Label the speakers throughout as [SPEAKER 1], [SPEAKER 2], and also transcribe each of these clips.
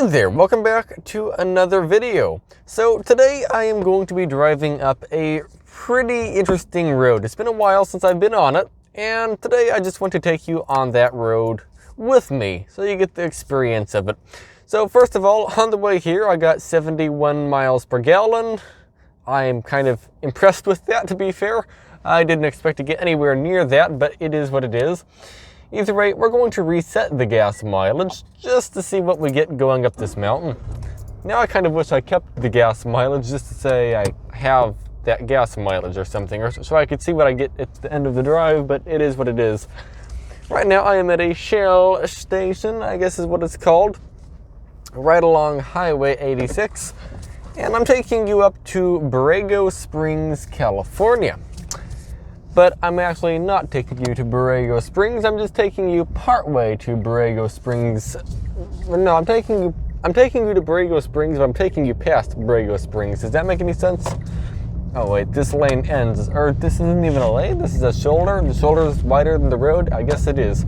[SPEAKER 1] Hey there, welcome back to another video. So today I am going to be driving up a pretty interesting road. It's been a while since I've been on it, and today I just want to take you on that road with me so you get the experience of it. So first of all, on the way here I got 71 miles per gallon. I'm kind of impressed with that, to be fair. I didn't expect to get anywhere near that, but it is what it is. Either way, we're going to reset the gas mileage just to see what we get going up this mountain. Now I kind of wish I kept the gas mileage just to say I have that gas mileage or something, or so I could see what I get at the end of the drive, but it is what it is. Right now I am at a Shell station, I guess is what it's called, right along Highway 86, and I'm taking you up to Borego Springs, California. But I'm actually not taking you to Borego Springs. I'm just taking you partway to Borego Springs. No, I'm taking you to Borego Springs, but I'm taking you past Borego Springs. Does that make any sense? Oh wait, this lane ends, or this isn't even a lane. This is a shoulder. The shoulder is wider than the road. I guess it is.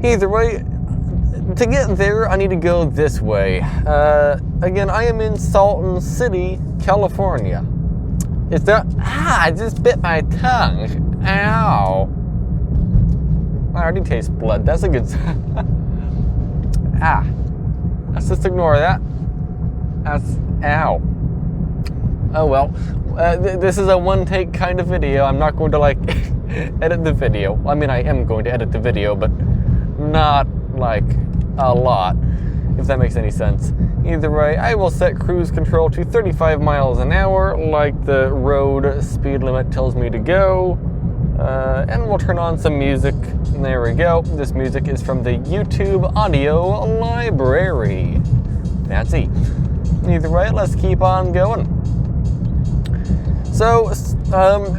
[SPEAKER 1] Either way, to get there, I need to go this way. Again, I am in Salton City, California. Is that? I just bit my tongue. Ow. I already taste blood. That's a good sign. Let's just ignore that. That's, ow. Oh well. This is a one-take kind of video. I'm not going to, like, edit the video. I mean, I am going to edit the video, but not, like, a lot, if that makes any sense. Either way, I will set cruise control to 35 miles an hour, like the road speed limit tells me to go. And we'll turn on some music. There we go. This music is from the YouTube audio library. Fancy. Either way, let's keep on going. So,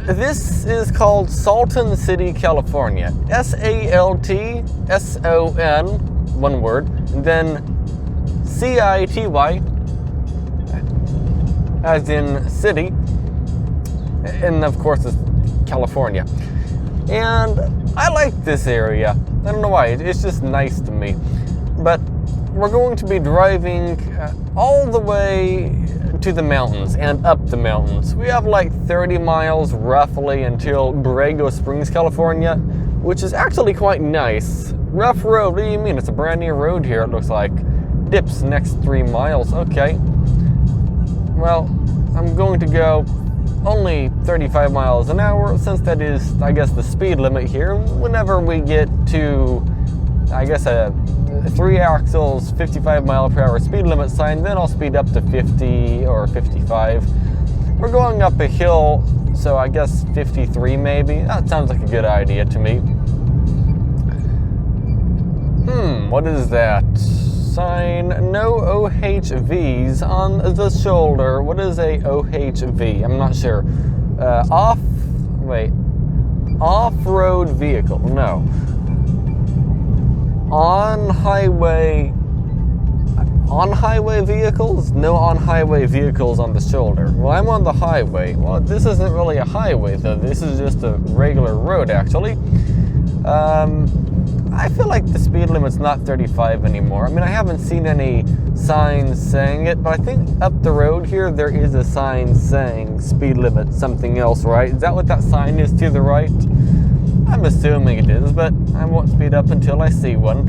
[SPEAKER 1] this is called Salton City, California. S-A-L-T-S-O-N, one word, and then C-I-T-Y, as in city, and of course it's California. And I like this area. I don't know why, it's just nice to me. But we're going to be driving all the way to the mountains and up the mountains. We have like 30 miles roughly until Borego Springs, California, which is actually quite nice. Rough road, what do you mean? It's a brand new road here, it looks like. Dips next 3 miles, okay. Well, I'm going to go only 35 miles an hour, since that is, I guess, the speed limit here. Whenever we get to, I guess, a 3 axles, 55 mile per hour speed limit sign, then I'll speed up to 50 or 55. We're going up a hill, so I guess 53 maybe. That sounds like a good idea to me. What is that? Sign, no OHVs on the shoulder. What is a OHV? I'm not sure. Off-road vehicle, no. On-highway vehicles? No on-highway vehicles on the shoulder. Well, I'm on the highway. Well, this isn't really a highway, though. This is just a regular road, actually. I feel like the speed limit's not 35 anymore. I mean, I haven't seen any signs saying it, but I think up the road here there is a sign saying speed limit something else, right? Is that what that sign is to the right? I'm assuming it is, but I won't speed up until I see one.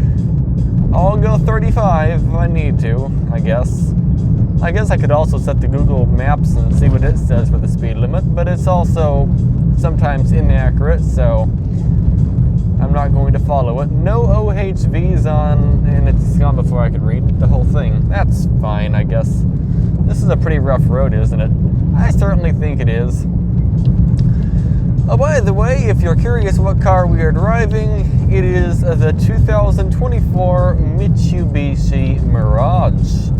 [SPEAKER 1] I'll go 35 if I need to, I guess. I guess I could also set the Google Maps and see what it says for the speed limit, but it's also sometimes inaccurate, so I'm not going to follow it. No OHVs on, and it's gone before I could read the whole thing. That's fine, I guess. This is a pretty rough road, isn't it? I certainly think it is. Oh, by the way, if you're curious what car we are driving, it is the 2024 Mitsubishi Mirage.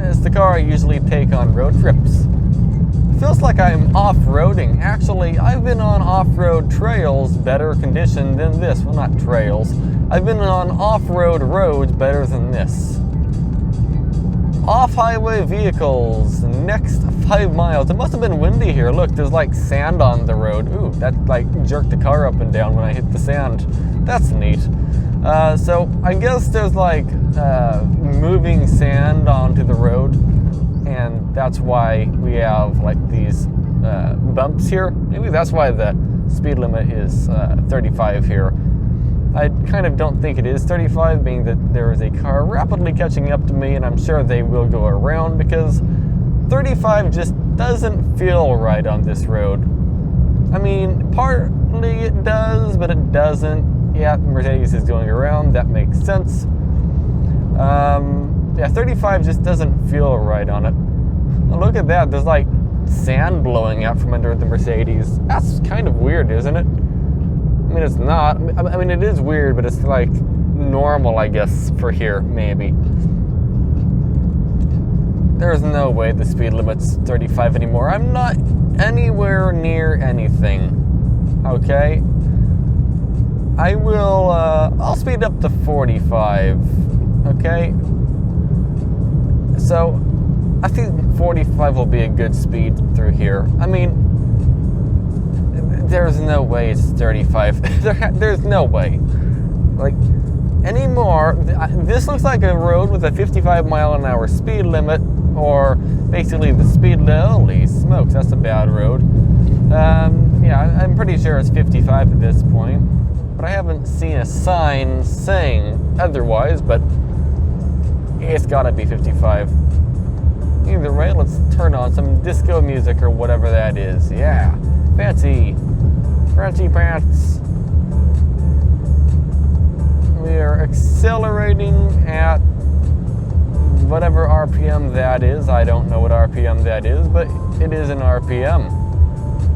[SPEAKER 1] It's the car I usually take on road trips. Feels like I'm off-roading. Actually, I've been on off-road trails better conditioned than this. Well, not trails. I've been on off-road roads better than this. Off-highway vehicles, next 5 miles. It must have been windy here. Look, there's like sand on the road. Ooh, that like jerked the car up and down when I hit the sand. That's neat. So I guess there's like moving sand onto the road, and that's why we have like these bumps here. Maybe that's why the speed limit is 35 here. I kind of don't think it is 35, being that there is a car rapidly catching up to me, and I'm sure they will go around because 35 just doesn't feel right on this road. I mean, partly it does, but it doesn't. Yeah, Mercedes is going around, that makes sense. Yeah, 35 just doesn't feel right on it. Oh, look at that, there's like sand blowing out from under the Mercedes. That's kind of weird, isn't it? I mean, it's not. I mean, it is weird, but it's like normal, I guess, for here, maybe. There's no way the speed limit's 35 anymore. I'm not anywhere near anything, okay? I will, I'll speed up to 45, okay? So, I think 45 will be a good speed through here. I mean, there's no way it's 35. There's no way. Like, anymore, this looks like a road with a 55 mile an hour speed limit, or basically the speed limit. Holy smokes, that's a bad road. Yeah, I'm pretty sure it's 55 at this point, but I haven't seen a sign saying otherwise, but it's gotta be 55. Either way, let's turn on some disco music or whatever that is. Yeah, fancy pants. We are accelerating at whatever RPM that is. I don't know what RPM that is, but it is an RPM.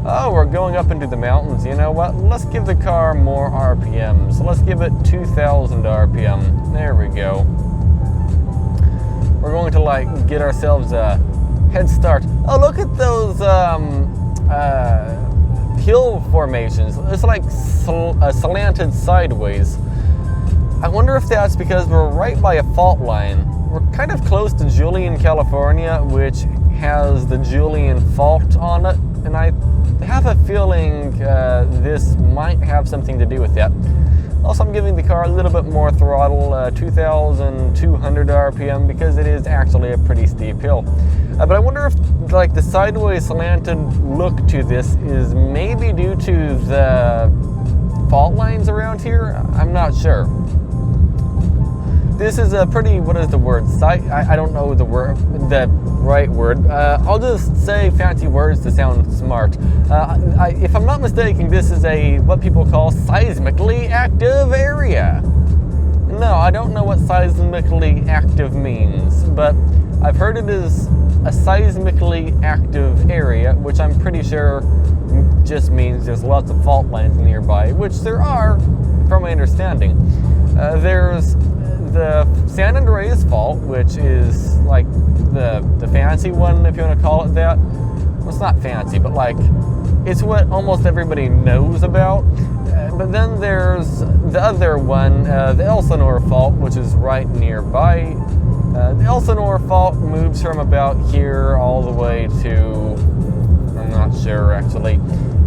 [SPEAKER 1] Oh, we're going up into the mountains. You know what? Let's give the car more RPMs. Let's give it 2,000 RPM. There we go. We're going to like get ourselves a head start. Oh, look at those hill formations. It's like slanted sideways. I wonder if that's because we're right by a fault line. We're kind of close to Julian, California, which has the Julian fault on it, and I have a feeling this might have something to do with that. Also, I'm giving the car a little bit more throttle, 2,200 RPM, because it is actually a pretty steep hill. But I wonder if like the sideways slanted look to this is maybe due to the fault lines around here. I'm not sure. This is a pretty, what is the word? I don't know the right word. I'll just say fancy words to sound smart. If I'm not mistaken, this is what people call seismically active area. No, I don't know what seismically active means, but I've heard it is a seismically active area, which I'm pretty sure just means there's lots of fault lines nearby, which there are, from my understanding. There's the San Andreas Fault, which is like the fancy one, if you want to call it that. Well, it's not fancy, but like it's what almost everybody knows about. But then there's the other one, the Elsinore Fault, which is right nearby. The Elsinore Fault moves from about here all the way to, I'm not sure actually.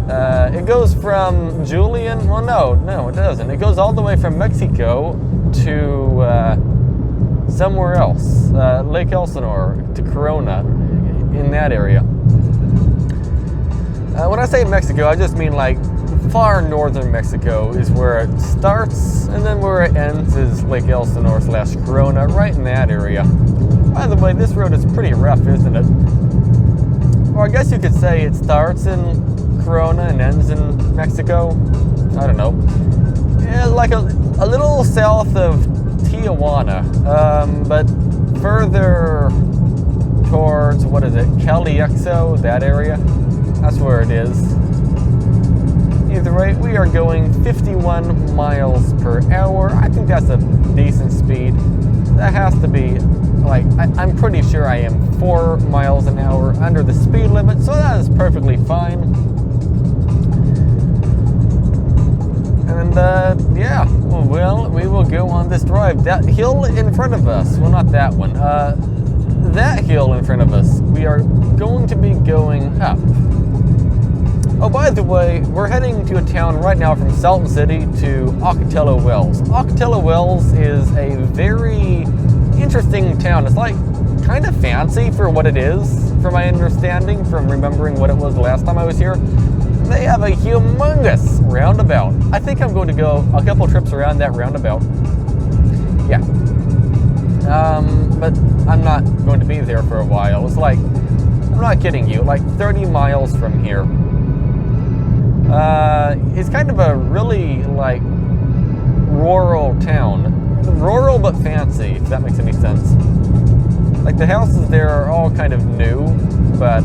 [SPEAKER 1] It goes from Julian, well no it doesn't. It goes all the way from Mexico to somewhere else, Lake Elsinore to Corona, in that area. When I say Mexico, I just mean like far northern Mexico is where it starts, and then where it ends is Lake Elsinore / Corona, right in that area. By the way, this road is pretty rough, isn't it? Or I guess you could say it starts in Corona and ends in Mexico. I don't know. Yeah, like a little south of Tijuana, but further towards, what is it, Calixto, that area? That's where it is. Either way, we are going 51 miles per hour. I think that's a decent speed. That has to be, like, I'm pretty sure I am 4 miles an hour under the speed limit, so that is perfectly fine. And yeah, well, we will go on this drive. That hill in front of us, well, not that one, that hill in front of us, we are going to be going up. Oh, by the way, we're heading to a town right now from Salton City to Ocatello Wells. Ocatello Wells is a very interesting town. It's like kind of fancy for what it is, from my understanding, from remembering what it was the last time I was here. They have a humongous roundabout. I think I'm going to go a couple trips around that roundabout. Yeah. But I'm not going to be there for a while. It's like, I'm not kidding you, like 30 miles from here. It's kind of a really, like, rural town. Rural but fancy, if that makes any sense. Like, the houses there are all kind of new, but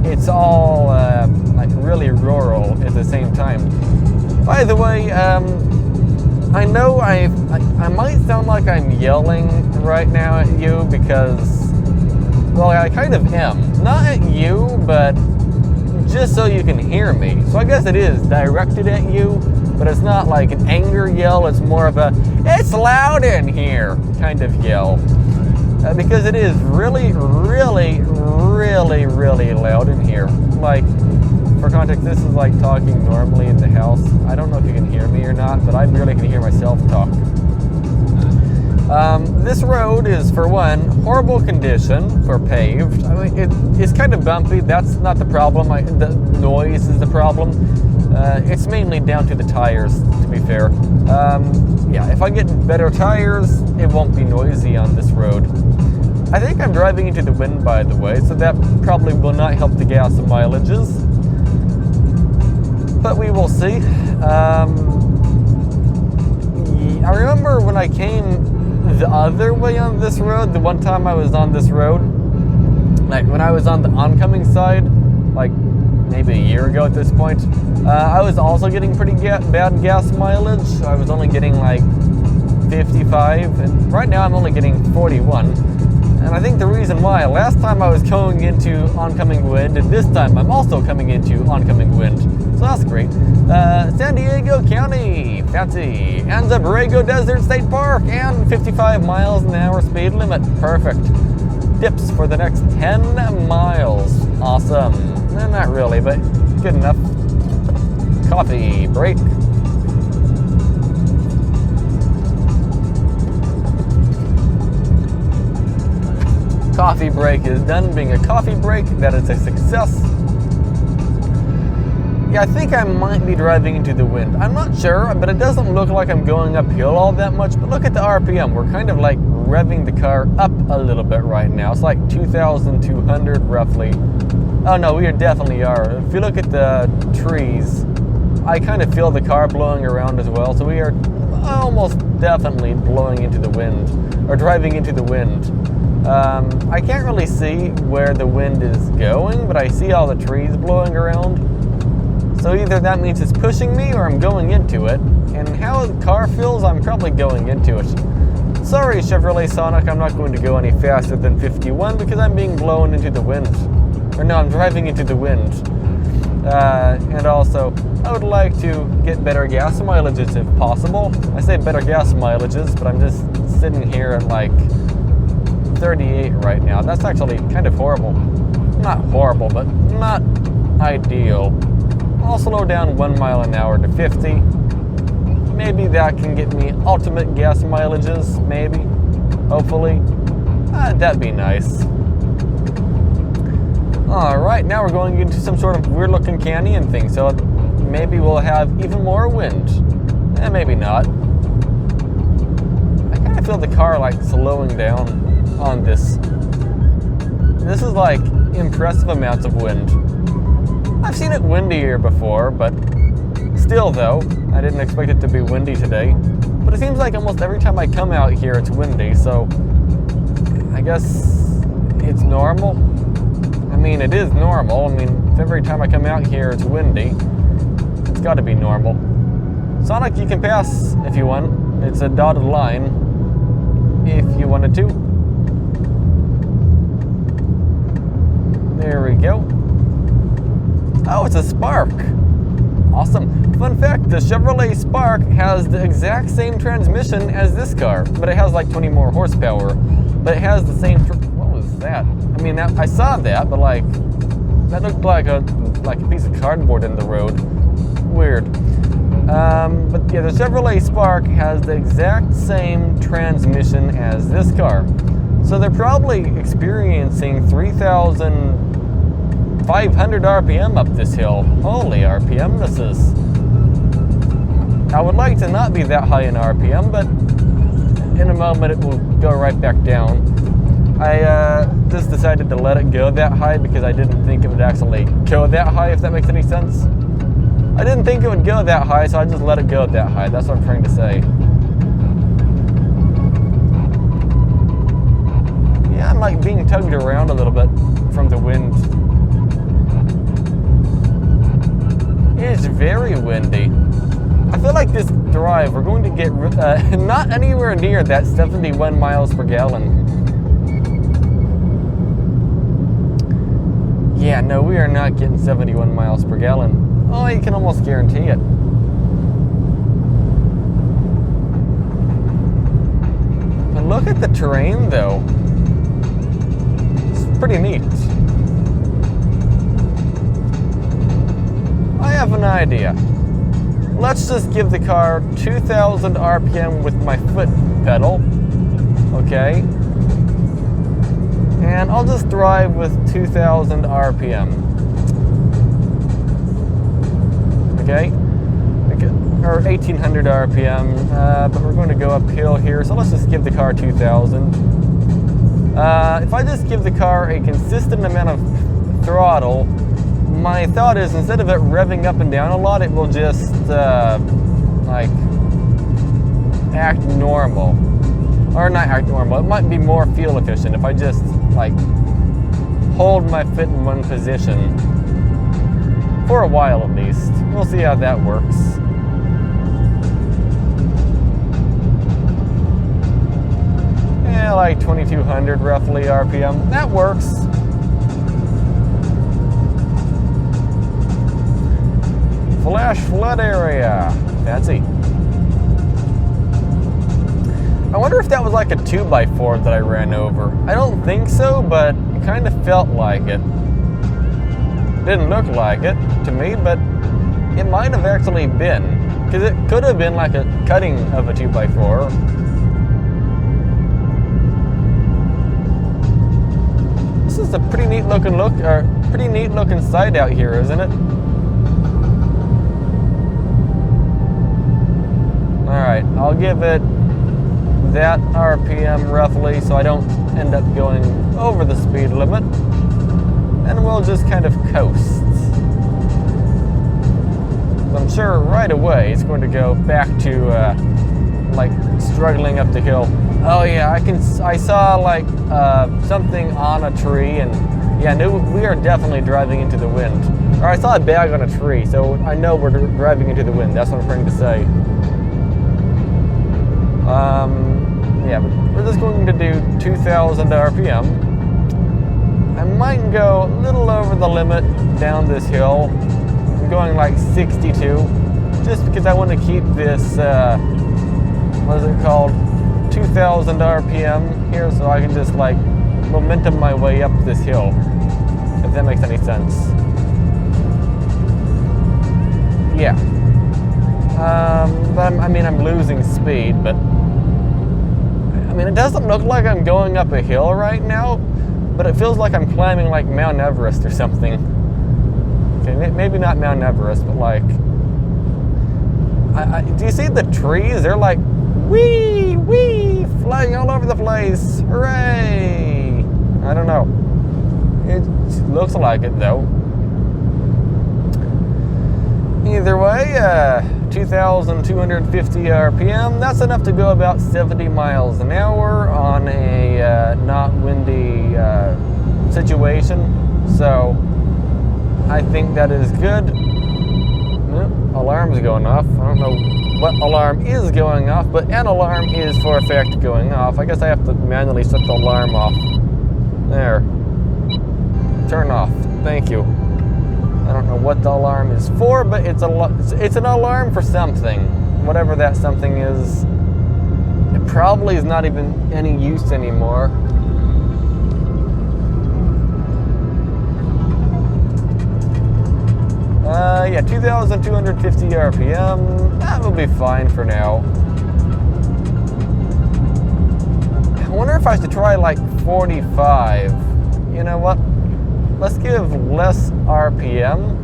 [SPEAKER 1] it's all, like, really rural at the same time. By the way, I know I might sound like I'm yelling right now at you because, well, I kind of am. Not at you, but just so you can hear me. So I guess it is directed at you, but it's not like an anger yell. It's more of a, it's loud in here kind of yell. Because it is really, really, really, really loud in here. Like, for context, this is like talking normally in the house. I don't know if you can hear me or not, but I barely can hear myself talk. This road is, for one, horrible condition for paved. I mean, it's kind of bumpy. That's not the problem. The noise is the problem. It's mainly down to the tires, to be fair. Yeah, if I get better tires, it won't be noisy on this road. I think I'm driving into the wind, by the way, so that probably will not help the gas mileages. But we will see. I remember when I came the other way on this road, the one time I was on this road, like when I was on the oncoming side, like maybe a year ago at this point, I was also getting pretty bad gas mileage. I was only getting like 55, and right now I'm only getting 41. And I think the reason why, last time I was going into oncoming wind, and this time I'm also coming into oncoming wind. So that's great. San Diego County, fancy. And the Borego Desert State Park, and 55 miles an hour speed limit. Perfect. Dips for the next 10 miles. Awesome. Not really, but good enough. Coffee break. Coffee break is done. Being a coffee break, that is a success. Yeah, I think I might be driving into the wind. I'm not sure, but it doesn't look like I'm going uphill all that much. But look at the RPM. We're kind of like revving the car up a little bit right now. It's like 2,200 roughly. Oh no, we definitely are. If you look at the trees, I kind of feel the car blowing around as well. So we are almost definitely blowing into the wind, or driving into the wind. I can't really see where the wind is going, but I see all the trees blowing around. So either that means it's pushing me or I'm going into it. And how the car feels, I'm probably going into it. Sorry, Chevrolet Sonic, I'm not going to go any faster than 51 because I'm being blown into the wind. Or no, I'm driving into the wind. And also, I would like to get better gas mileages if possible. I say better gas mileages, but I'm just sitting here at like 38 right now. That's actually kind of horrible. Not horrible, but not ideal. I'll slow down 1 mile an hour to 50. Maybe that can get me ultimate gas mileages, maybe. Hopefully. That'd be nice. Alright, now we're going into some sort of weird looking canyon thing, so maybe we'll have even more wind. Maybe not. I kind of feel the car like slowing down on this. This is like impressive amounts of wind. I've seen it windier before, but still though, I didn't expect it to be windy today. But it seems like almost every time I come out here it's windy, so I guess it's normal. I mean, it is normal. I mean, if every time I come out here it's windy, it's got to be normal. Sonic, you can pass if you want. It's a dotted line if you wanted to. There we go. Oh, it's a Spark. Awesome. Fun fact, the Chevrolet Spark has the exact same transmission as this car, but it has like 20 more horsepower. But it has the same... What was that? I mean, I saw that, but like, That looked like a piece of cardboard in the road. Weird. But yeah, the Chevrolet Spark has the exact same transmission as this car. So they're probably experiencing 3,500 RPM up this hill. Holy RPM, this is... I would like to not be that high in RPM, but in a moment it will go right back down. I just decided to let it go that high because I didn't think it would actually go that high, if that makes any sense. I didn't think it would go that high, so I just let it go that high. That's what I'm trying to say. Yeah, I'm like being tugged around a little bit from the wind. It is very windy. I feel like this drive, we're going to get not anywhere near that 71 miles per gallon. Yeah, no, we are not getting 71 miles per gallon. Oh, you can almost guarantee it. But look at the terrain, though. It's pretty neat. I have an idea. Let's just give the car 2,000 RPM with my foot pedal. Okay? And I'll just drive with 2,000 RPM. Okay? Or 1,800 RPM, but we're going to go uphill here, so let's just give the car 2,000. If I just give the car a consistent amount of throttle, my thought is instead of it revving up and down a lot, it will just, like, act normal. Or not act normal, it might be more fuel efficient if I just, like, hold my foot in one position. For a while at least. We'll see how that works. Yeah, like 2,200 roughly RPM. That works. Flash flood area. Fancy. I wonder if that was like a 2x4 that I ran over. I don't think so, but it kind of felt like it. Didn't look like it to me, but it might have actually been. Because it could have been like a cutting of a 2x4. This is a pretty neat looking sight out here, isn't it? Alright, I'll give it that RPM roughly so I don't end up going over the speed limit. And we'll just kind of coast. I'm sure right away it's going to go back to like struggling up the hill. Oh yeah, I saw like something on a tree, and yeah, no, we are definitely driving into the wind. Or I saw a bag on a tree, so I know we're driving into the wind. That's what I'm trying to say. Yeah, but we're just going to do 2,000 RPM. I might go a little over the limit down this hill. I'm going like 62, just because I want to keep this, what is it called, 2,000 RPM here, so I can just like momentum my way up this hill, if that makes any sense. Yeah. But I mean, I'm losing speed, but I mean, it doesn't look like I'm going up a hill right now, but it feels like I'm climbing like Mount Everest or something. Okay, maybe not Mount Everest, but like, do you see the trees? They're like, wee, wee, flying all over the place. Hooray! I don't know. It looks like it though. Either way, 2,250 RPM, that's enough to go about 70 miles an hour on a not windy situation. So I think that is good. Alarm's going off. I don't know what alarm is going off, but an alarm is for a fact going off. I guess I have to manually set the alarm off. There. Turn off. Thank you. I don't know what the alarm is for, but it's an alarm for something. Whatever that something is. It probably is not even any use anymore. Yeah, 2,250 RPM. That will be fine for now. I wonder if I should try like 45. You know what? Let's give less RPM.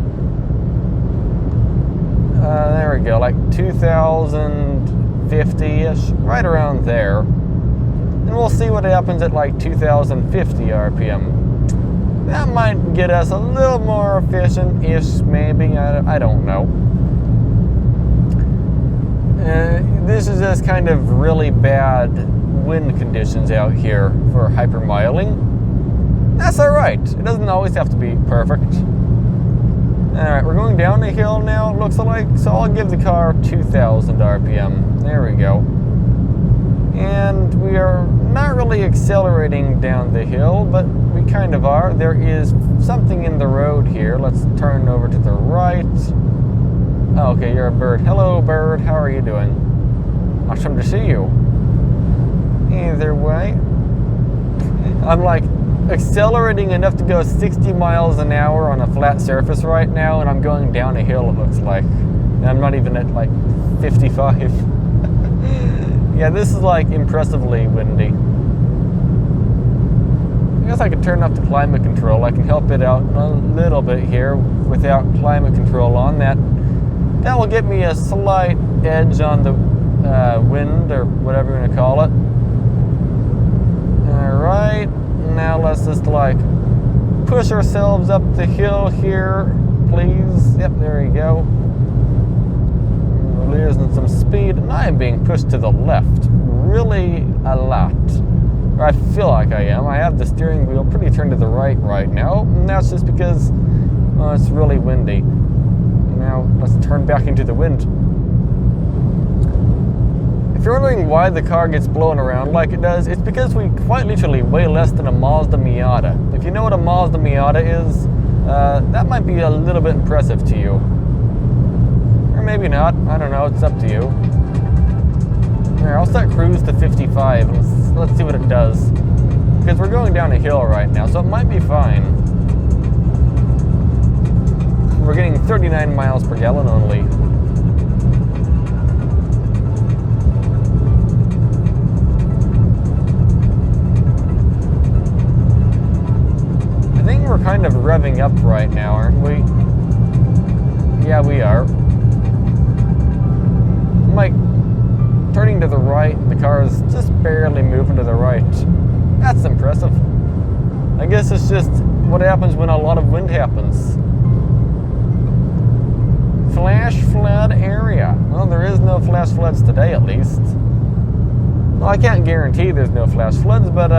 [SPEAKER 1] There we go, like 2,050-ish, right around there. And we'll see what happens at like 2,050 RPM. That might get us a little more efficient-ish, maybe. I don't know. This is just kind of really bad wind conditions out here for hypermiling. That's alright. It doesn't always have to be perfect. Alright, we're going down the hill now, it looks like. So I'll give the car 2,000 RPM. There we go. And we are not really accelerating down the hill, but we kind of are. There is something in the road here. Let's turn over to the right. Oh, okay, you're a bird. Hello, bird. How are you doing? Awesome to see you. Either way, I'm like accelerating enough to go 60 miles an hour on a flat surface right now, and I'm going down a hill, it looks like. And I'm not even at like 55. Yeah, this is like impressively windy. I guess I could turn off the climate control. I can help it out a little bit here without climate control on. That will get me a slight edge on the wind, or whatever you're gonna call it. Alright, now let's just like push ourselves up the hill here, please. Yep, there you go. Losing some speed, and I am being pushed to the left really a lot. Or I feel like I am. I have the steering wheel pretty turned to the right now, and that's just because it's really windy. Now let's turn back into the wind. If you're wondering why the car gets blown around like it does, it's because we quite literally weigh less than a Mazda Miata. If you know what a Mazda Miata is, that might be a little bit impressive to you. Or maybe not. I don't know. It's up to you. Here, I'll set cruise to 55 and let's see what it does. Because we're going down a hill right now, so it might be fine. We're getting 39 miles per gallon only. I think we're kind of revving up right now, aren't we? Yeah, we are. I'm like turning to the right, the car is just barely moving to the right. That's impressive. I guess it's just what happens when a lot of wind happens. Flash flood area. Well, there is no flash floods today, at least. Well, I can't guarantee there's no flash floods, but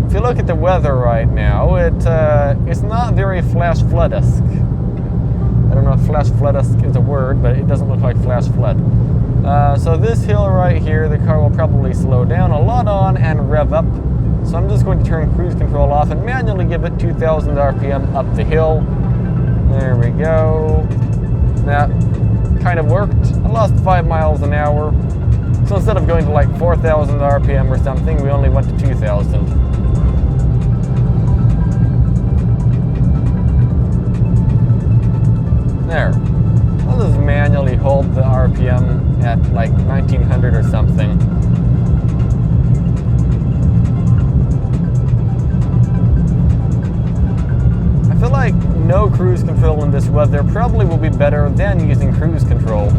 [SPEAKER 1] if you look at the weather right now, it's not very flash flood-esque. I don't know if flash flood-esque is a word, but it doesn't look like flash flood. So this hill right here, the car will probably slow down a lot on and rev up. So I'm just going to turn cruise control off and manually give it 2,000 RPM up the hill. There we go. That kind of worked. I lost 5 miles an hour. So instead of going to like 4,000 RPM or something, we only went to 2,000. There. I'll just manually hold the RPM at like 1900 or something. I feel like no cruise control in this weather probably will be better than using cruise control.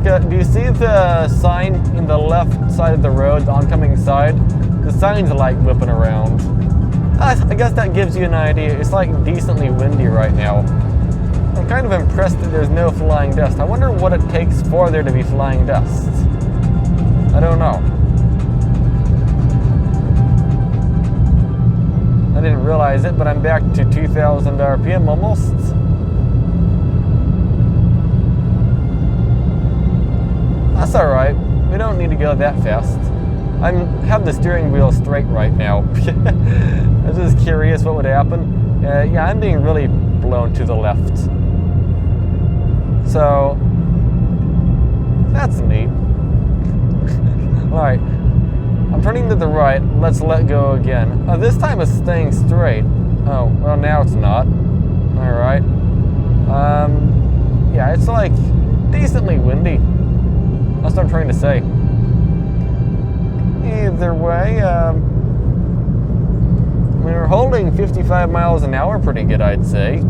[SPEAKER 1] Do you see the sign in the left side of the road, the oncoming side? The sign's like whipping around. I guess that gives you an idea. It's like decently windy right now. I'm kind of impressed that there's no flying dust. I wonder what it takes for there to be flying dust. I don't know. I didn't realize it, but I'm back to 2,000 RPM almost. That's alright, we don't need to go that fast. I have the steering wheel straight right now. I'm just curious what would happen. Yeah, I'm being really blown to the left. So that's neat. Alright, I'm turning to the right. Let's let go again. Oh, this time it's staying straight. Oh, well, now it's not. Alright. Yeah, it's like decently windy. That's what I'm trying to say. Either way, we're holding 55 miles an hour pretty good, I'd say.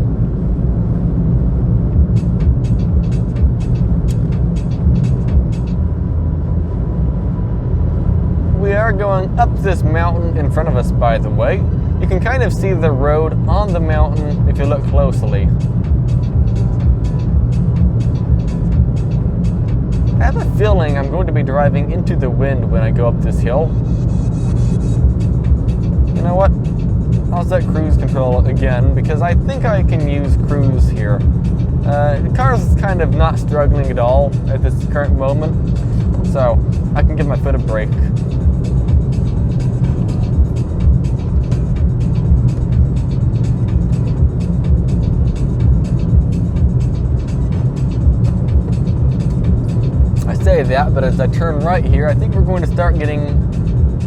[SPEAKER 1] We are going up this mountain in front of us, by the way. You can kind of see the road on the mountain if you look closely. I have a feeling I'm going to be driving into the wind when I go up this hill. You know what? I'll set cruise control again because I think I can use cruise here. The car's kind of not struggling at all at this current moment, so I can give my foot a break. Say that, but as I turn right here, I think we're going to start getting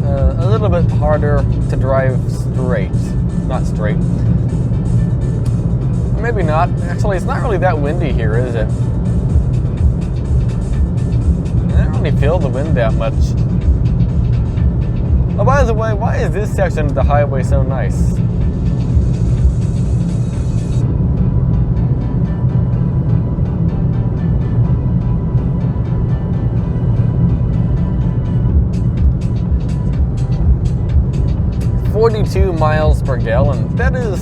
[SPEAKER 1] a little bit harder to drive straight. Not straight. Maybe not. Actually, it's not really that windy here, is it? I don't really feel the wind that much. Oh, by the way, why is this section of the highway so nice? .42 miles per gallon. That is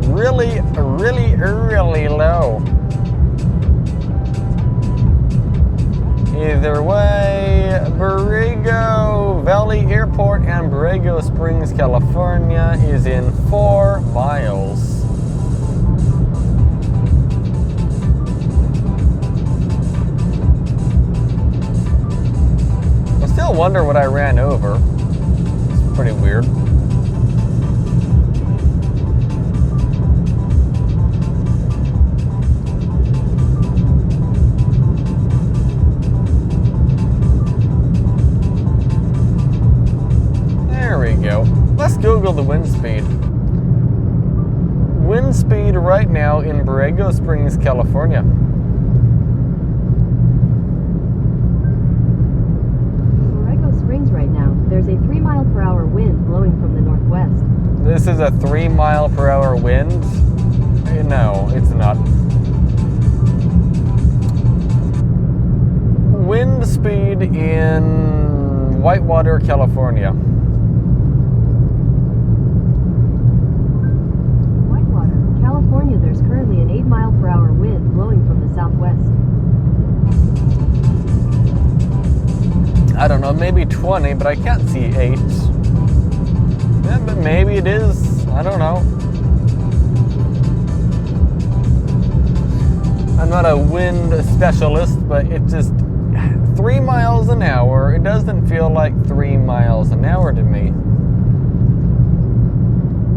[SPEAKER 1] really, really, really low. Either way, Borego Valley Airport and Borego Springs, California is in 4 miles. I still wonder what I ran over. It's pretty weird. Let's Google the wind speed. Wind speed right now in Borego Springs, California.
[SPEAKER 2] Borego Springs right now, there's a 3-mile-per-hour wind blowing from the northwest.
[SPEAKER 1] This is a 3-mile-per-hour wind? No, it's not. Wind speed in Whitewater, California.
[SPEAKER 2] There's currently an 8-mile-per-hour wind blowing from the southwest.
[SPEAKER 1] I don't know, maybe 20, but I can't see 8. Yeah, but maybe it is. I don't know. I'm not a wind specialist, but it just 3 miles an hour. It doesn't feel like 3 miles an hour to me.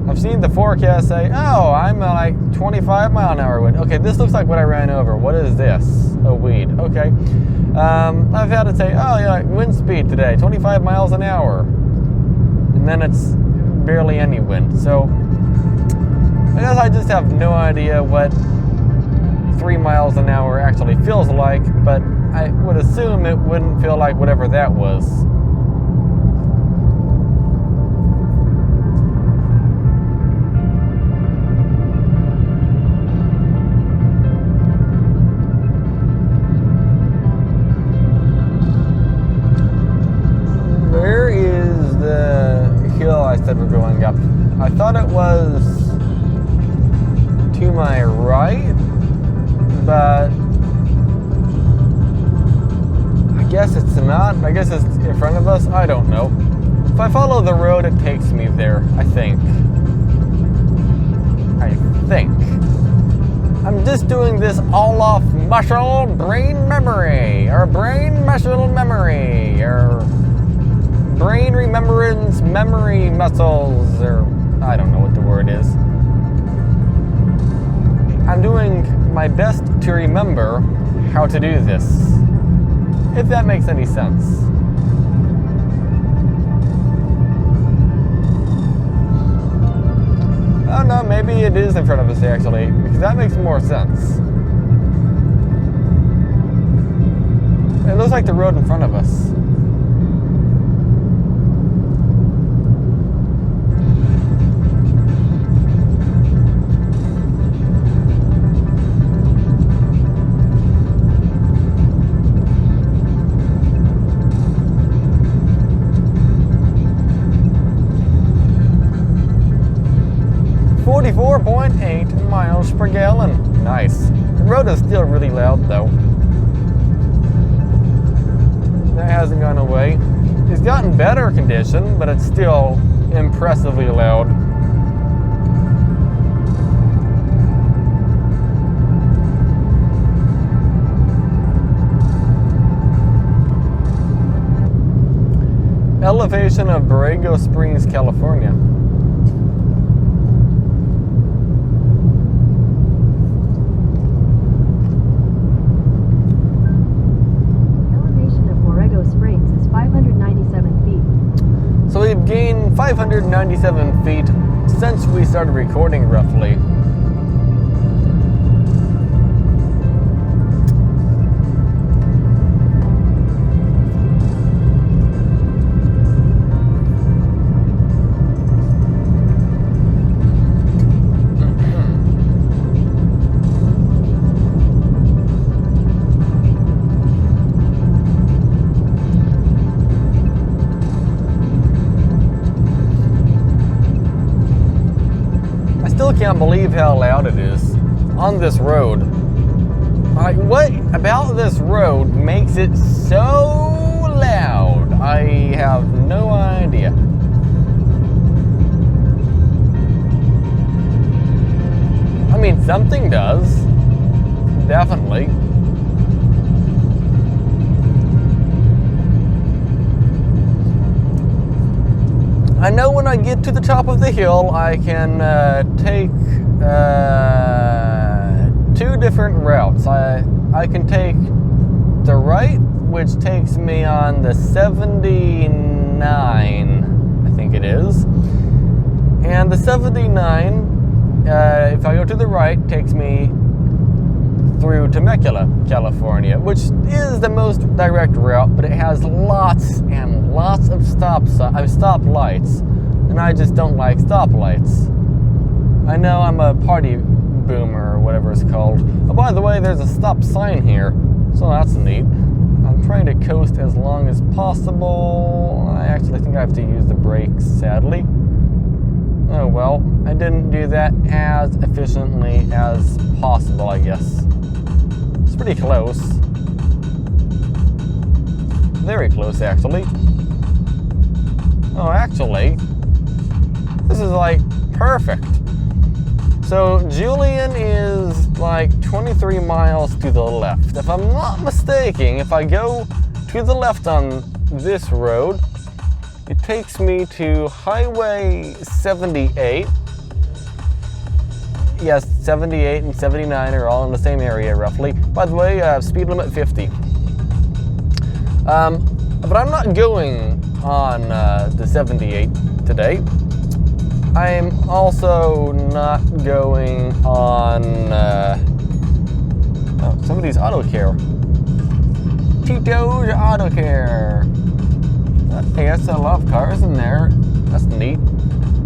[SPEAKER 1] I've seen the forecast say, oh, I'm like 25 mile an hour wind. Okay, this looks like what I ran over. What is this? A weed. Okay. I've had it say, oh yeah, wind speed today, 25 miles an hour. And then it's barely any wind. So I guess I just have no idea what 3 miles an hour actually feels like, but I would assume it wouldn't feel like whatever that was. Where is the hill I said we're going up? I thought it was to my right, but I guess it's not. I guess it's in front of us. I don't know. If I follow the road, it takes me there, I think. I'm just doing this all off muscle brain memory, or brain muscle memory, or brain remembrance memory muscles, or I don't know what the word is. I'm doing my best to remember how to do this, if that makes any sense. I don't know, maybe it is in front of us actually, because that makes more sense. It looks like the road in front of us. .8 miles per gallon. Nice. The road is still really loud though. That hasn't gone away. It's gotten better condition, but it's still impressively loud. Elevation of Borego Springs, California. So we've gained 597 feet since we started recording, roughly. Can't believe how loud it is on this road. Like, what about this road makes it so loud? I have no idea. I mean, something does. Definitely. I know when I get to the top of the hill, I can take two different routes. I can take the right, which takes me on the 79, I think it is. And the 79, if I go to the right, takes me through Temecula, California, which is the most direct route, but it has lots and lots of stoplights, and I just don't like stoplights. I know I'm a party boomer or whatever it's called. Oh, by the way, there's a stop sign here, so that's neat. I'm trying to coast as long as possible. I actually think I have to use the brakes, sadly. Oh well, I didn't do that as efficiently as possible, I guess. It's pretty close. Very close, actually. Oh, actually, this is like perfect. So Julian is like 23 miles to the left. If I'm not mistaken, if I go to the left on this road, it takes me to Highway 78. Yes, 78 and 79 are all in the same area, roughly. By the way, speed limit 50. But I'm not going on the 78 today. I am also not going on somebody's auto care. Tito's Auto Care. Hey, that's a lot of cars in there. That's neat.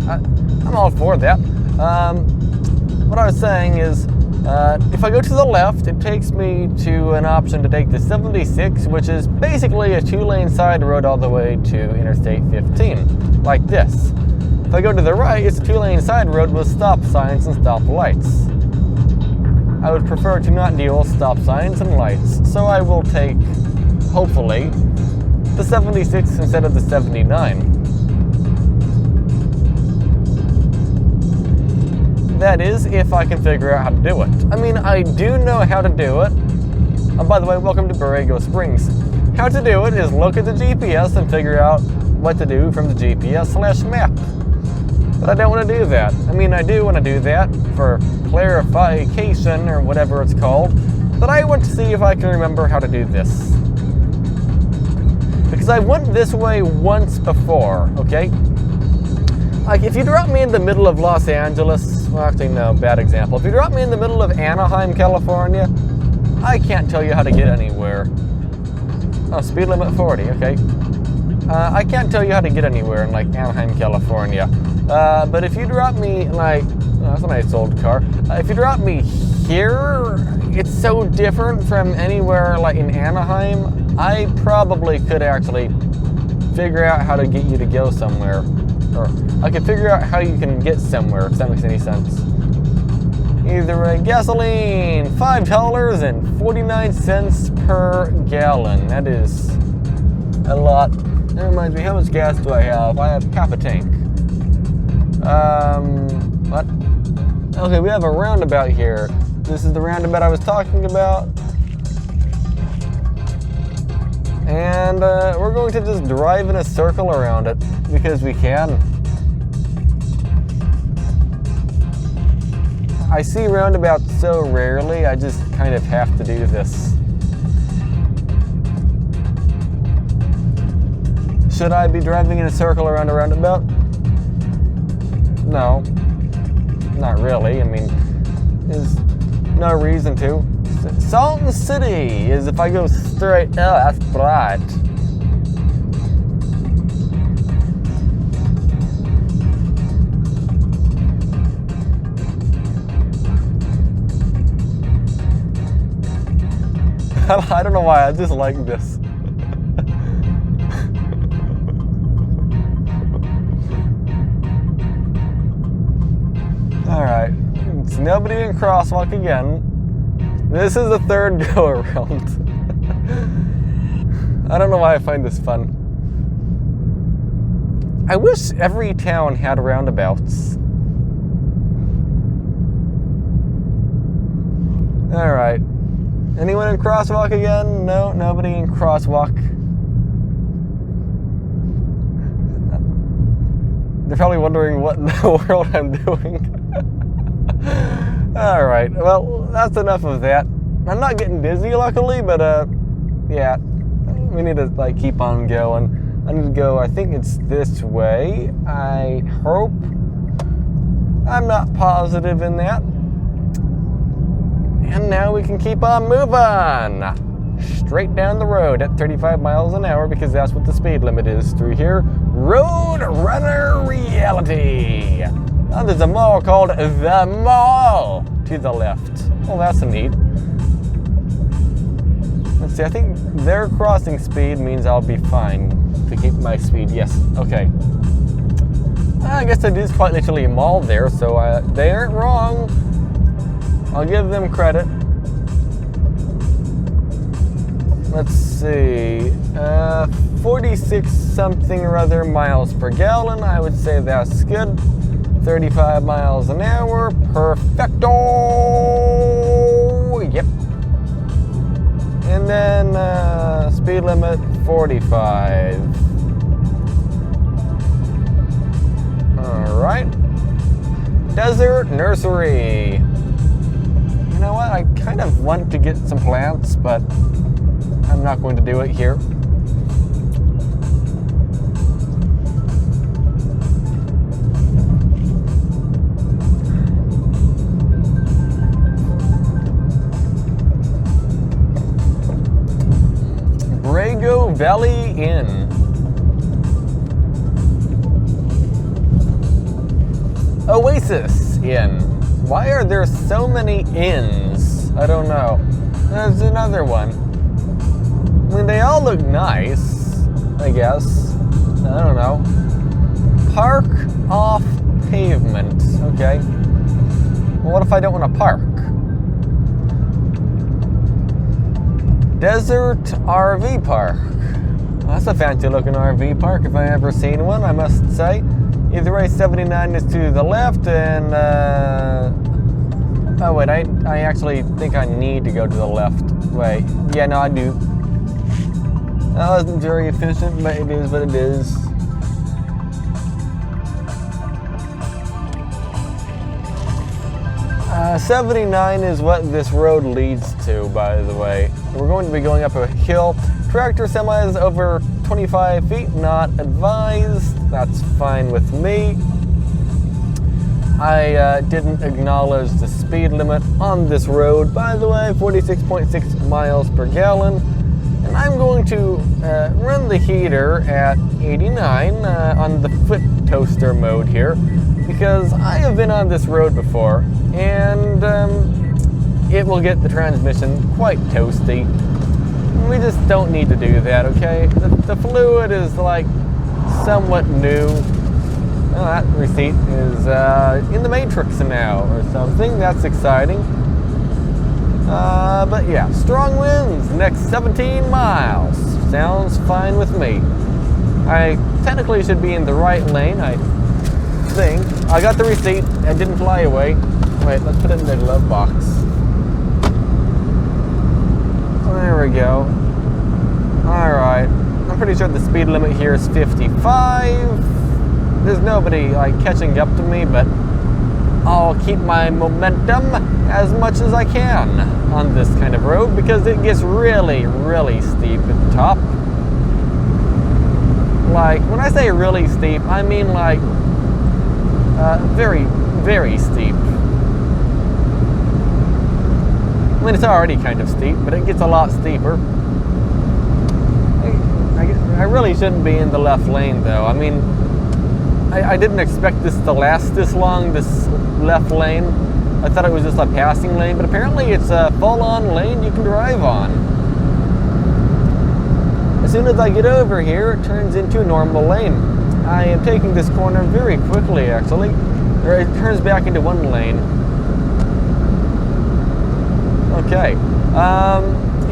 [SPEAKER 1] I'm all for that. What I was saying is, if I go to the left, it takes me to an option to take the 76, which is basically a two-lane side road all the way to Interstate 15, like this. If I go to the right, it's a two-lane side road with stop signs and stop lights. I would prefer to not deal with stop signs and lights, so I will take, hopefully, the 76 instead of the 79. That is, if I can figure out how to do it. I mean, I do know how to do it. By the way, welcome to Borego Springs. How to do it is look at the GPS and figure out what to do from the GPS/map. But I don't want to do that. I mean, I do want to do that for clarification or whatever it's called. But I want to see if I can remember how to do this. Because I went this way once before, okay? Like, if you drop me in the middle of Los Angeles, well, actually, no, bad example. If you drop me in the middle of Anaheim, California, I can't tell you how to get anywhere. Oh, speed limit 40, okay. I can't tell you how to get anywhere in, like, Anaheim, California. But if you drop me, like, oh, that's a nice old car. If you drop me here, it's so different from anywhere, like, in Anaheim, I probably could actually figure out how to get you to go somewhere. Or I could figure out how you can get somewhere, if that makes any sense. Either a gasoline, $5.49 per gallon. That is a lot. That reminds me, how much gas do I have? I have half a tank. What? Okay, we have a roundabout here. This is the roundabout I was talking about. And we're going to just drive in a circle around it because we can. I see roundabouts so rarely, I just kind of have to do this. Should I be driving in a circle around a roundabout? No, not really. I mean, there's no reason to. Salton City is if I go straight. Oh, that's bright. I don't know why, I just like this. Alright, it's nobody in crosswalk again. This is the third go around. I don't know why I find this fun. I wish every town had roundabouts. Alright. Anyone in crosswalk again? No, nobody in crosswalk. They're probably wondering what in the world I'm doing. Alright, well, that's enough of that. I'm not getting dizzy, luckily, but, yeah. We need to, like, keep on going. I need to go, I think it's this way. I hope. I'm not positive in that. And now we can keep on moving. Straight down the road at 35 miles an hour because that's what the speed limit is through here. Road Runner Reality. Oh, there's a mall called The Mall to the left. Oh, that's neat. Let's see, I think their crossing speed means I'll be fine to keep my speed. Yes, okay. I guess it is quite literally a mall there, so they aren't wrong. I'll give them credit. Let's see, 46 something or other miles per gallon. I would say that's good. 35 miles an hour, perfecto. Yep. And then speed limit 45. All right. Desert Nursery. You know what? I kind of want to get some plants, but I'm not going to do it here. Borego Valley Inn. Oasis Inn. Why are there so many inns? I don't know. There's another one. I mean, they all look nice, I guess. I don't know. Park off pavement. Okay. Well, what if I don't want to park? Desert RV Park. Well, that's a fancy looking RV park if I ever seen one, I must say. Either way, 79 is to the left and, oh wait, I actually think I need to go to the left. Wait, yeah, no, I do. That wasn't very efficient, but it is what it is. 79 is what this road leads to, by the way. We're going to be going up a hill. Tractor semis over 25 feet, not advised. That's fine with me. I didn't acknowledge the speed limit on this road, by the way, 46.6 miles per gallon. And I'm going to run the heater at 89 on the foot toaster mode here, because I have been on this road before, and it will get the transmission quite toasty. We just don't need to do that, okay? The fluid is like somewhat new. Oh, that receipt is in the Matrix now or something. That's exciting. But yeah, strong winds next 17 miles. Sounds fine with me. I technically should be in the right lane, I think. I got the receipt. I didn't fly away. Wait, let's put it in the glove box. There we go. Alright. I'm pretty sure the speed limit here is 55. There's nobody like catching up to me, but I'll keep my momentum as much as I can on this kind of road because it gets really, really steep at the top. Like, when I say really steep, I mean like very, very steep. I mean, it's already kind of steep, but it gets a lot steeper. I really shouldn't be in the left lane, though. I mean, I didn't expect this to last this long, this left lane. I thought it was just a passing lane, but apparently it's a full-on lane you can drive on. As soon as I get over here, it turns into a normal lane. I am taking this corner very quickly, actually. Or it turns back into one lane. Okay.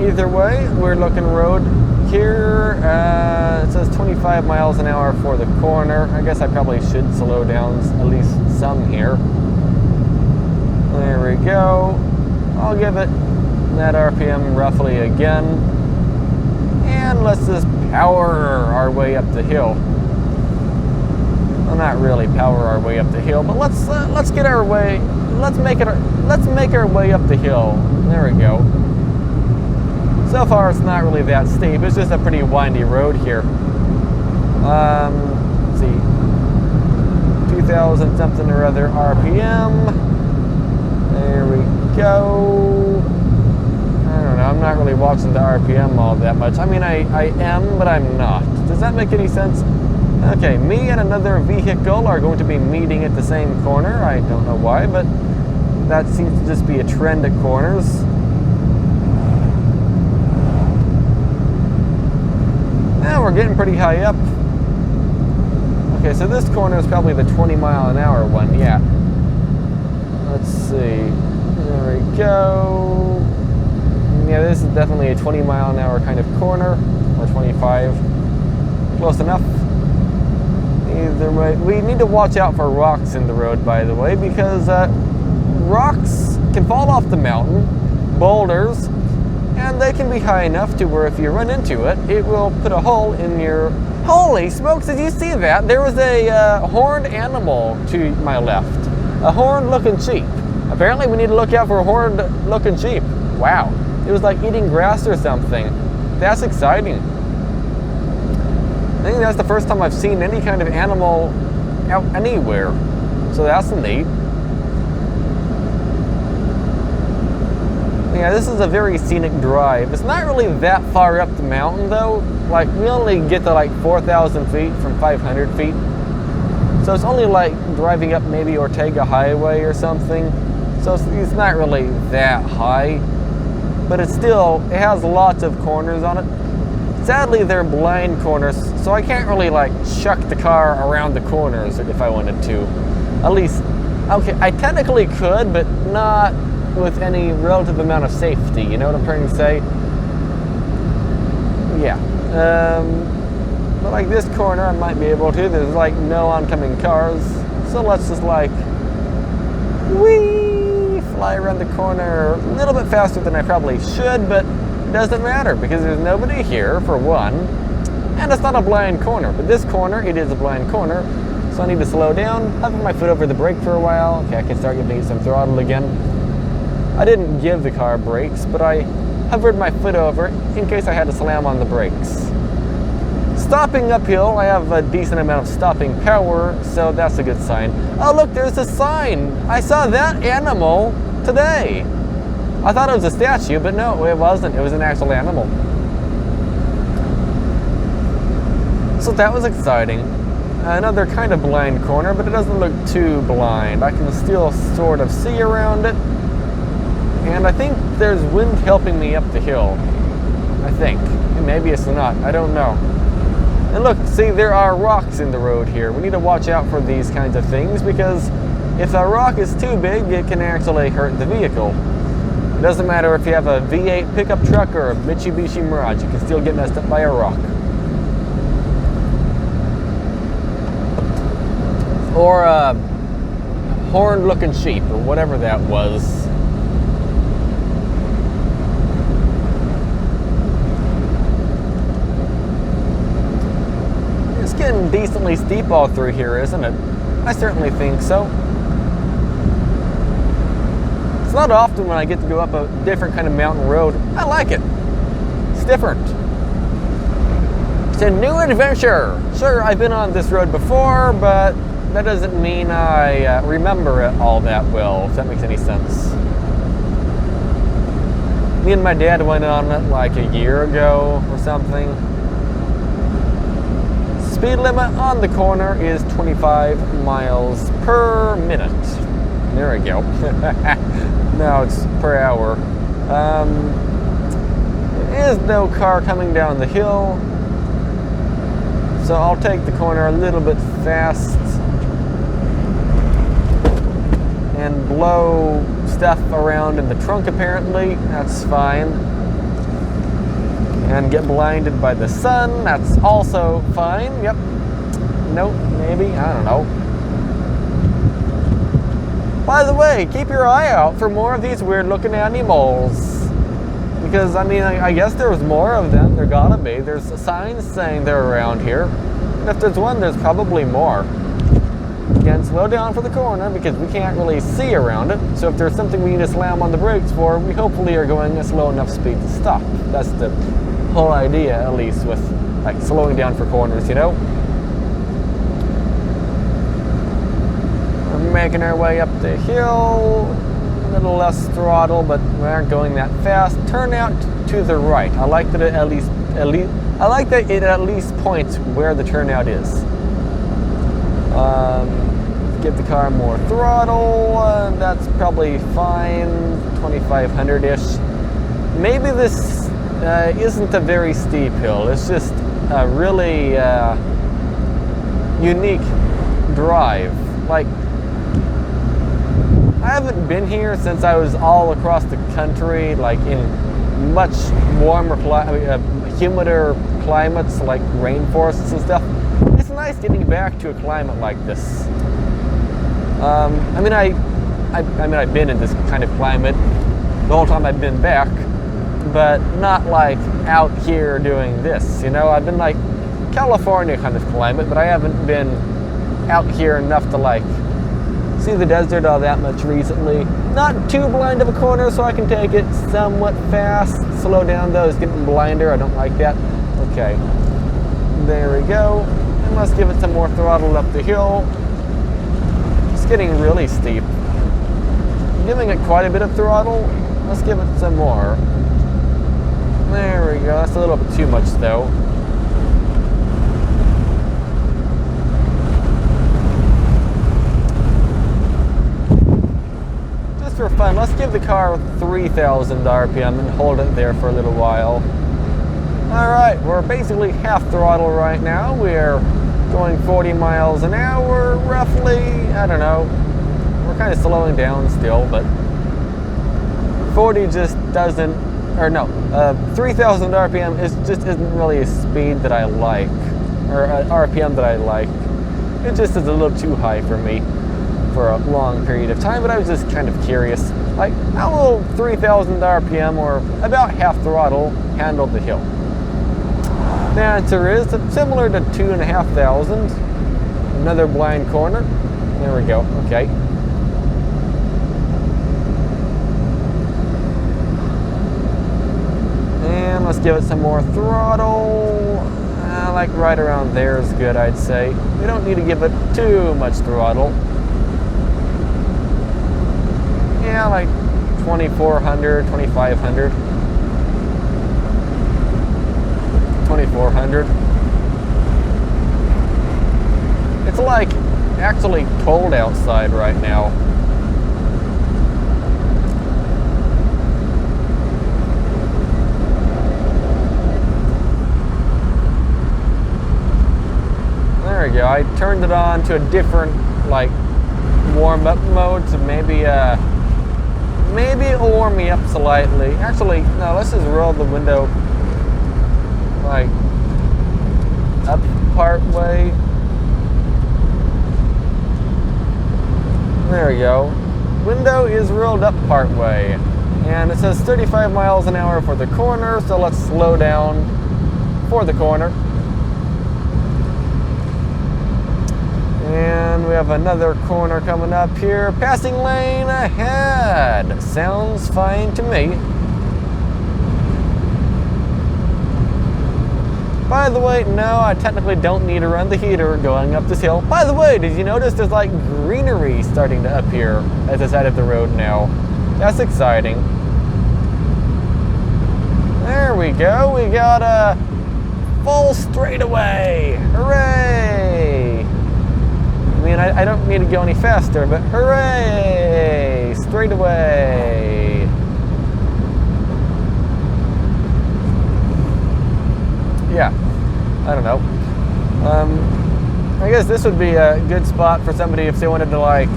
[SPEAKER 1] Either way, we're looking road here. It says 25 miles an hour for the corner. I guess I probably should slow down at least some here. There we go. I'll give it that RPM roughly again. And let's just power our way up the hill. Well, not really power our way up the hill, but let's get our way. Let's make our way up the hill. There we go. So far, it's not really that steep. It's just a pretty windy road here. Let's see, 2,000 something or other RPM. There we go. I don't know. I'm not really watching the RPM all that much. I mean, I am, but I'm not. Does that make any sense? Okay, me and another vehicle are going to be meeting at the same corner. I don't know why, but that seems to just be a trend at corners. Now we're getting pretty high up. Okay, so this corner is probably the 20 mile an hour one, yeah. Let's see. There we go. Yeah, this is definitely a 20 mile an hour kind of corner, or 25. Close enough. Either way, we need to watch out for rocks in the road, by the way, because rocks can fall off the mountain, boulders, and they can be high enough to where if you run into it, it will put a hole in your... Holy smokes, did you see that? There was a horned animal to my left. A horned-looking sheep. Apparently we need to look out for horned-looking sheep. Wow. It was like eating grass or something. That's exciting. I think that's the first time I've seen any kind of animal out anywhere. So that's neat. Yeah, this is a very scenic drive. It's not really that far up the mountain though. Like, we only get to like 4,000 feet from 500 feet. So it's only like driving up maybe Ortega Highway or something. So it's not really that high. But it has lots of corners on it. Sadly, they're blind corners, so I can't really like chuck the car around the corners if I wanted to. At least, okay, I technically could, but not with any relative amount of safety, you know what I'm trying to say? Yeah. But like this corner, I might be able to. There's like no oncoming cars, so let's just like whee, fly around the corner a little bit faster than I probably should, but it doesn't matter because there's nobody here for one, and it's not a blind corner. But this corner, it is a blind corner, so I need to slow down, hover my foot over the brake for a while. Okay, I can start giving it some throttle again. I didn't give the car brakes, but I hovered my foot over it in case I had to slam on the brakes. Stopping uphill, I have a decent amount of stopping power, so that's a good sign. Oh look, there's a sign! I saw that animal today! I thought it was a statue, but no, it wasn't. It was an actual animal. So that was exciting. Another kind of blind corner, but it doesn't look too blind. I can still sort of see around it. And I think there's wind helping me up the hill. I think. Maybe it's not. I don't know. And look, see, there are rocks in the road here. We need to watch out for these kinds of things because if a rock is too big, it can actually hurt the vehicle. It doesn't matter if you have a V8 pickup truck or a Mitsubishi Mirage, you can still get messed up by a rock. Or a horned-looking sheep, or whatever that was. It's getting decently steep all through here, isn't it? I certainly think so. It's not often when I get to go up a different kind of mountain road. I like it. It's different. It's a new adventure. Sure, I've been on this road before, but that doesn't mean I remember it all that well, if that makes any sense. Me and my dad went on it like a year ago or something. Speed limit on the corner is 25 miles per minute. There we go. No, it's per hour. There is no car coming down the hill, so I'll take the corner a little bit fast and blow stuff around in the trunk apparently. That's fine. And get blinded by the sun. That's also fine. Yep. Nope, maybe. I don't know. By the way, keep your eye out for more of these weird looking animals. Because, I mean, I guess there's more of them. There gotta be. There's signs saying they're around here. And if there's one, there's probably more. Again, slow down for the corner because we can't really see around it. So if there's something we need to slam on the brakes for, we hopefully are going at slow enough speed to stop. That's the whole idea, at least, with like slowing down for corners, you know? We're making our way up the hill. A little less throttle, but we aren't going that fast. Turn out to the right. I like that it at least points where the turnout is. Give the car more throttle. That's probably fine. 2,500-ish. Maybe this isn't a very steep hill. It's just a really unique drive. Like, I haven't been here since I was all across the country, like in much warmer, humider climates, like rainforests and stuff. It's nice getting back to a climate like this. I mean, I've been in this kind of climate the whole time I've been back, but not like out here doing this, you know? I've been like California kind of climate, but I haven't been out here enough to like see the desert all that much recently. Not too blind of a corner, so I can take it somewhat fast. Slow down though, it's getting blinder. I don't like that. Okay, there we go. And let's give it some more throttle up the hill. It's getting really steep. Giving it quite a bit of throttle. Let's give it some more. There we go. That's a little bit too much though. Just for fun, let's give the car 3,000 RPM and hold it there for a little while. Alright, we're basically half throttle right now. We're going 40 miles an hour, roughly. I don't know. We're kind of slowing down still, but 40 just doesn't, or no, 3,000 RPM isn't really a speed that I like, or RPM that I like. It just is a little too high for me for a long period of time, but I was just kind of curious, like how will 3,000 RPM or about half throttle handle the hill? The answer is similar to 2,500. Another blind corner. There we go. Okay. And let's give it some more throttle. Like right around there is good, I'd say. We don't need to give it too much throttle. Yeah, like 2400, 2500. 2400. It's like actually cold outside right now. There we go. I turned it on to a different, like, warm-up mode, so maybe it'll warm me up slightly. Actually, no, let's just roll the window, like, up part way. There we go. Window is rolled up part way. And it says 35 miles an hour for the corner, so let's slow down for the corner. And we have another corner coming up here. Passing lane ahead. Sounds fine to me. By the way, no, I technically don't need to run the heater going up this hill. By the way, did you notice there's like greenery starting to appear at the side of the road now? That's exciting. There we go. We got a full straightaway. Hooray! I mean, I don't need to go any faster, but hooray! Straight away. Yeah, I don't know. I guess this would be a good spot for somebody if they wanted to, like,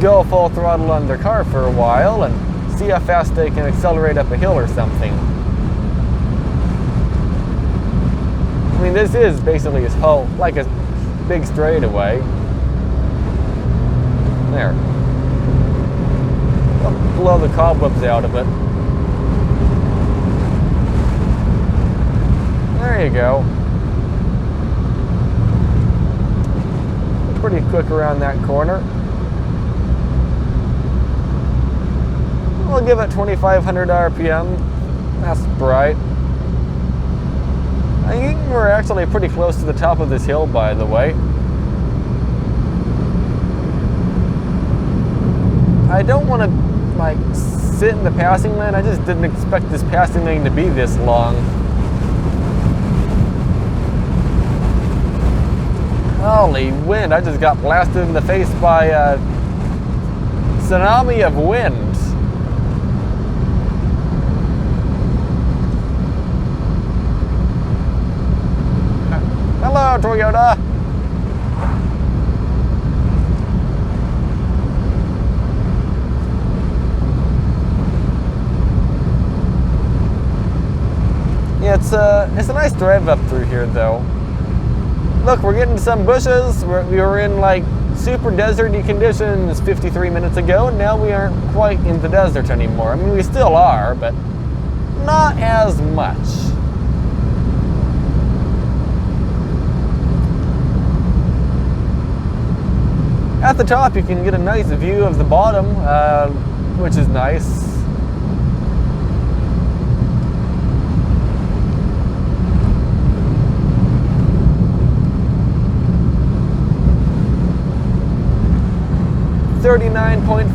[SPEAKER 1] go full throttle on their car for a while and see how fast they can accelerate up a hill or something. I mean, this is basically his whole, like a big straightaway. There. I'll blow the cobwebs out of it. There you go. Pretty quick around that corner. We'll give it 2,500 RPM. That's bright. I think we're actually pretty close to the top of this hill, by the way. I don't want to, like, sit in the passing lane. I just didn't expect this passing lane to be this long. Holy wind, I just got blasted in the face by a tsunami of wind. Hello, Toyota. Yeah, it's a nice drive up through here, though. Look, we're getting some bushes. We were in, like, super deserty conditions 53 minutes ago, and now we aren't quite in the desert anymore. I mean, we still are, but not as much. At the top, you can get a nice view of the bottom, which is nice.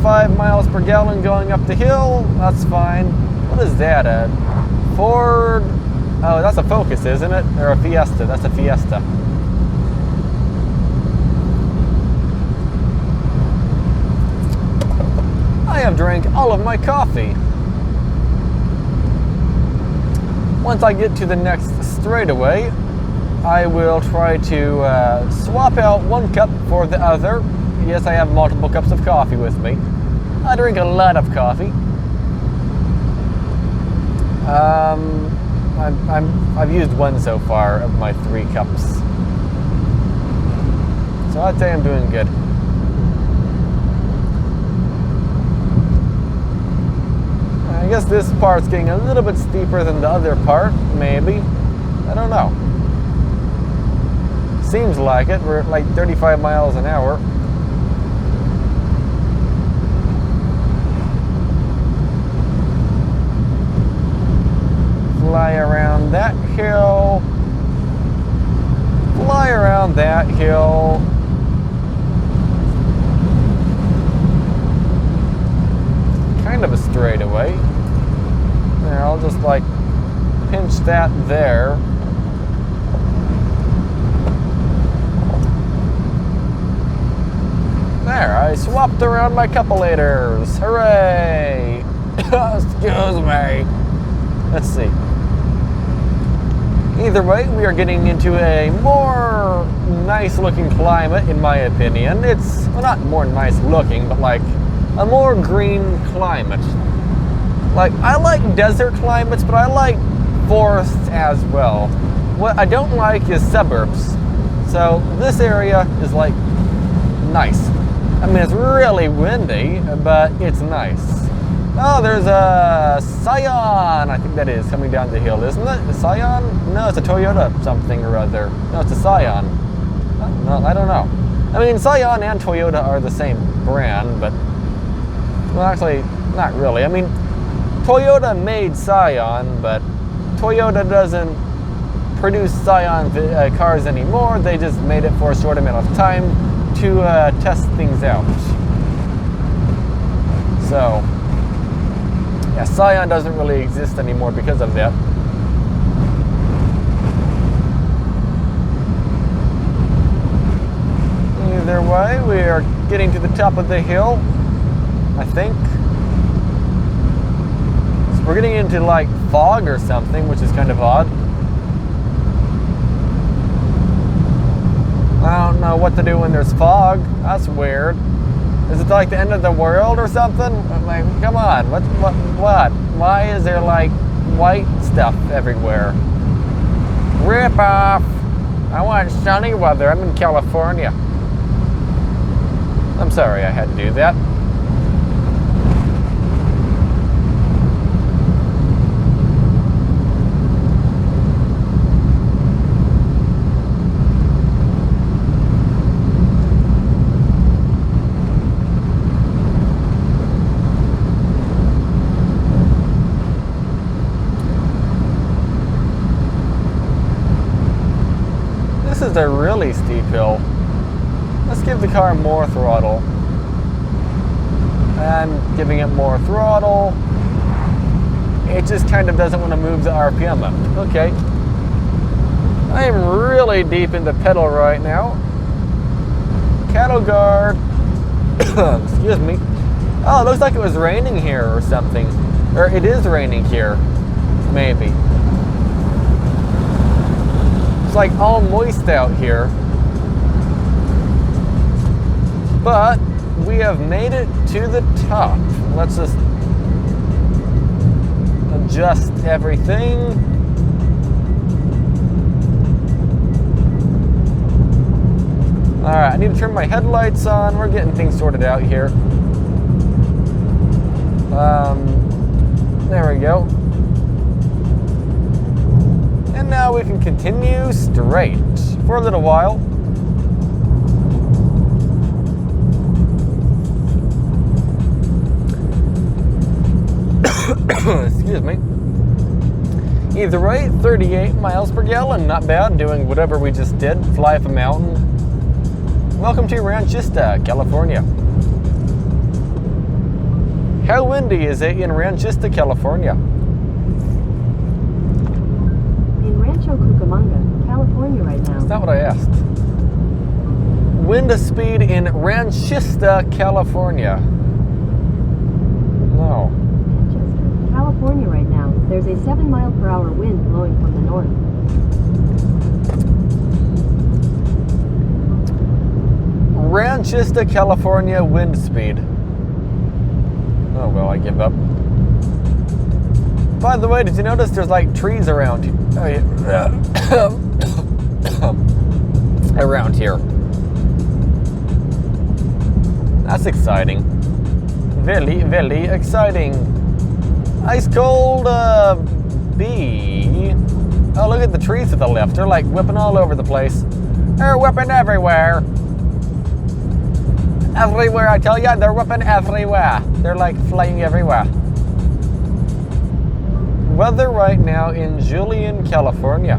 [SPEAKER 1] .5 miles per gallon going up the hill. That's fine. What is that? A Ford? Oh, that's a Focus, isn't it? Or a Fiesta? That's a Fiesta. I have drank all of my coffee. Once I get to the next straightaway, I will try to swap out one cup for the other. Yes, I have multiple cups of coffee with me. I drink a lot of coffee. I've used one so far of my 3 cups. So I'd say I'm doing good. I guess this part's getting a little bit steeper than the other part, maybe. I don't know. Seems like it. We're at like 35 miles an hour. like pinch that there. There, I swapped around my couplators. Hooray! Excuse me. Let's see. Either way, we are getting into a more nice looking climate, in my opinion. It's, well, not more nice looking, but like a more green climate. Like, I like desert climates, but I like forests as well. What I don't like is suburbs. So this area is like nice. I mean, it's really windy, but it's nice. Oh, there's a Scion, I think that is, coming down the hill, isn't it? A Scion? No, it's a Toyota something or other. No, it's a Scion. No, I don't know. I mean, Scion and Toyota are the same brand, but, well, actually, not really. I mean, Toyota made Scion, but Toyota doesn't produce Scion cars anymore. They just made it for a short amount of time to test things out. So, yeah, Scion doesn't really exist anymore because of that. Either way, we are getting to the top of the hill, I think. So we're getting into like fog or something, which is kind of odd. I don't know what to do when there's fog. That's weird. Is it like the end of the world or something? Like, come on, what? Why is there like white stuff everywhere? Rip off! I want sunny weather. I'm in California. I'm sorry I had to do that. This is a really steep hill. Let's give the car more throttle. And giving it more throttle, it just kind of doesn't want to move the RPM up. Okay. I am really deep in the pedal right now. Cattle guard. Excuse me. Oh, it looks like it was raining here or something. Or it is raining here. Maybe. It's like all moist out here. But we have made it to the top. Let's just adjust everything. Alright, I need to turn my headlights on. We're getting things sorted out here. There we go. And now we can continue straight for a little while. Excuse me. Either way, 38 miles per gallon, not bad, doing whatever we just did, fly up a mountain. Welcome to Ranchista, California. How windy is it in Ranchista, California?
[SPEAKER 2] In Rancho Cucamonga, California right now.
[SPEAKER 1] That's not what I asked. Wind speed in Ranchista, California. No.
[SPEAKER 2] California right now. There's a 7-mile-per-hour wind blowing from the north.
[SPEAKER 1] Ranchista, California wind speed. Oh well, I give up. By the way, did you notice there's like trees around here? Oh, yeah. Around here. That's exciting. Very, very exciting. Ice cold bee. Oh, look at the trees to the left. They're like whipping all over the place. They're whipping everywhere. Everywhere, I tell ya, they're whipping everywhere. They're like flying everywhere. Weather right now in Julian, California.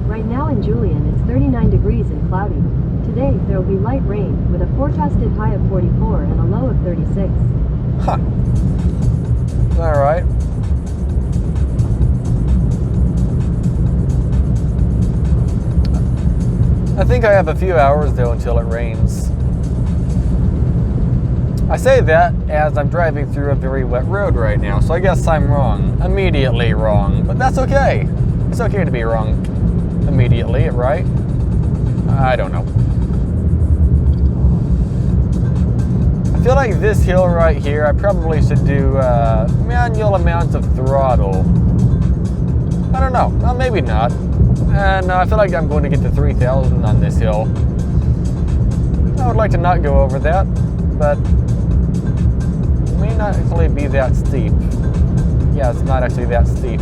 [SPEAKER 2] Right now in Julian, it's 39 degrees and cloudy. Today, there will be light rain with a forecasted high of 44 and a low of 36.
[SPEAKER 1] Huh. All right. I think I have a few hours though until it rains. I say that as I'm driving through a very wet road right now, so I guess I'm wrong. Immediately wrong, but that's okay. It's okay to be wrong immediately, right? I don't know. I feel like this hill right here, I probably should do manual amounts of throttle. I don't know. Well, maybe not. And I feel like I'm going to get to 3,000 on this hill. I would like to not go over that, but it may not actually be that steep. Yeah, it's not actually that steep.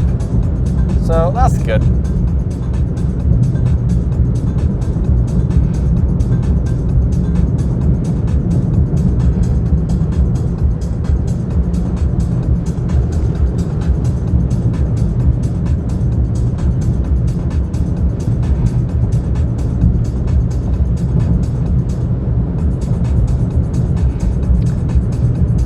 [SPEAKER 1] So that's good.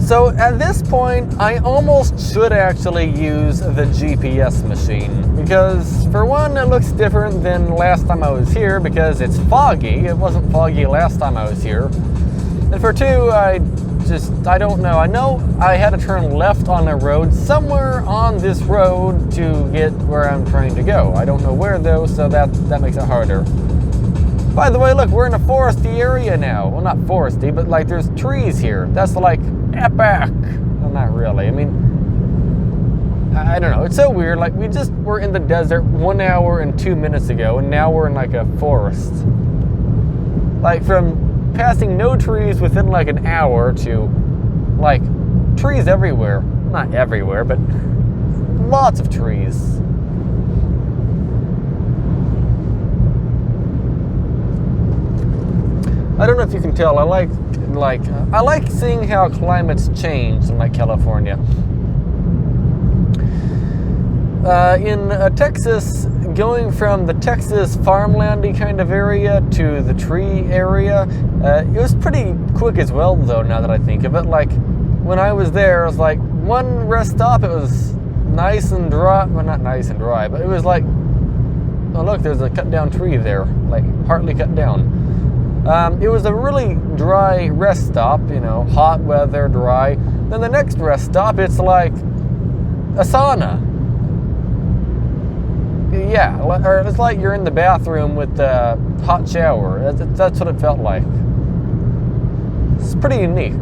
[SPEAKER 1] So at this point, I almost should actually use the GPS machine because for one, it looks different than last time I was here because it's foggy. It wasn't foggy last time I was here. And for two, I don't know. I know I had to turn left on a road somewhere on this road to get where I'm trying to go. I don't know where though, so that makes it harder. By the way, look, we're in a foresty area now. Well, not foresty, but like there's trees here. That's like epic. Well, not really. I mean, I don't know. It's so weird. Like we just were in the desert 1 hour and 2 minutes ago, and now we're in like a forest. Like from passing no trees within like an hour to like trees everywhere. Not everywhere, but lots of trees. I don't know if you can tell. I like seeing how climates change in like California. In Texas, going from the Texas farmlandy kind of area to the tree area, it was pretty quick as well. Though now that I think of it, like when I was there, it was like one rest stop. It was nice and dry. Well, not nice and dry, but it was like, oh look, there's a cut down tree there, like partly cut down. It was a really dry rest stop, you know, hot weather, dry. Then the next rest stop, it's like a sauna. Yeah, or it's like you're in the bathroom with a hot shower. That's what it felt like. It's pretty unique.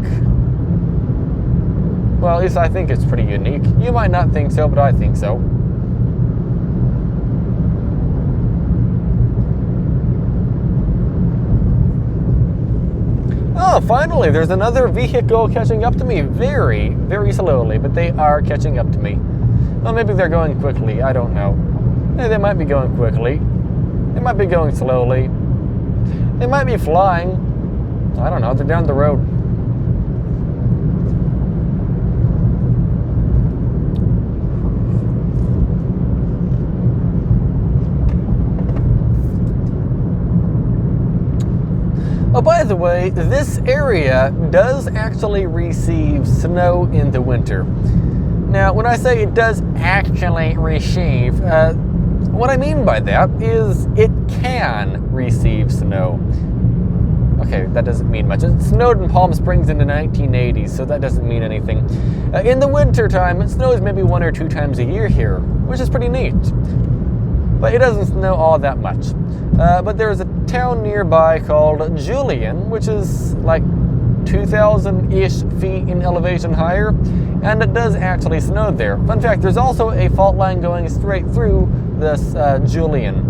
[SPEAKER 1] Well, at least I think it's pretty unique. You might not think so, but I think so. Oh, finally, there's another vehicle catching up to me very, very slowly, but they are catching up to me. Well, maybe they're going quickly, I don't know. They might be going quickly. They might be going slowly. They might be flying. I don't know, they're down the road. Oh, by the way, this area does actually receive snow in the winter. Now, when I say it does actually receive, what I mean by that is it can receive snow. Okay, that doesn't mean much. It snowed in Palm Springs in the 1980s, so that doesn't mean anything. In the winter time, it snows maybe 1 or 2 times a year here, which is pretty neat. But it doesn't snow all that much. But there's a town nearby called Julian, which is like 2,000-ish feet in elevation higher, and it does actually snow there. Fun fact, there's also a fault line going straight through this Julian.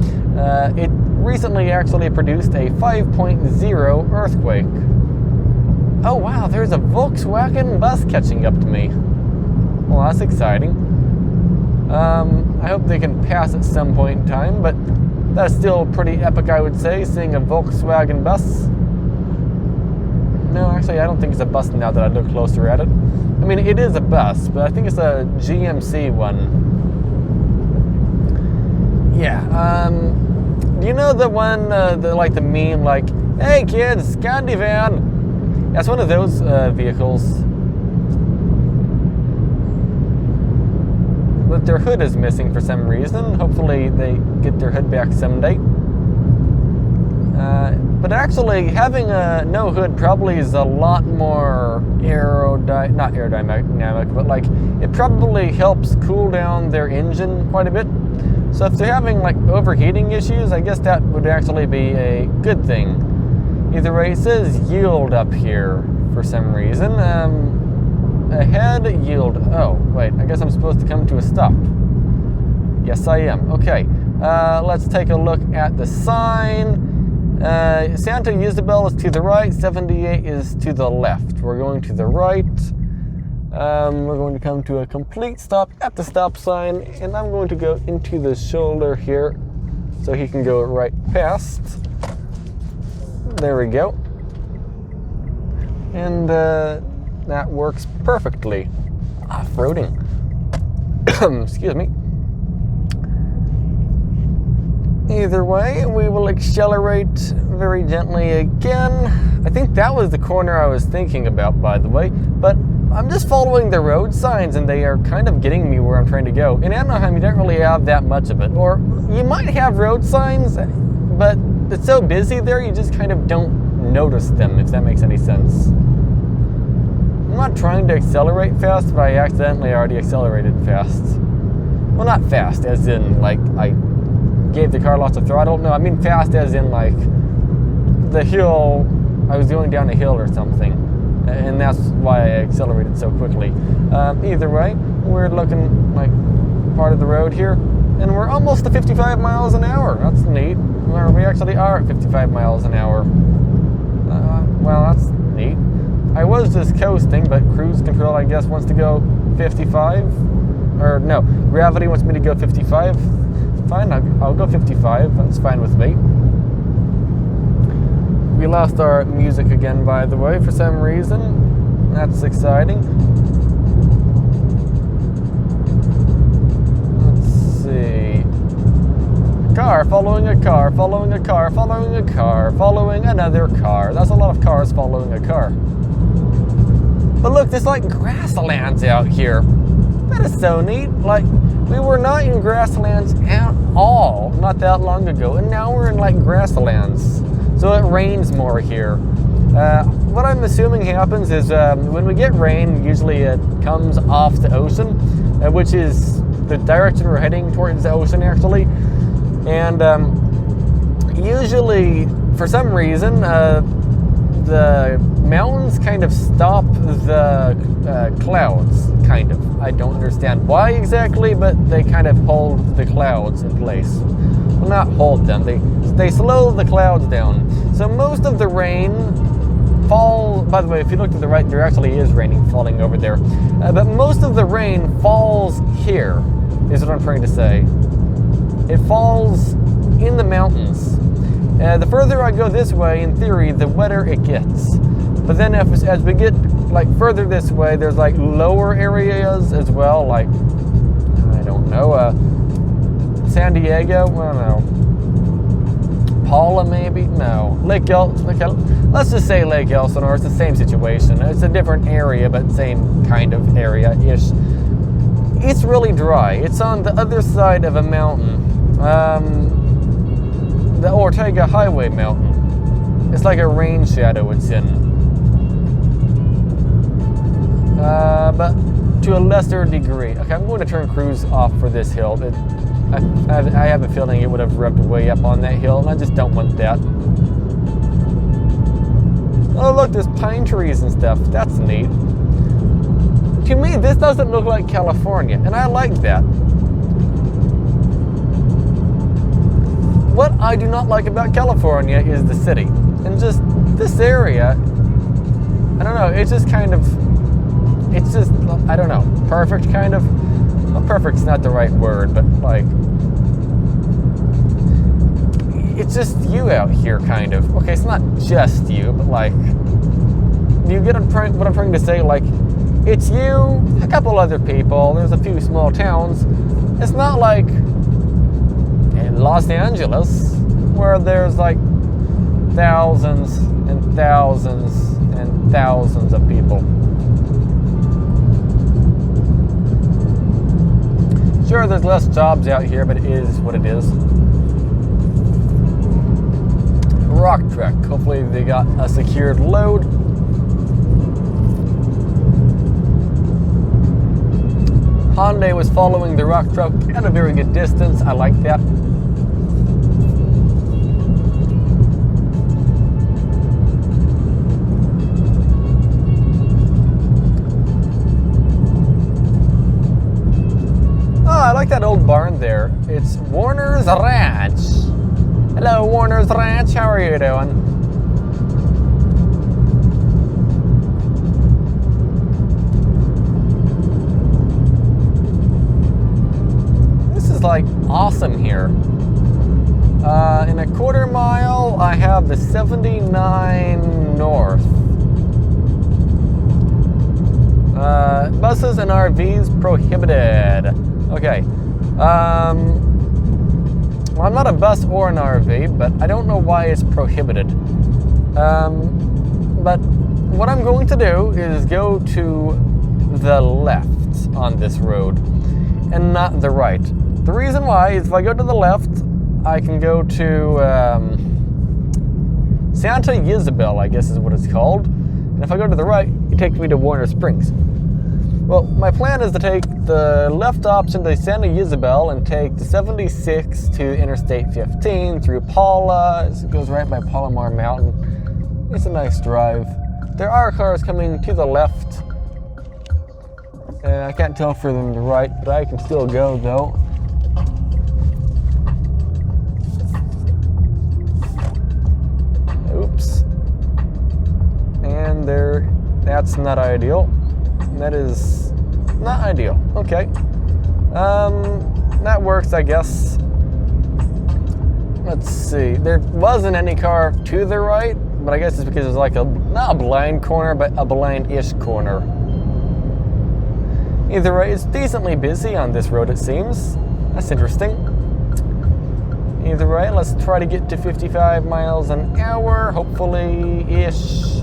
[SPEAKER 1] It recently actually produced a 5.0 earthquake. Oh wow, there's a Volkswagen bus catching up to me. Well, that's exciting. I hope they can pass at some point in time, but that's still pretty epic, I would say, seeing a Volkswagen bus. No, actually, I don't think it's a bus now that I look closer at it. I mean, it is a bus, but I think it's a GMC one. Yeah, do you know the one, the meme, like, hey kids, candy van? That's one of those vehicles. but their hood is missing for some reason. Hopefully they get their hood back someday. But actually, having a no hood probably is a lot more not aerodynamic, but like it probably helps cool down their engine quite a bit. So if they're having like overheating issues, I guess that would actually be a good thing. Either way, it says yield up here for some reason. Ahead, yield. Oh, wait, I guess I'm supposed to come to a stop. Yes, I am. Okay, let's take a look at the sign. Santa Isabel is to the right, 78 is to the left. We're going to the right. We're going to come to a complete stop at the stop sign, and I'm going to go into the shoulder here so he can go right past. There we go. And that works perfectly. Off-roading. Excuse me. Either way, we will accelerate very gently again. I think that was the corner I was thinking about, by the way, but I'm just following the road signs and they are kind of getting me where I'm trying to go. In Anaheim, you don't really have that much of it, or you might have road signs, but it's so busy there, you just kind of don't notice them, if that makes any sense. I'm not trying to accelerate fast, but I accidentally already accelerated fast. Well, not fast, as in, like, I gave the car lots of throttle. No, I mean fast as in like the hill, I was going down a hill or something, and that's why I accelerated so quickly. Either way, we're looking like part of the road here, and we're almost to 55 miles an hour. That's neat. We actually are at 55 miles an hour. Well, that's neat. I was just coasting, but cruise control, I guess, wants to go 55. Or no, gravity wants me to go 55. Fine, I'll go 55. That's fine with me. We lost our music again, by the way, for some reason. That's exciting. Let's see. Car following a car, following a car, following a car, following another car. That's a lot of cars following a car. But look, there's like grasslands out here. That is so neat. Like, we were not in grasslands at all not that long ago, and now we're in like grasslands. So it rains more here. What I'm assuming happens is when we get rain, usually it comes off the ocean, which is the direction we're heading towards the ocean actually. And usually, for some reason, the mountains kind of stop the clouds, kind of. I don't understand why exactly, but they kind of hold the clouds in place. Well, not hold them, they slow the clouds down. So most of the rain falls, by the way, if you look to the right, there actually is raining falling over there. But most of the rain falls here, is what I'm trying to say. It falls in the mountains. The further I go this way, in theory, the wetter it gets. But then as we get like further this way, there's like lower areas as well, like, I don't know, San Diego, well, no. Paula, maybe? No. Let's just say Lake Elsinore. It's the same situation. It's a different area, but same kind of area-ish. It's really dry. It's on the other side of a mountain. The Ortega Highway mountain. It's like a rain shadow it's in. But to a lesser degree. Okay, I'm going to turn cruise off for this hill. I have a feeling it would have revved way up on that hill, and I just don't want that. Oh look, there's pine trees and stuff. That's neat. To me, this doesn't look like California, and I like that. What I do not like about California is the city. And just this area, I don't know, it's just kind of, it's just, I don't know, perfect kind of. Well, perfect's not the right word, but like, it's just you out here, kind of. Okay, it's not just you, but like, you get what I'm trying to say? Like, it's you, a couple other people, there's a few small towns. It's not like in Los Angeles, where there's like thousands and thousands and thousands of people. Sure, there's less jobs out here, but it is what it is. Rock truck. Hopefully they got a secured load. Hyundai was following the rock truck at a very good distance. I like that. I like that old barn there. It's Warner's Ranch. Hello, Warner's Ranch. How are you doing? This is like awesome here. In a quarter mile, I have the 79 north. Buses and RVs prohibited. Okay. Well, I'm not a bus or an RV, but I don't know why it's prohibited. But what I'm going to do is go to the left on this road and not the right. The reason why is if I go to the left, I can go to Santa Isabel, I guess is what it's called. And if I go to the right, it takes me to Borego Springs. Well, my plan is to take the left option to Santa Isabel and take the 76 to Interstate 15 through Paula. It goes right by Palomar Mountain. It's a nice drive. There are cars coming to the left. I can't tell from the right, but I can still go though. Oops. And there, that's not ideal. That is not ideal. Okay. That works, I guess. Let's see. There wasn't any car to the right, but I guess it's because it's like not a blind corner, but a blind-ish corner. Either way, it's decently busy on this road, it seems. That's interesting. Either way, let's try to get to 55 miles an hour, hopefully-ish.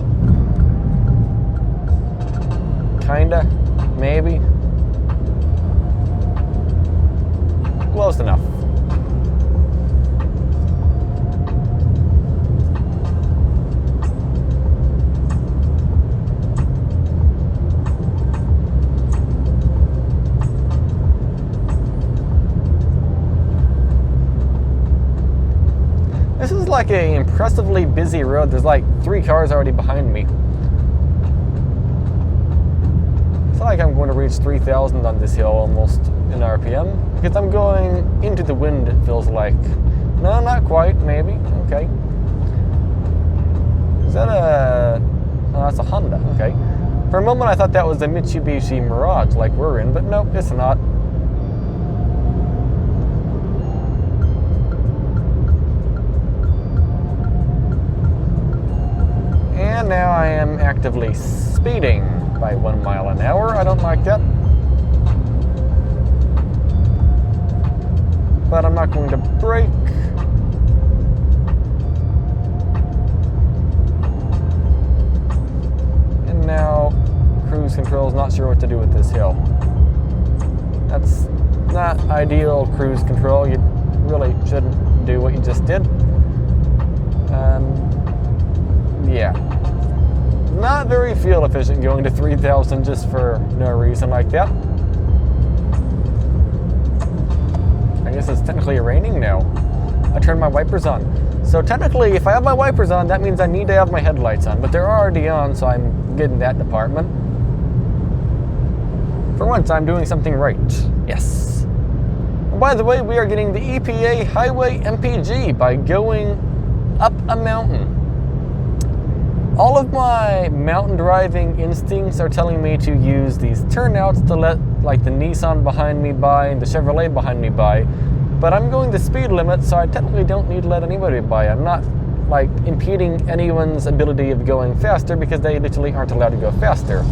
[SPEAKER 1] Kinda, maybe. Close enough. This is like an impressively busy road. There's like 3 cars already behind me. I feel like I'm going to reach 3,000 on this hill almost in RPM because I'm going into the wind, it feels like. No, not quite, maybe. Okay. Is that a... Oh, that's a Honda. Okay. For a moment I thought that was a Mitsubishi Mirage like we're in, but nope, it's not. And now I am actively speeding by 1 mile an hour. I don't like that. But I'm not going to brake. And now cruise control is not sure what to do with this hill. That's not ideal cruise control. You really shouldn't do what you just did. Yeah. Not very fuel efficient going to 3,000 just for no reason like that. I guess it's technically raining now. I turned my wipers on. So technically, if I have my wipers on, that means I need to have my headlights on, but they're already on, so I'm good in that department. For once, I'm doing something right. Yes. And by the way, we are getting the EPA Highway MPG by going up a mountain. All of my mountain driving instincts are telling me to use these turnouts to let like the Nissan behind me by and the Chevrolet behind me by, but I'm going the speed limit, so I technically don't need to let anybody by. I'm not like impeding anyone's ability of going faster because they literally aren't allowed to go faster.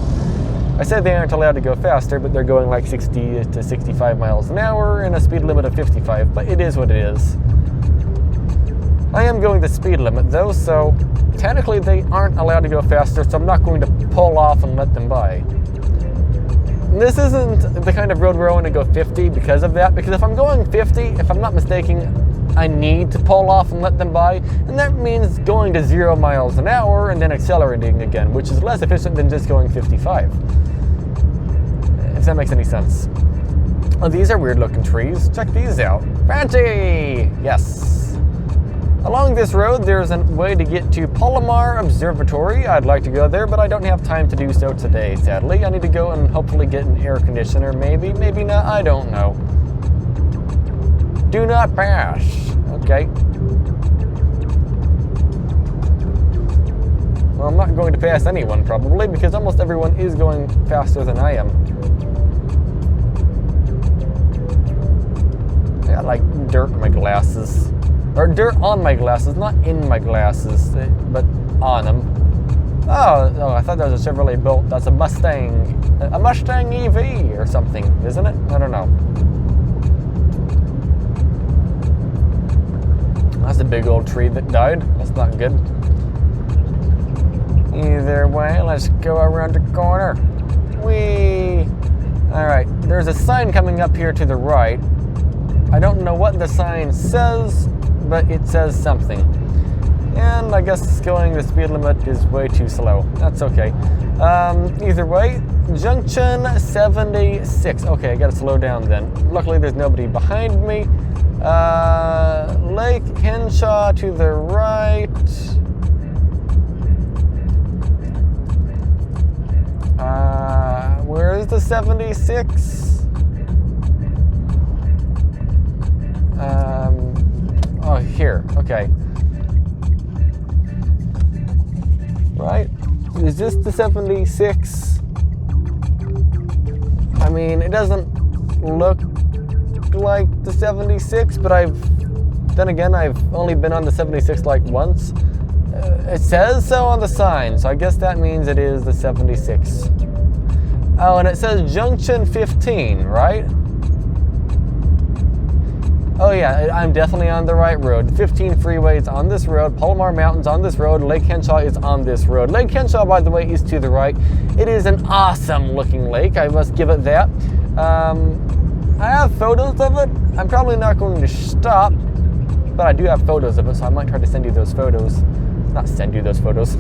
[SPEAKER 1] I said they aren't allowed to go faster, but they're going like 60 to 65 miles an hour and a speed limit of 55, but it is what it is. I am going the speed limit though, so technically they aren't allowed to go faster, so I'm not going to pull off and let them by. this isn't the kind of road where I want to go 50 because of that, because if I'm going 50, if I'm not mistaken, I need to pull off and let them by, and that means going to 0 miles an hour and then accelerating again, which is less efficient than just going 55. If that makes any sense. Oh, these are weird looking trees. Check these out. Fancy! Yes. Along this road, there's a way to get to Palomar Observatory. I'd like to go there, but I don't have time to do so today, sadly. I need to go and hopefully get an air conditioner, maybe, maybe not, I don't know. Do not pass. Okay. Well, I'm not going to pass anyone, probably, because almost everyone is going faster than I am. I got, like, dirt in my glasses. Or dirt on my glasses, not in my glasses, but on them. Oh, I thought that was a Chevrolet Bolt. That's a Mustang EV or something, isn't it? I don't know. That's a big old tree that died. That's not good. Either way, let's go around the corner. Whee! Alright, there's a sign coming up here to the right. I don't know what the sign says, but it says something. And I guess going the speed limit is way too slow. That's okay. Either way, junction 76. Okay, I gotta slow down then. Luckily there's nobody behind me. Lake Henshaw to the right. Where is the 76? Oh, here. Okay. Right? Is this the 76? I mean, it doesn't look like the 76, but then again, I've only been on the 76 like once. It says so on the sign, so I guess that means it is the 76. Oh, and it says junction 15, right? Oh yeah, I'm definitely on the right road. 15 freeway is on this road. Palomar Mountain's on this road. Lake Henshaw is on this road. Lake Henshaw, by the way, is to the right. It is an awesome looking lake. I must give it that. I have photos of it. I'm probably not going to stop, but I do have photos of it, so I might try to send you those photos. Not send you those photos.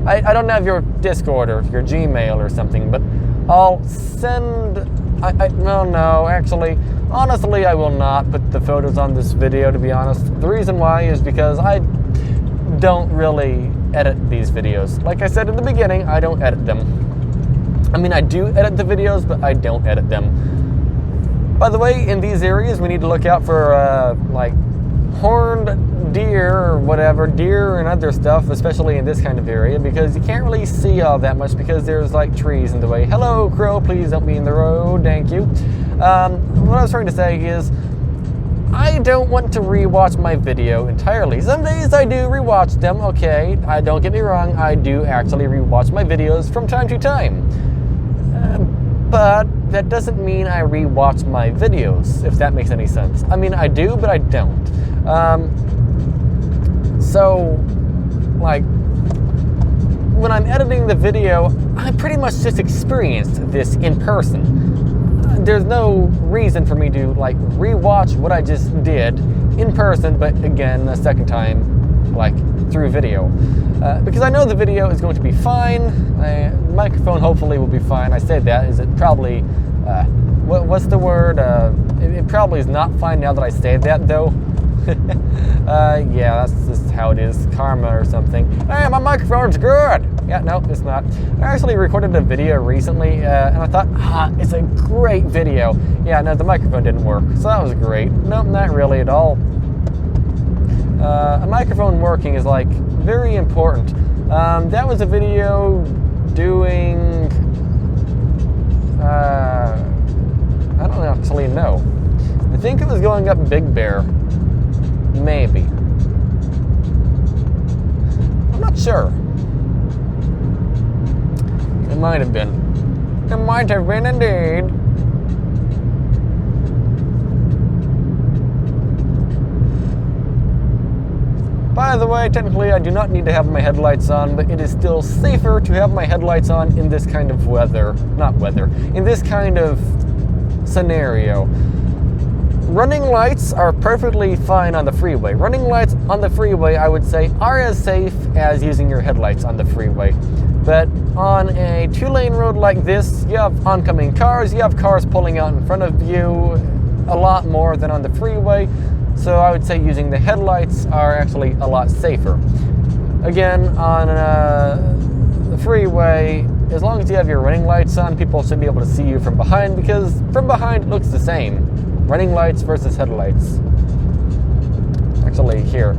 [SPEAKER 1] I don't have your Discord or your Gmail or something, but I'll send... No, actually, honestly, I will not put the photos on this video, to be honest. The reason why is because I don't really edit these videos. Like I said in the beginning, I don't edit them. I mean, I do edit the videos, but I don't edit them. By the way, in these areas, we need to look out for, like, horned deer or whatever, deer and other stuff, especially in this kind of area, because you can't really see all that much because there's like trees in the way. Hello, crow, please don't be in the road, thank you. What I was trying to say is, I don't want to rewatch my video entirely. Some days I do rewatch them, okay, don't get me wrong, I do actually rewatch my videos from time to time. But that doesn't mean I rewatch my videos, if that makes any sense. I mean, I do, but I don't. So, like, when I'm editing the video, I pretty much just experienced this in person. There's no reason for me to, like, rewatch what I just did in person, but again, a second time, like, through video. Because I know the video is going to be fine. The microphone hopefully will be fine. I said that. Is it probably, what's the word? It probably is not fine now that I said that, though. Yeah, that's just how it is. Karma or something. Hey, my microphone's good! Yeah, no, it's not. I actually recorded a video recently, and I thought, it's a great video. Yeah, no, the microphone didn't work, so that was great. Nope, not really at all. A microphone working is, like, very important. That was a video doing... I don't actually know. I think it was going up Big Bear. Maybe. I'm not sure. It might have been. It might have been indeed. By the way, technically I do not need to have my headlights on, but it is still safer to have my headlights on in this kind of weather. Not weather. In this kind of scenario. Running lights are perfectly fine on the freeway. Running lights on the freeway, I would say, are as safe as using your headlights on the freeway. But on a 2-lane road like this, you have oncoming cars, you have cars pulling out in front of you a lot more than on the freeway. So I would say using the headlights are actually a lot safer. Again, on the freeway, as long as you have your running lights on, people should be able to see you from behind, because from behind it looks the same. Running lights versus headlights. Actually, here.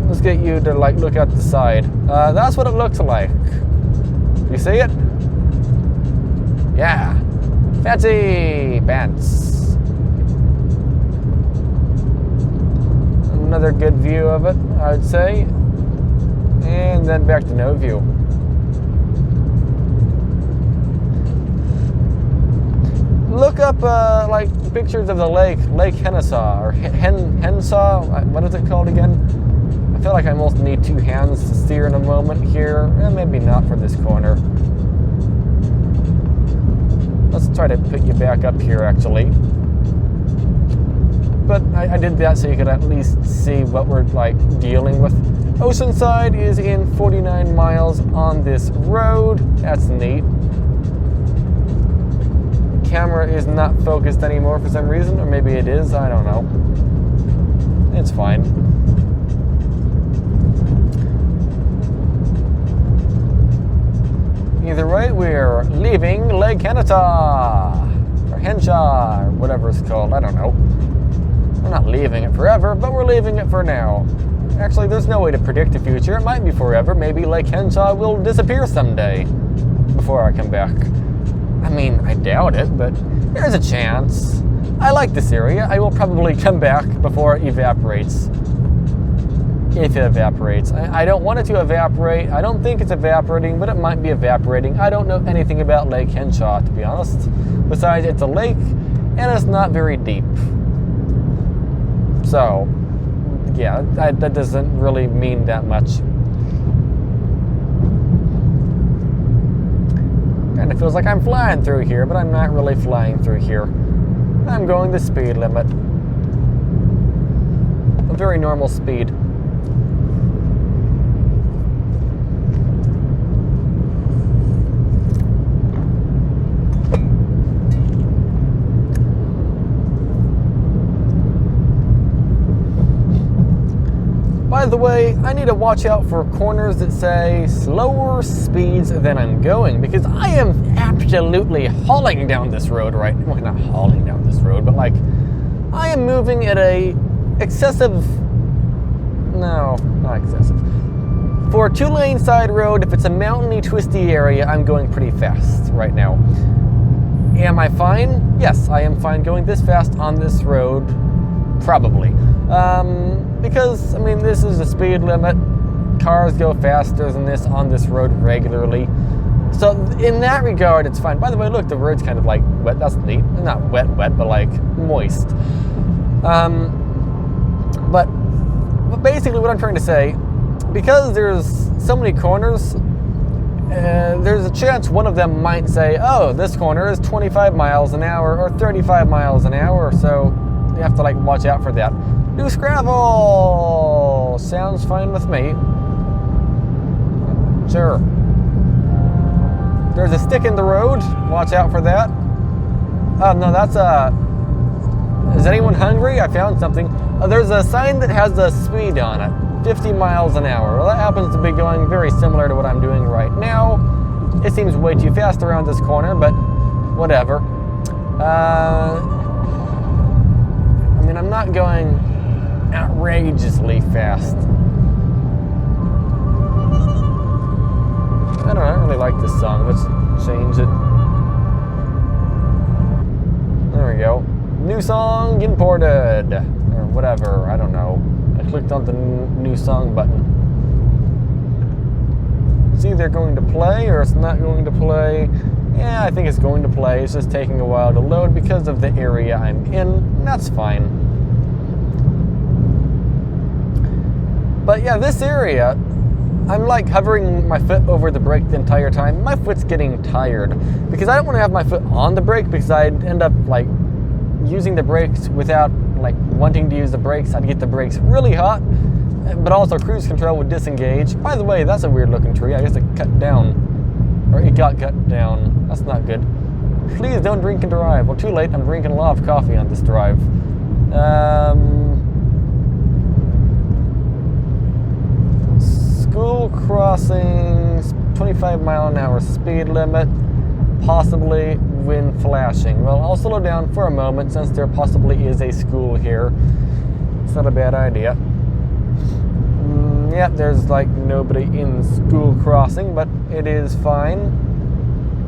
[SPEAKER 1] Let's get you to look at the side. That's what it looks like. You see it? Yeah. Fancy pants. Another good view of it, I would say. And then back to no view. Look up pictures of the lake Hennesaw, or Hensaw. What is it called again? I feel like I almost need 2 hands to steer in a moment here. Maybe not for this corner. Let's try to put you back up here, actually. But I did that so you could at least see what we're dealing with. Oceanside is in 49 miles on this road. That's neat. Camera is not focused anymore for some reason, or maybe it is, I don't know. It's fine. Either way, we're leaving Lake Hennesaw, or Henshaw, or whatever it's called, I don't know. We're not leaving it forever, but we're leaving it for now. Actually, there's no way to predict the future. It might be forever. Maybe Lake Henshaw will disappear someday before I come back. I mean, I doubt it, but there's a chance. I like this area. I will probably come back before it evaporates. If it evaporates. I don't want it to evaporate. I don't think it's evaporating, but it might be evaporating. I don't know anything about Lake Henshaw, to be honest. Besides, it's a lake, and it's not very deep. So, yeah, that doesn't really mean that much. Kind of feels like I'm flying through here, but I'm not really flying through here. I'm going the speed limit. A very normal speed. By the way, I need to watch out for corners that say slower speeds than I'm going, because I am absolutely hauling down this road right now. Well, not hauling down this road, but I am moving at a excessive, no, not excessive. For a 2-lane side road, if it's a mountainy, twisty area, I'm going pretty fast right now. Am I fine? Yes, I am fine going this fast on this road, probably. Because, I mean, this is the speed limit. Cars go faster than this on this road regularly. So, in that regard, it's fine. By the way, look, the road's kind of wet. That's neat. Not wet, but moist. But basically what I'm trying to say, because there's so many corners, there's a chance one of them might say, oh, this corner is 25 miles an hour or 35 miles an hour, so you have to watch out for that. Loose gravel! Sounds fine with me. Sure. There's a stick in the road. Watch out for that. Oh, no, that's is anyone hungry? I found something. There's a sign that has the speed on it. 50 miles an hour. Well, that happens to be going very similar to what I'm doing right now. It seems way too fast around this corner, but whatever. I mean, I'm not going outrageously fast. I don't know, I don't really like this song. Let's change it. There we go. New song imported. Or whatever, I don't know. I clicked on the new song button. It's either going to play or it's not going to play. Yeah, I think it's going to play. It's just taking a while to load because of the area I'm in. And that's fine. But yeah, this area, I'm like hovering my foot over the brake the entire time. My foot's getting tired because I don't want to have my foot on the brake because I'd end up like using the brakes without like wanting to use the brakes. I'd get the brakes really hot, but also cruise control would disengage. By the way, that's a weird looking tree. I guess it cut down, or it got cut down. That's not good. Please don't drink and drive. Well, too late. I'm drinking a lot of coffee on this drive. School crossings, 25-mile-an-hour speed limit, possibly wind flashing. Well, I'll slow down for a moment since there possibly is a school here. It's not a bad idea. Yep, there's like nobody in the school crossing, but it is fine.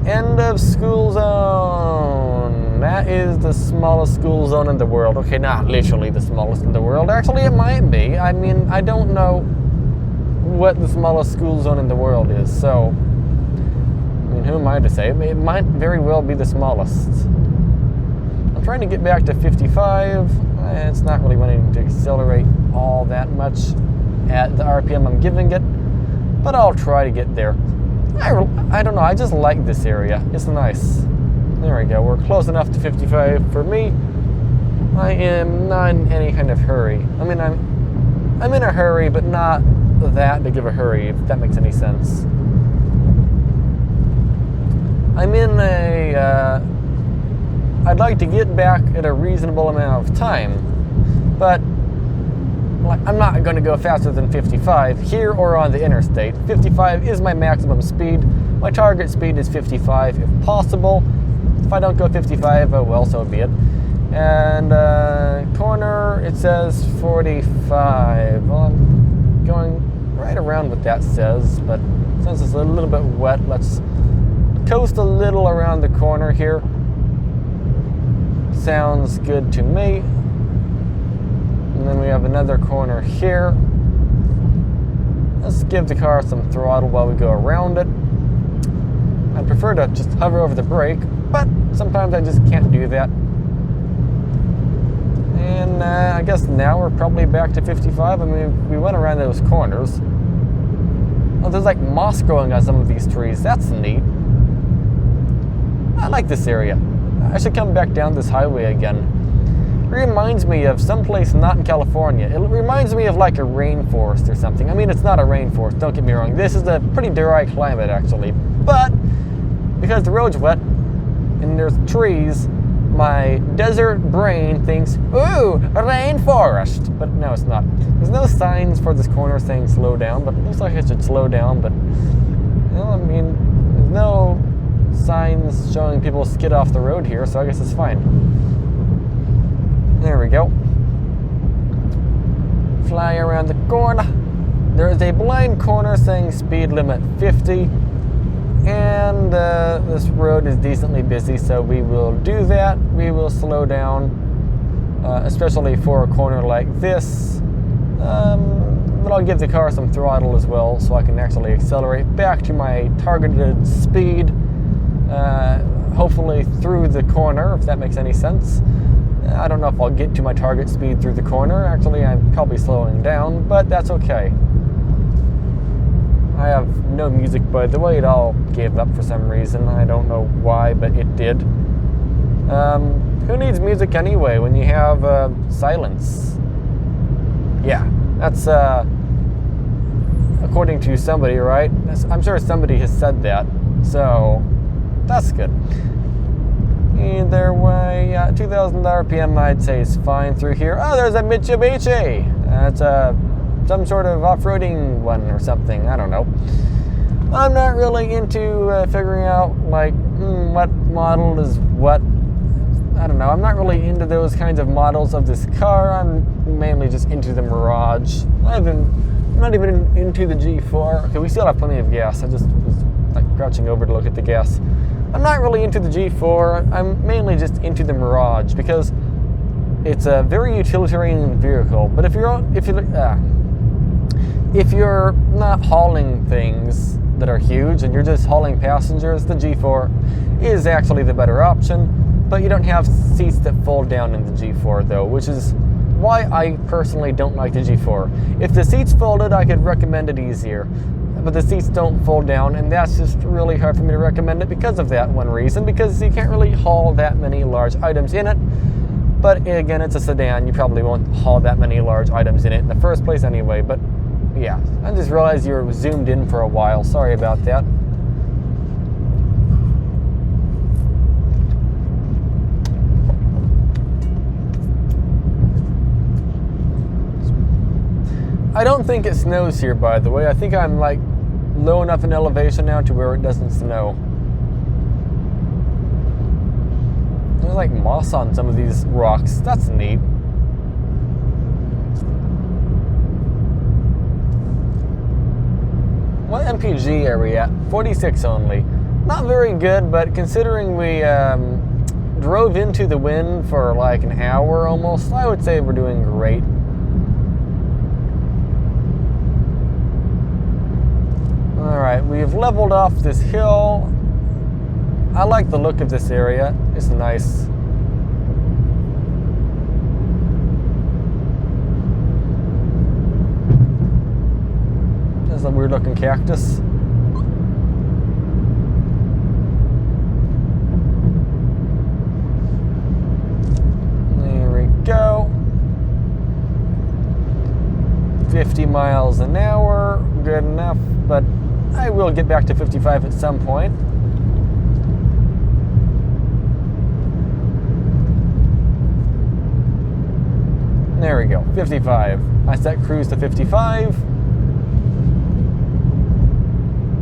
[SPEAKER 1] End of school zone. That is the smallest school zone in the world. Okay, not literally the smallest in the world. Actually, it might be. I mean, I don't know what the smallest school zone in the world is, so I mean, who am I to say? It might very well be the smallest. I'm trying to get back to 55. It's not really wanting to accelerate all that much at the RPM I'm giving it, but I'll try to get there. I don't know, I just like this area. It's nice. There we go, we're close enough to 55 for me. I am not in any kind of hurry. I mean, I'm in a hurry, but not that big of a hurry, if that makes any sense. I'm in a, I'd like to get back at a reasonable amount of time, but like, I'm not going to go faster than 55 here or on the interstate. 55 is my maximum speed. My target speed is 55 if possible. If I don't go 55, oh well, so be it. And corner, it says 45. Well, I'm going right around what that says, but since it's a little bit wet, let's coast a little around the corner here. Sounds good to me. And then we have another corner here. Let's give the car some throttle while we go around it. I prefer to just hover over the brake, but sometimes I just can't do that. And I guess now we're probably back to 55. I mean, we went around those corners. Oh, there's like moss growing on some of these trees. That's neat. I like this area. I should come back down this highway again. It reminds me of someplace not in California. It reminds me of like a rainforest or something. I mean, it's not a rainforest, don't get me wrong. This is a pretty dry climate, actually. But because the road's wet and there's trees, my desert brain thinks, ooh, a rainforest. But no, it's not. There's no signs for this corner saying slow down, but it looks like I should slow down. But, you know, I mean, there's no signs showing people skid off the road here, so I guess it's fine. There we go. Fly around the corner. There is a blind corner saying speed limit 50. And this road is decently busy, so we will do that. We will slow down, especially for a corner like this. But I'll give the car some throttle as well, so I can actually accelerate back to my targeted speed. Hopefully through the corner, if that makes any sense. I don't know if I'll get to my target speed through the corner. Actually, I'm probably slowing down, but that's okay. I have no music, by the way. It all gave up for some reason. I don't know why, but it did. Who needs music anyway when you have silence? Yeah, that's according to somebody, right? I'm sure somebody has said that, so that's good. Either way, 2,000 RPM I'd say is fine through here. Oh, there's a Mitsubishi. That's some sort of off-roading one or something. I don't know. I'm not really into figuring out like what model is what. I don't know. I'm not really into those kinds of models of this car. I'm mainly just into the Mirage. I'm not even into the G4. Okay, we still have plenty of gas. I just was like crouching over to look at the gas. I'm not really into the G4. I'm mainly just into the Mirage because it's a very utilitarian vehicle. But if you're not hauling things that are huge and you're just hauling passengers, the G4 is actually the better option. But you don't have seats that fold down in the G4 though, which is why I personally don't like the G4. If the seats folded, I could recommend it easier. But the seats don't fold down, and that's just really hard for me to recommend it because of that one reason, because you can't really haul that many large items in it. But again, it's a sedan. You probably won't haul that many large items in it in the first place anyway. But yeah, I just realized you're zoomed in for a while. Sorry about that. I don't think it snows here, by the way. I think I'm like low enough in elevation now to where it doesn't snow. There's like moss on some of these rocks. That's neat. What MPG are we at? 46 only. Not very good, but considering we drove into the wind for like an hour almost, I would say we're doing great. Alright, we've leveled off this hill. I like the look of this area. It's nice. There's a weird looking cactus. There we go. 50 miles an hour, good enough, but I will get back to 55 at some point. There we go, 55. I set cruise to 55.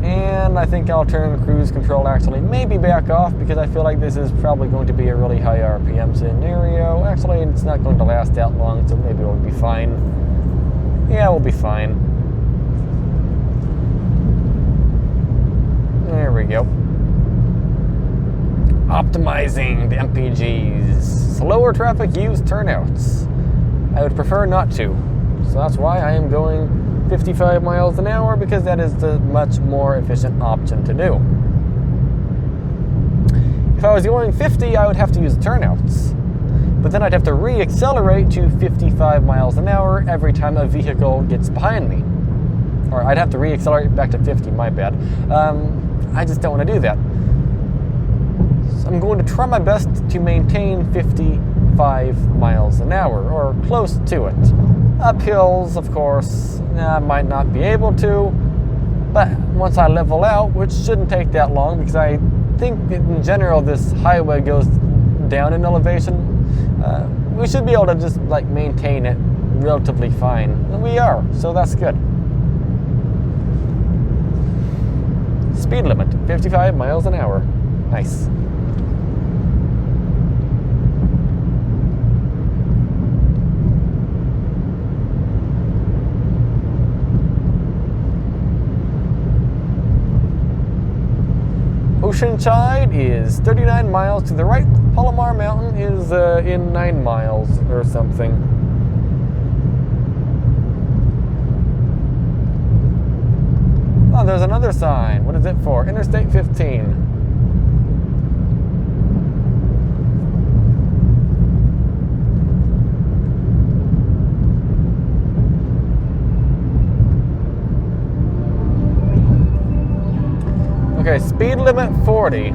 [SPEAKER 1] And I think I'll turn cruise control actually maybe back off, because I feel like this is probably going to be a really high RPM scenario. Actually, it's not going to last that long, so maybe we'll be fine. Yeah, we'll be fine. There we go. Optimizing the MPGs. Slower traffic use turnouts. I would prefer not to. So that's why I am going 55 miles an hour, because that is the much more efficient option to do. If I was going 50, I would have to use turnouts. But then I'd have to re-accelerate to 55 miles an hour every time a vehicle gets behind me. Or I'd have to re-accelerate back to 50, my bad. I just don't want to do that. So I'm going to try my best to maintain 55 miles an hour, or close to it. Up hills, of course, I might not be able to, but once I level out, which shouldn't take that long, because I think in general this highway goes down in elevation, we should be able to just like maintain it relatively fine. And we are, so that's good. Speed limit, 55 miles an hour. Nice. Oceanside is 39 miles to the right. Palomar Mountain is in 9 miles or something. Oh, there's another sign. What is it for? Interstate 15. Okay, speed limit 40.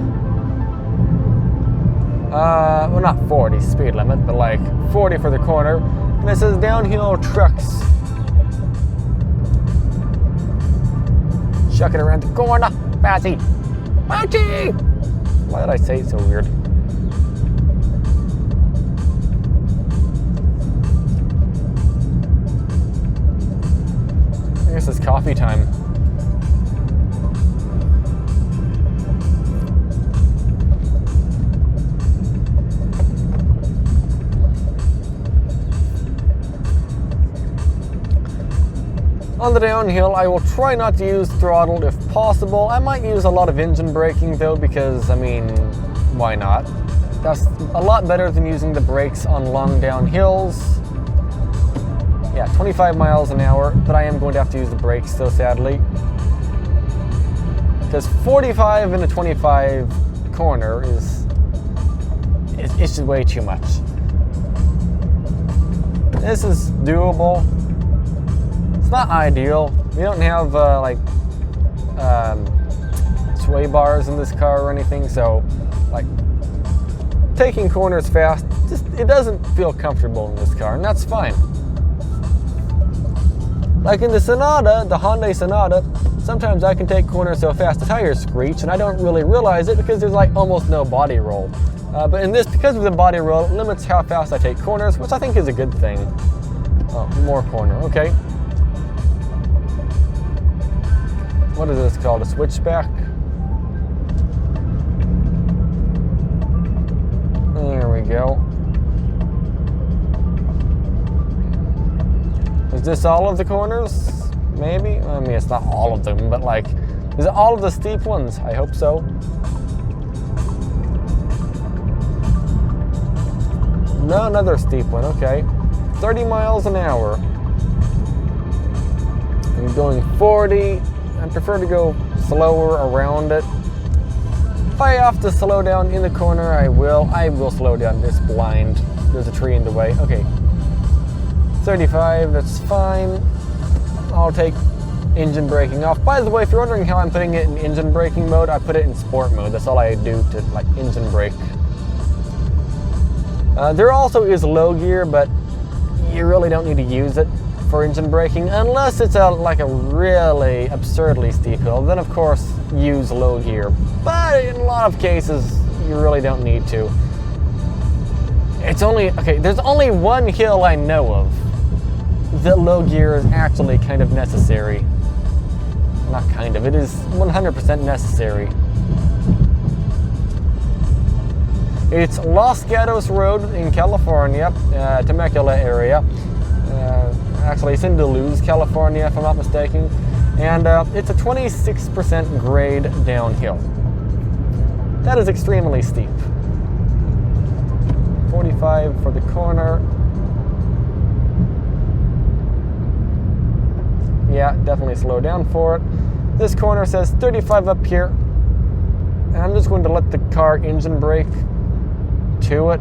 [SPEAKER 1] Well, not 40 speed limit, but like 40 for the corner. And it says downhill trucks. Chuck it around the corner. Fatty. Fatty! Why did I say it so weird? I guess it's coffee time. On the downhill, I will try not to use throttle if possible. I might use a lot of engine braking though, because, I mean, why not? That's a lot better than using the brakes on long down hills. Yeah, 25 miles an hour, but I am going to have to use the brakes though, sadly. Because 45 in a 25 corner it's just way too much. This is doable. It's not ideal. We don't have sway bars in this car or anything, so like taking corners fast, it doesn't feel comfortable in this car, and that's fine. Like in the Sonata, the Hyundai Sonata, sometimes I can take corners so fast the tires screech, and I don't really realize it because there's like almost no body roll. But in this, because of the body roll, it limits how fast I take corners, which I think is a good thing. Oh, more corner, okay. What is this called, a switchback? There we go. Is this all of the corners? Maybe? I mean, it's not all of them, but like, is it all of the steep ones? I hope so. No, another steep one, okay. 30 miles an hour. I'm going 40. I prefer to go slower around it. If I have to slow down in the corner, I will. I will slow down. It's blind. There's a tree in the way. Okay. 35, that's fine. I'll take engine braking off. By the way, if you're wondering how I'm putting it in engine braking mode, I put it in sport mode. That's all I do to like engine brake. There also is low gear, but you really don't need to use it for engine braking unless it's like a really absurdly steep hill. Then of course use low gear. But in a lot of cases, you really don't need to. It's only, okay, there's only one hill I know of that low gear is actually kind of necessary. Not kind of, it is 100% necessary. It's Los Gatos Road in California, Temecula area. Actually, it's in Duluth, California, if I'm not mistaken. And it's a 26% grade downhill. That is extremely steep. 45 for the corner. Yeah, definitely slow down for it. This corner says 35 up here. And I'm just going to let the car engine brake to it.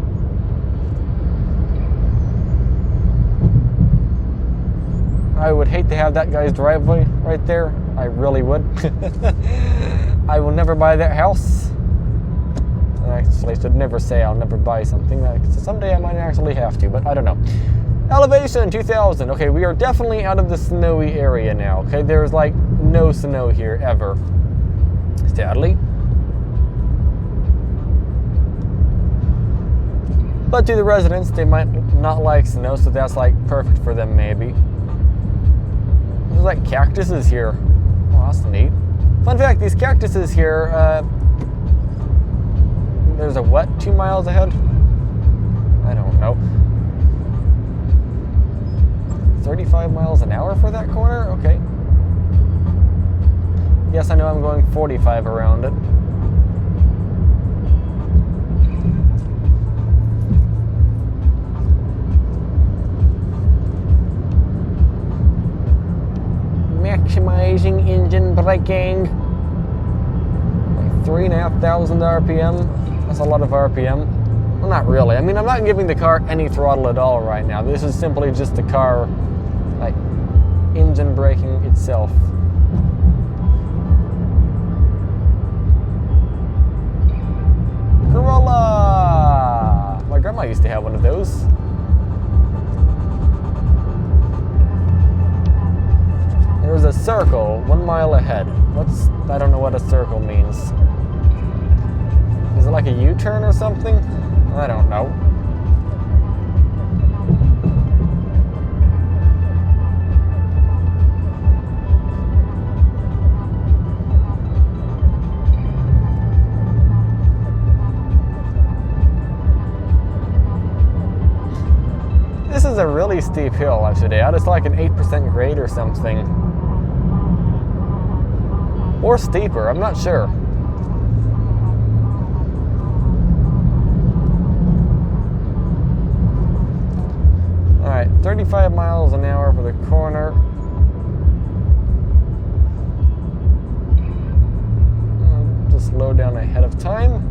[SPEAKER 1] I would hate to have that guy's driveway right there. I really would. I will never buy that house. Actually, I should never say I'll never buy something. Someday I might actually have to, but I don't know. Elevation 2000. Okay, we are definitely out of the snowy area now. Okay, there's like no snow here ever. Sadly. But to the residents, they might not like snow, so that's like perfect for them maybe. There's like cactuses here. Oh, that's neat. Fun fact, these cactuses here, there's a what, 2 miles ahead? I don't know. 35 miles an hour for that corner? Okay. Yes, I know I'm going 45 around it. Maximizing engine braking. Like 3,500 RPM. That's a lot of RPM. Well, not really. I mean, I'm not giving the car any throttle at all right now. This is simply just the car, like, engine braking itself. Corolla! My grandma used to have one of those. There's a circle 1 mile ahead. I don't know what a circle means. Is it like a U-turn or something? I don't know. This is a really steep hill, I should add. It's like an 8% grade or something. Or steeper, I'm not sure. Alright, 35 miles an hour for the corner. Just slow down ahead of time.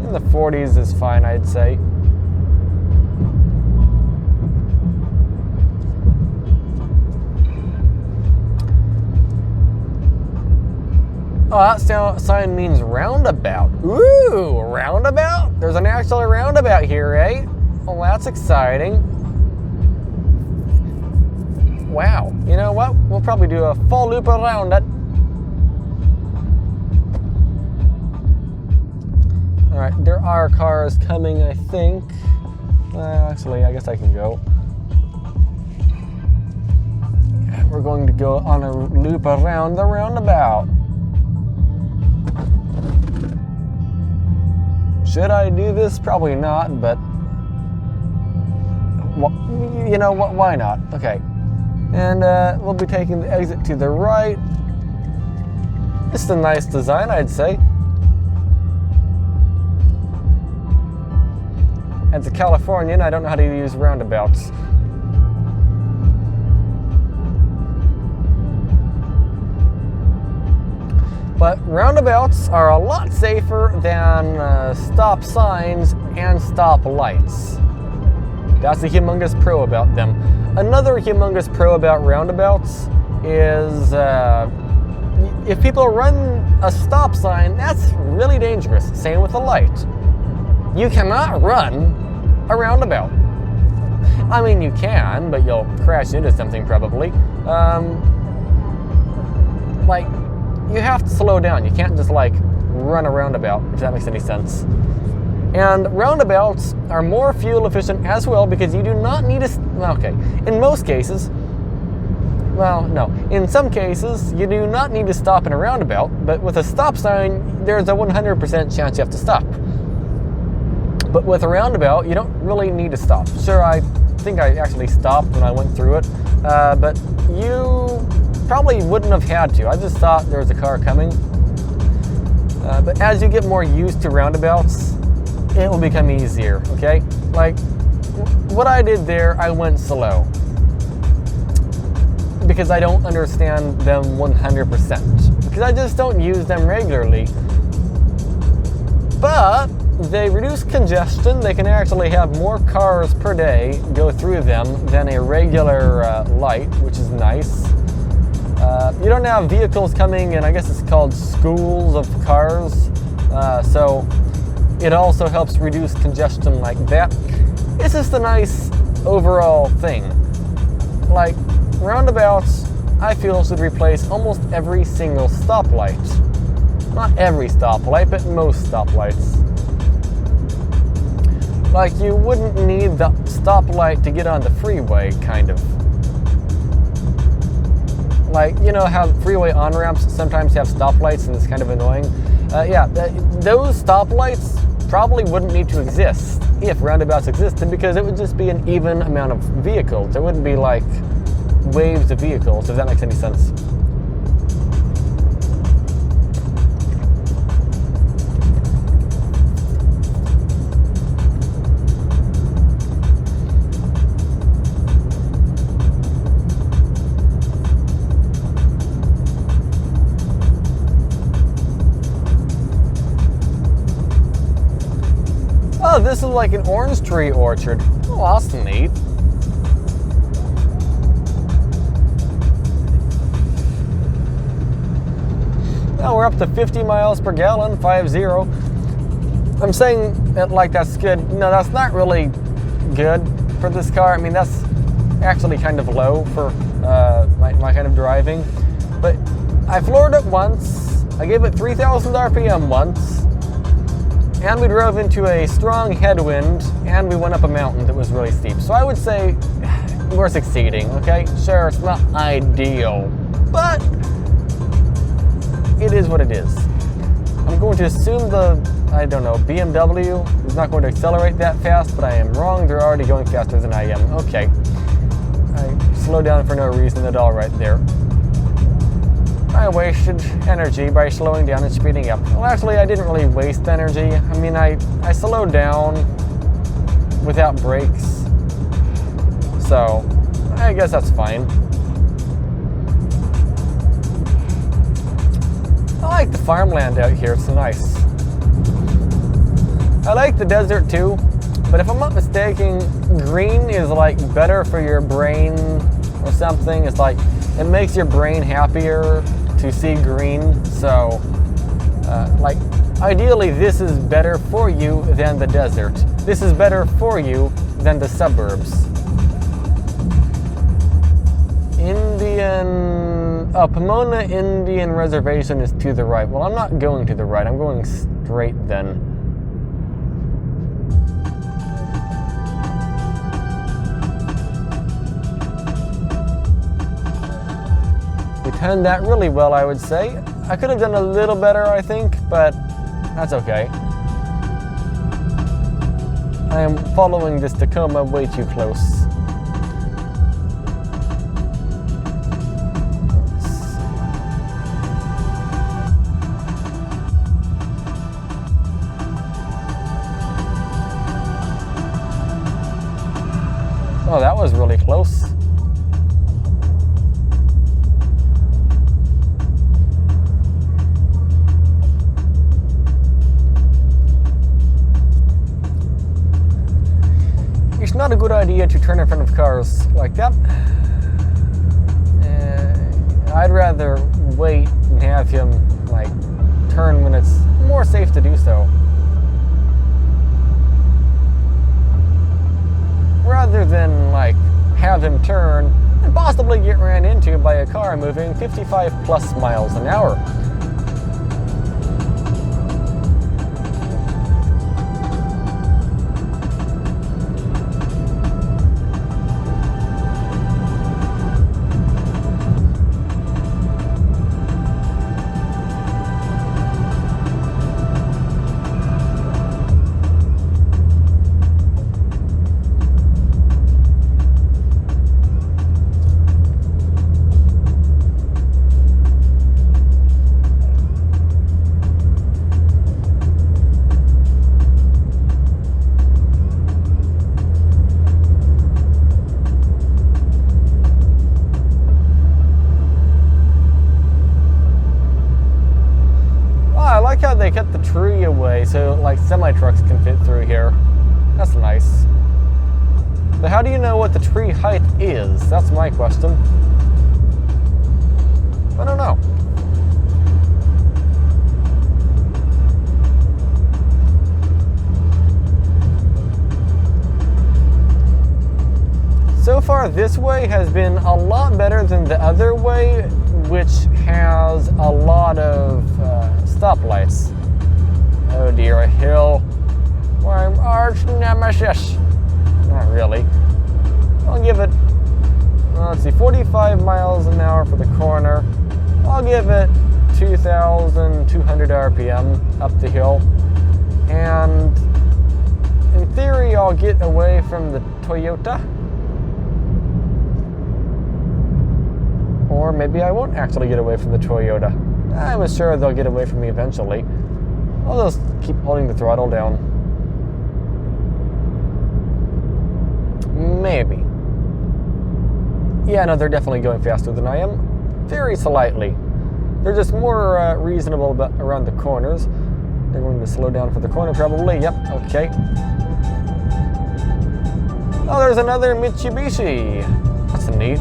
[SPEAKER 1] In the 40s is fine, I'd say. Oh, that sign means roundabout. Ooh, roundabout? There's an actual roundabout here, eh? Well, that's exciting. Wow, you know what? We'll probably do a full loop around it. All right, there are cars coming, I think. Actually, I guess I can go. We're going to go on a loop around the roundabout. Should I do this? Probably not, but you know what? Why not? Okay. And we'll be taking the exit to the right. It's a nice design, I'd say. As a Californian, I don't know how to use roundabouts. But roundabouts are a lot safer than stop signs and stop lights. That's a humongous pro about them. Another humongous pro about roundabouts is if people run a stop sign, that's really dangerous. Same with a light. You cannot run a roundabout. I mean, you can, but you'll crash into something probably. Like, you have to slow down. You can't just like run a roundabout, if that makes any sense. And roundabouts are more fuel efficient as well because you do not need in most cases, well, no, in some cases you do not need to stop in a roundabout, but with a stop sign there's a 100% chance you have to stop. But with a roundabout you don't really need to stop. Sure, I think I actually stopped when I went through it, but you probably wouldn't have had to. I just thought there was a car coming. But as you get more used to roundabouts, it will become easier, okay? Like, what I did there, I went slow. Because I don't understand them 100%. Because I just don't use them regularly. But they reduce congestion. They can actually have more cars per day go through them than a regular light, which is nice. You don't have vehicles coming, and I guess it's called schools of cars. So it also helps reduce congestion like that. It's just a nice overall thing. Like, roundabouts, I feel, should replace almost every single stoplight. Not every stoplight, but most stoplights. Like, you wouldn't need the stoplight to get on the freeway, kind of. Like, you know how freeway on-ramps sometimes have stoplights and it's kind of annoying? Yeah, those stoplights probably wouldn't need to exist if roundabouts existed because it would just be an even amount of vehicles. There wouldn't be like waves of vehicles, if that makes any sense. Oh, this is like an orange tree orchard. Oh, that's neat. Now we're up to 50 miles per gallon, 50. I'm saying it like that's good. No, that's not really good for this car. I mean, that's actually kind of low for my kind of driving. But I floored it once. I gave it 3,000 RPM once. And we drove into a strong headwind, and we went up a mountain that was really steep. So I would say we're succeeding, okay? Sure, it's not ideal, but it is what it is. I'm going to assume BMW is not going to accelerate that fast, but I am wrong. They're already going faster than I am. Okay. I slowed down for no reason at all right there. I wasted energy by slowing down and speeding up. Well, actually, I didn't really waste energy. I mean, I slowed down without brakes. So, I guess that's fine. I like the farmland out here. It's nice. I like the desert too, but if I'm not mistaken, green is like better for your brain or something. It's like, it makes your brain happier to see green, so Like, ideally, this is better for you than the desert. This is better for you than the suburbs. Pomona Indian Reservation is to the right. Well, I'm not going to the right. I'm going straight then. We timed that really well, I would say. I could have done a little better, I think, but that's okay. I am following this Tacoma way too close. Oh, that was really close. It's not a good idea to turn in front of cars like that. I'd rather wait and have him like turn when it's more safe to do so. Rather than like have him turn and possibly get ran into by a car moving 55 plus miles an hour. They cut the tree away so like semi-trucks can fit through here. That's nice. But how do you know what the tree height is? That's my question. I don't know. So far this way has been a lot better than the other way, which has a lot of stoplights. Oh dear, a hill. My arch nemesis. Not really. I'll give it, let's see, 45 miles an hour for the corner. I'll give it 2,200 RPM up the hill. And in theory, I'll get away from the Toyota. Or maybe I won't actually get away from the Toyota. I'm sure they'll get away from me eventually. I'll just keep holding the throttle down. Maybe. Yeah, no, they're definitely going faster than I am. Very slightly. They're just more reasonable around the corners. They're going to slow down for the corner probably. Yep, okay. Oh, there's another Mitsubishi. That's neat.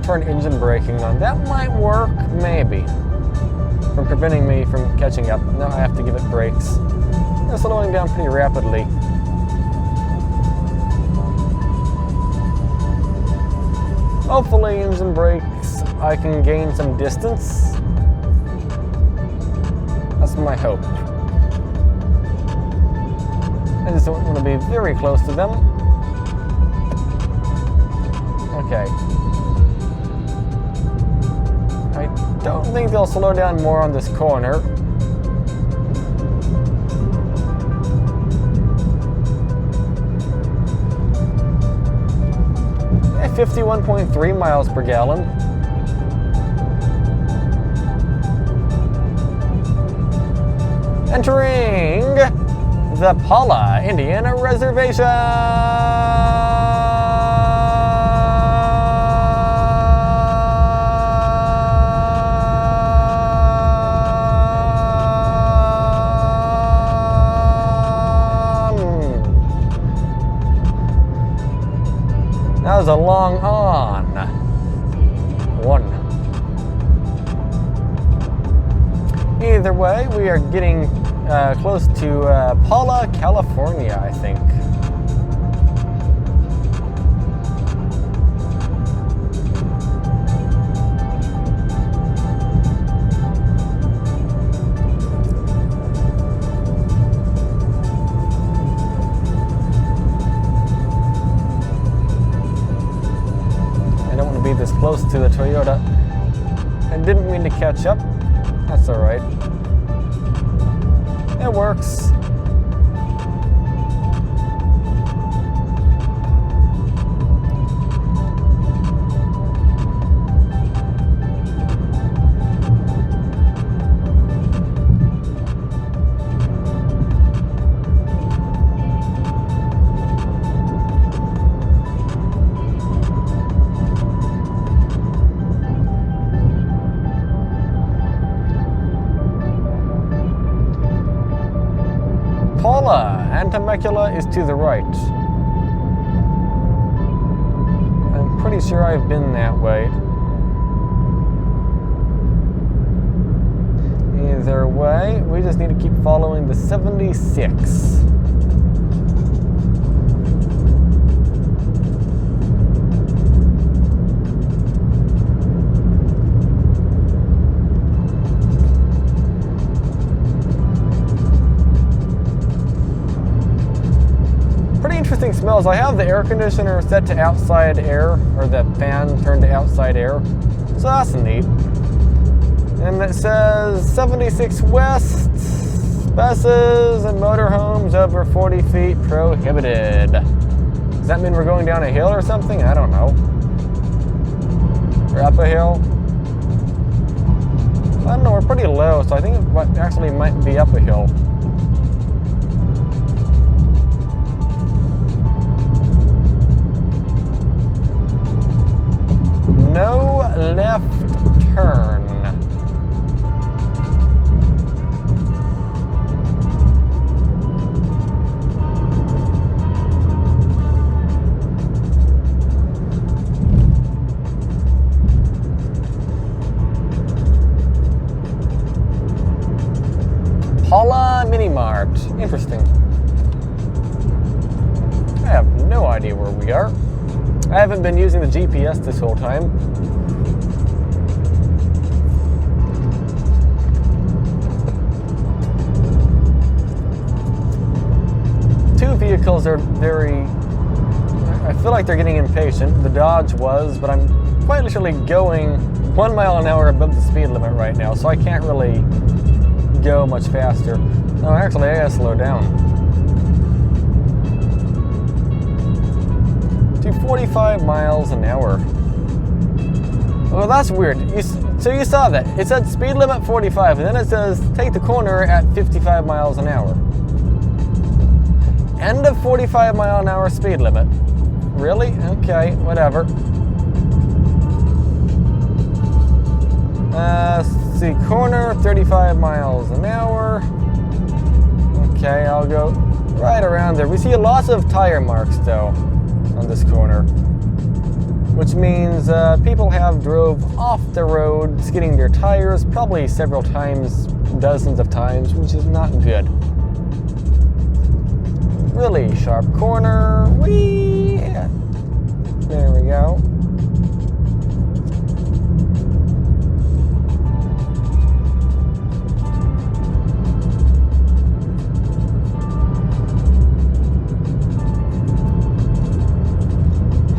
[SPEAKER 1] Turn engine braking on. That might work, maybe. From preventing me from catching up. Now I have to give it brakes. They're slowing down pretty rapidly. Hopefully engine brakes, I can gain some distance. That's my hope. I just don't want to be very close to them. Okay. I don't think they'll slow down more on this corner. 51.3 miles per gallon. Entering the Paula, Indiana Reservation. That was a long on. One. Either way, we are getting close to Paula, California, I think. I don't want to be this close to the Toyota. I didn't mean to catch up. That's all right. It works. Paula, and Temecula is to the right. I'm pretty sure I've been that way. Either way, we just need to keep following the 76. Interesting smells. I have the air conditioner set to outside air, or the fan turned to outside air, so that's neat. And it says 76 West, buses and motorhomes over 40 feet prohibited. Does that mean we're going down a hill or something? I don't know. Or up a hill? I don't know, we're pretty low, so I think it actually might be up a hill. No left turn. Paula Mini Mart. Interesting. I have no idea where we are. I haven't been using the GPS this whole time. Two vehicles are very... I feel like they're getting impatient. The Dodge was, but I'm quite literally going 1 mile an hour above the speed limit right now, so I can't really go much faster. No, actually, I gotta slow down. To 45 miles an hour. Well, that's weird. So you saw that. It said speed limit 45, and then it says take the corner at 55 miles an hour. End of 45 mile an hour speed limit. Really? Okay, whatever. Let's see, corner 35 miles an hour. Okay, I'll go right around there. We see lots of tire marks though on this corner, which means people have drove off the road, skidding their tires probably several times, dozens of times, which is not good. Really sharp corner. Whee! There we go.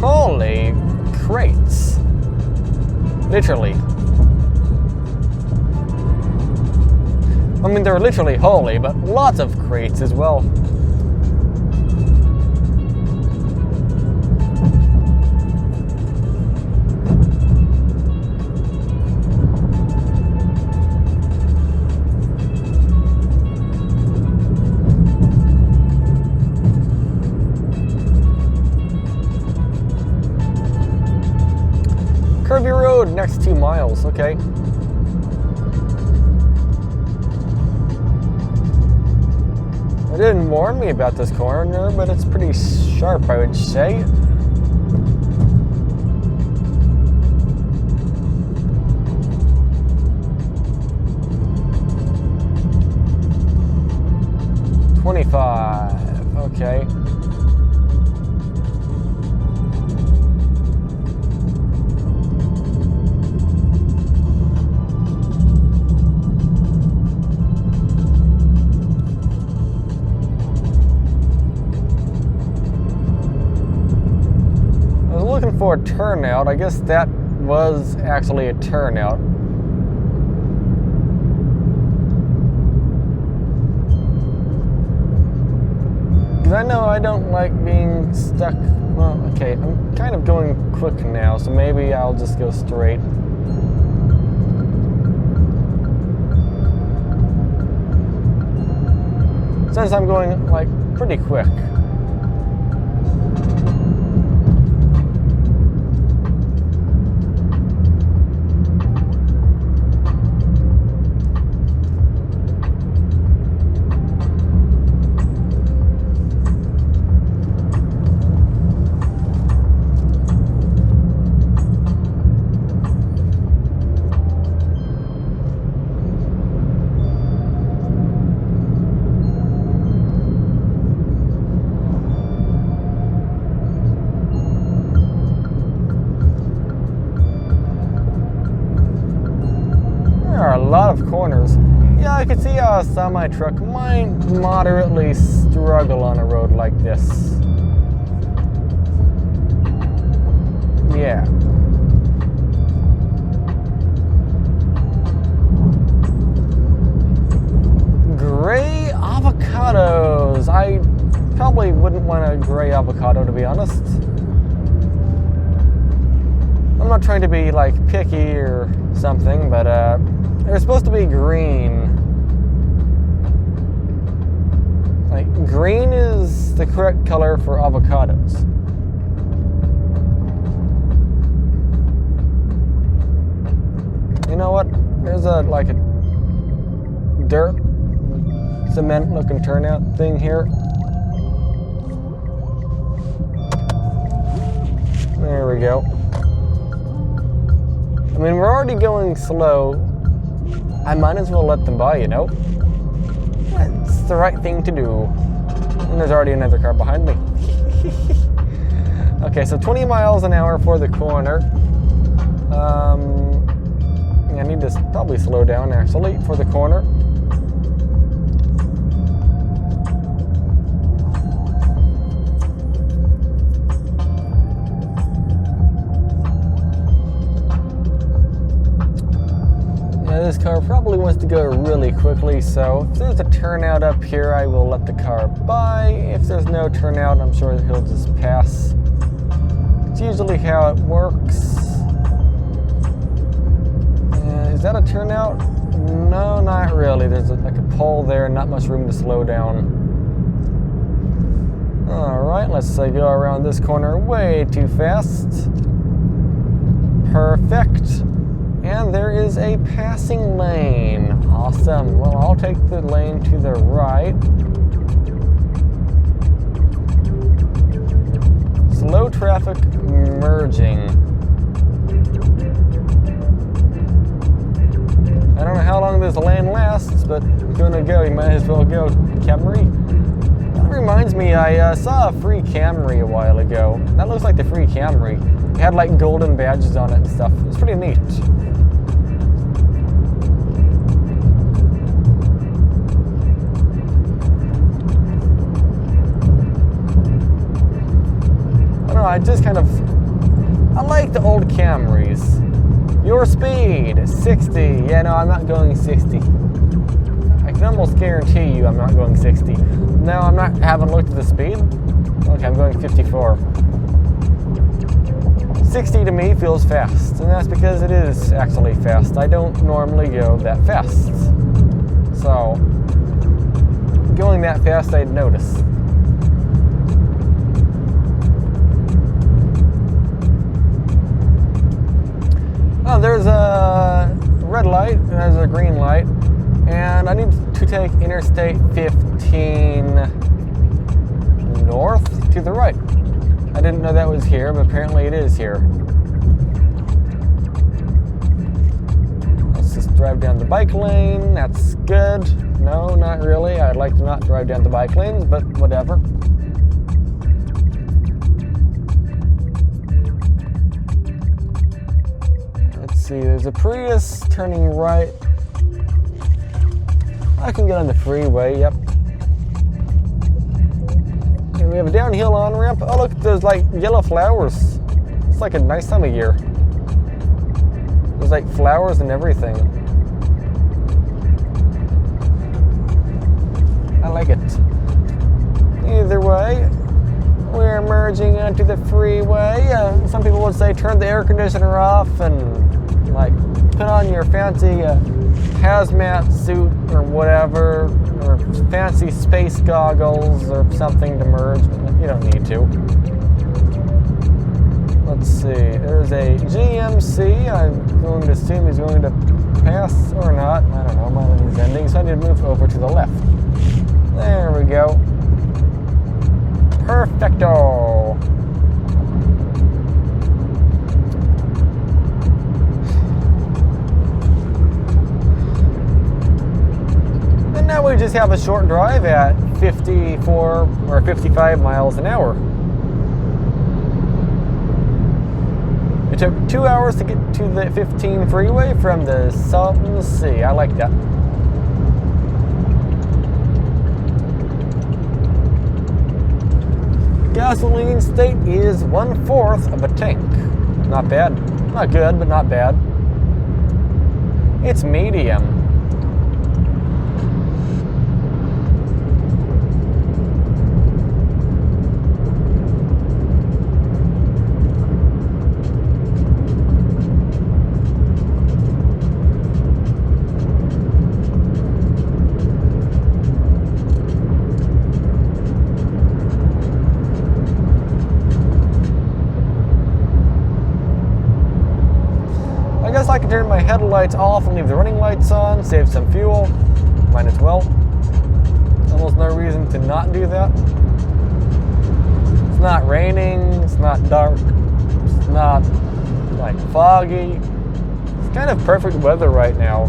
[SPEAKER 1] Holy crates. Literally. I mean, they're literally holy, but lots of crates as well. road next 2 miles. Okay. It didn't warn me about this corner, but it's pretty sharp, I would say. Okay. I was looking for a turnout. I guess that was actually a turnout. I know I don't like being stuck. Well, okay, I'm kind of going quick now, so maybe I'll just go straight. Since I'm going, like, pretty quick. A lot of corners. Yeah, I could see how a semi-truck might moderately struggle on a road like this. Yeah. Gray avocados. I probably wouldn't want a gray avocado, to be honest. I'm not trying to be like picky or something, but they're supposed to be green. Like, green is the correct color for avocados. You know what? There's a dirt cement looking turnout thing here. There we go. I mean, we're already going slow. I might as well let them by, you know? It's the right thing to do. And there's already another car behind me. Okay, so 20 miles an hour for the corner. I need to probably slow down actually for the corner. This car probably wants to go really quickly, so if there's a turnout up here, I will let the car by. If there's no turnout, I'm sure he'll just pass. It's usually how it works. Is that a turnout? No, not really. There's like a pole there, not much room to slow down. Alright, let's say go around this corner way too fast. Perfect. And there is a passing lane. Awesome. Well, I'll take the lane to the right. Slow traffic merging. I don't know how long this lane lasts, but if you're gonna go, you might as well go. Camry? That reminds me, I saw a free Camry a while ago. That looks like the free Camry. It had like golden badges on it and stuff. It's pretty neat. I just kind of, I like the old Camrys. Your speed, 60. Yeah, no, I'm not going 60. I can almost guarantee you I'm not going 60. No, I'm not, haven't looked at the speed. Okay, I'm going 54. 60 to me feels fast, and that's because it is actually fast. I don't normally go that fast. So, going that fast, I'd notice. right, there's a green light, and I need to take Interstate 15 north to the right. I didn't know that was here, but apparently it is here. Let's just drive down the bike lane. That's good. No, not really. I'd like to not drive down the bike lanes, but whatever. Let's see, there's a Prius turning right. I can get on the freeway, yep. And we have a downhill on-ramp. Oh look, there's like yellow flowers. It's like a nice time of year. There's like flowers and everything. I like it. Either way, we're merging onto the freeway. Some people would say turn the air conditioner off and like put on your fancy hazmat suit or whatever, or fancy space goggles or something to merge, but you don't need to. Let's see, there's a GMC. I'm going to assume he's going to pass or not. I don't know, my lane is ending, so I need to move over to the left. There we go. Perfecto. And now we just have a short drive at 54 or 55 miles an hour. It took 2 hours to get to the 15 freeway from the Salton Sea. I like that. Gasoline state is 1/4 of a tank. Not bad. Not good, but not bad. It's medium. I guess I can turn my headlights off and leave the running lights on, save some fuel. Might as well. Almost no reason to not do that. It's not raining, it's not dark, it's not like foggy. It's kind of perfect weather right now.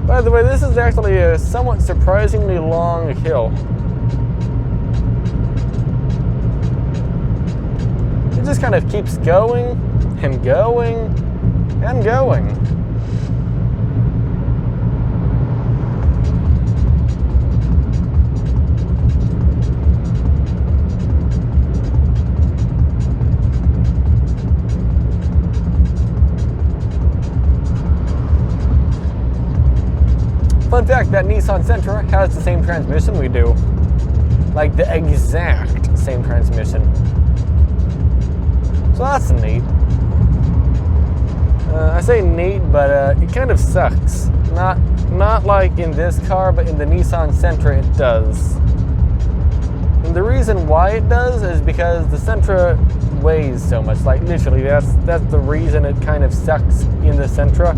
[SPEAKER 1] By the way, this is actually a somewhat surprisingly long hill. It just kind of keeps going, and going, and going. Fun fact, that Nissan Sentra has the same transmission we do. Like the exact same transmission. So that's neat. I say neat, but it kind of sucks. Not like in this car, but in the Nissan Sentra it does. And the reason why it does is because the Sentra weighs so much. Like literally, that's the reason it kind of sucks in the Sentra.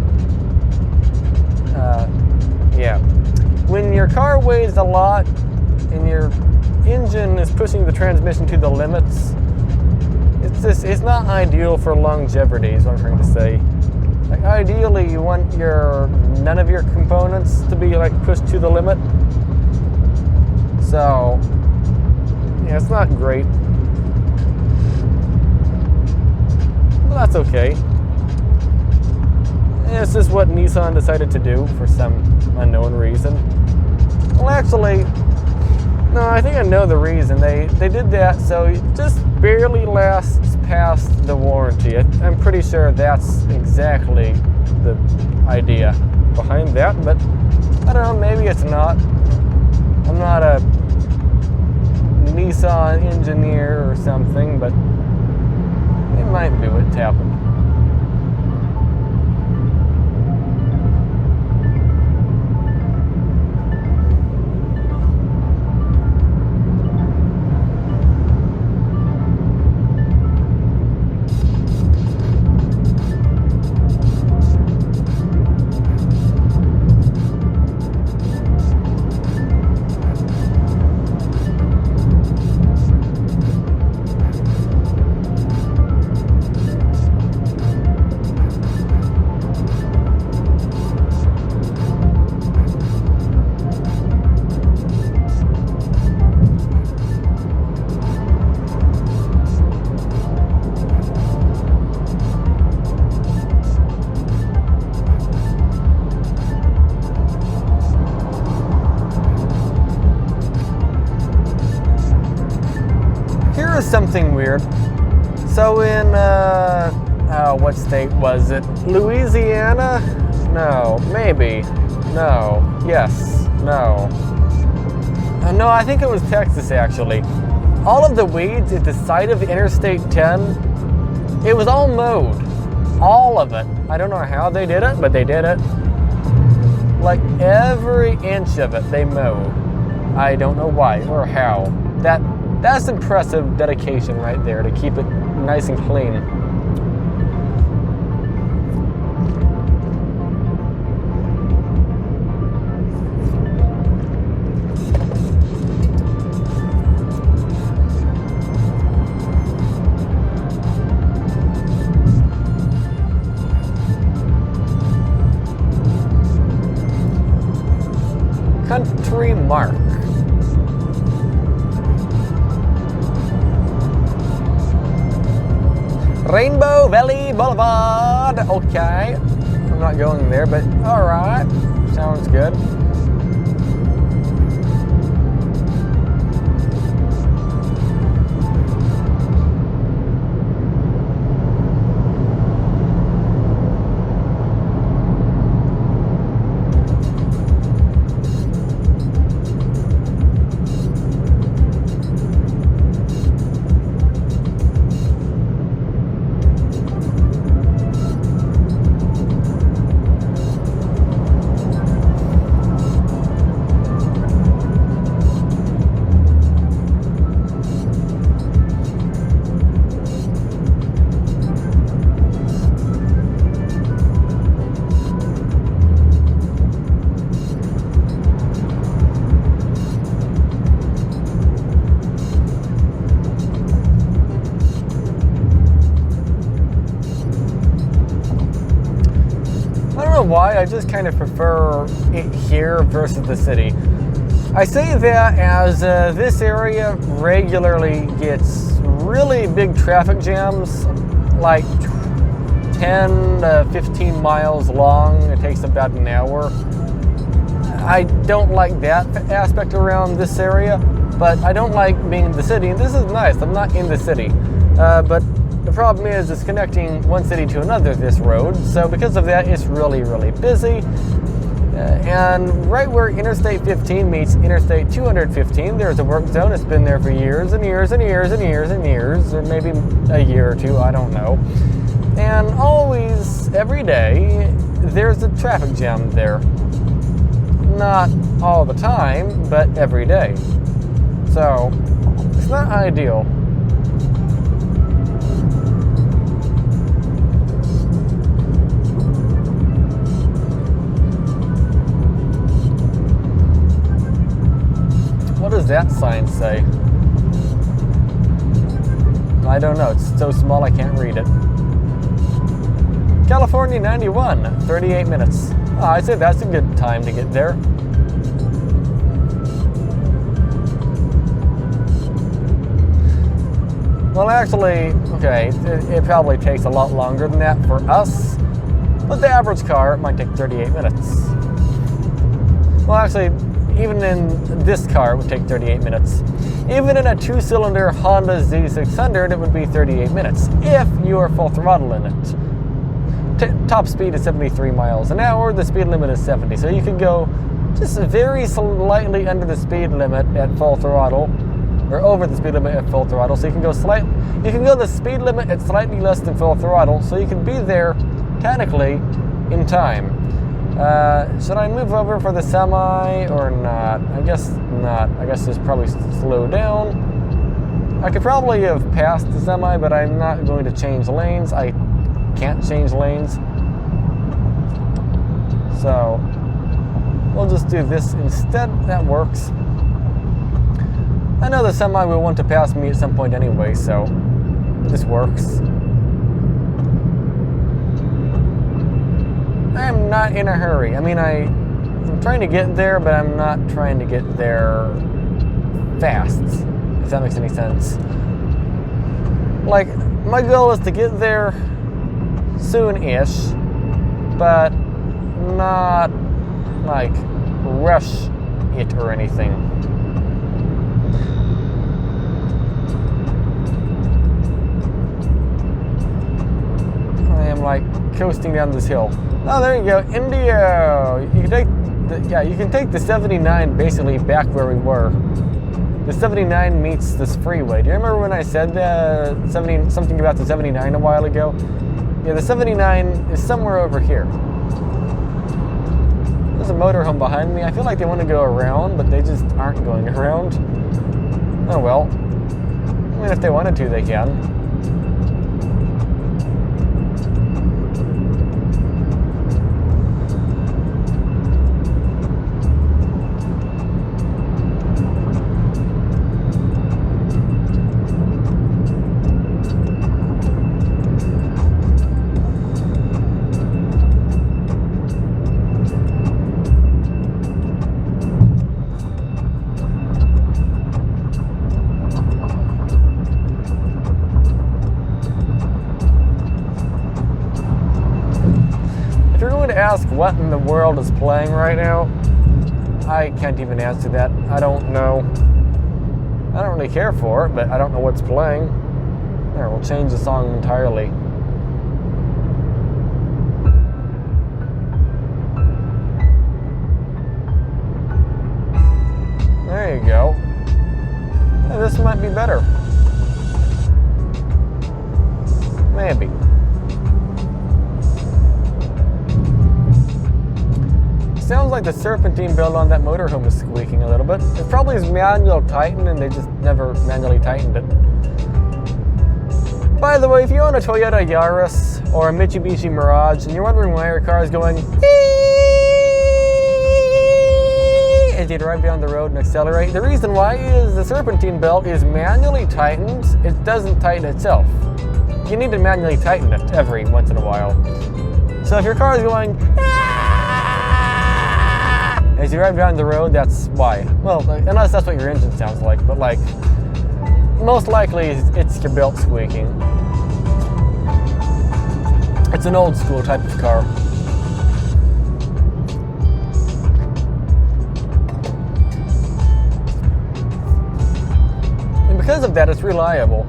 [SPEAKER 1] Yeah. When your car weighs a lot and your engine is pushing the transmission to the limits, it's not ideal for longevity, is what I'm trying to say. Like ideally you want none of your components to be like pushed to the limit. So yeah, it's not great. That's okay. This is what Nissan decided to do for some unknown reason. Well, actually, no, I think I know the reason. They did that so it just barely lasts past the warranty. I'm pretty sure that's exactly the idea behind that, but I don't know, maybe it's not. I'm not a Nissan engineer or something, but it might be what's happened. Something weird. So in what state was it? Louisiana? No, maybe. No. Yes. No. No, I think it was Texas actually. All of the weeds at the side of Interstate 10, it was all mowed. All of it. I don't know how they did it, but they did it. Like every inch of it they mowed. I don't know why or how. That's impressive dedication right there to keep it nice and clean. Country Mark. Rainbow Valley Boulevard. Okay. I'm not going there, but alright. Sounds good. Why I just kind of prefer it here versus the city. I say that as this area regularly gets really big traffic jams, like 10 to 15 miles long. It takes about an hour. I don't like that aspect around this area, but I don't like being in the city. And this is nice. I'm not in the city, but the problem is it's connecting one city to another, this road. So because of that, it's really, really busy. And right where Interstate 15 meets Interstate 215, there's a work zone. It's been there for years and years and years and years and years, or maybe a year or two, I don't know. And always, every day, there's a traffic jam there. Not all the time, but every day. So, it's not ideal. What does that sign say? I don't know. It's so small I can't read it. California 91, 38 minutes. Oh, I'd say that's a good time to get there. Well, actually, okay, it probably takes a lot longer than that for us, but the average car might take 38 minutes. Well, actually, even in this car, it would take 38 minutes. Even in a 2-cylinder Honda Z600, it would be 38 minutes, if you are full throttle in it. Top speed is 73 miles an hour, the speed limit is 70, so you could go just very slightly under the speed limit at full throttle, or over the speed limit at full throttle, so you can go the speed limit at slightly less than full throttle, so you can be there, technically, in time. Should I move over for the semi or not? I guess not. I guess just probably slow down. I could probably have passed the semi, but I'm not going to change lanes. I can't change lanes. So we'll just do this instead. That works. I know the semi will want to pass me at some point anyway, so this works. I'm not in a hurry. I mean, I'm trying to get there, but I'm not trying to get there fast, if that makes any sense. Like, my goal is to get there soon-ish, but not, like, rush it or anything. I am, like, coasting down this hill. Oh, there you go, Indio. You can take the 79 basically back where we were. The 79 meets this freeway. Do you remember when I said something about the 79 a while ago? Yeah, the 79 is somewhere over here. There's a motorhome behind me. I feel like they want to go around, but they just aren't going around. Oh well. I mean, if they wanted to, they can. Ask what in the world is playing right now, I can't even answer that. I don't know. I don't really care for it, but I don't know what's playing. There, we'll change the song entirely. There you go. Hey, this might be better. Maybe. Sounds like the serpentine belt on that motorhome is squeaking a little bit. It probably is manual tightened and they just never manually tightened it. By the way, if you own a Toyota Yaris or a Mitsubishi Mirage and you're wondering why your car is going as you drive down the road and accelerate, the reason why is the serpentine belt is manually tightened. It doesn't tighten itself. You need to manually tighten it every once in a while. So if your car is going as you drive down the road, that's why. Well, unless that's what your engine sounds like, but like, most likely it's your belt squeaking. It's an old school type of car. And because of that, it's reliable.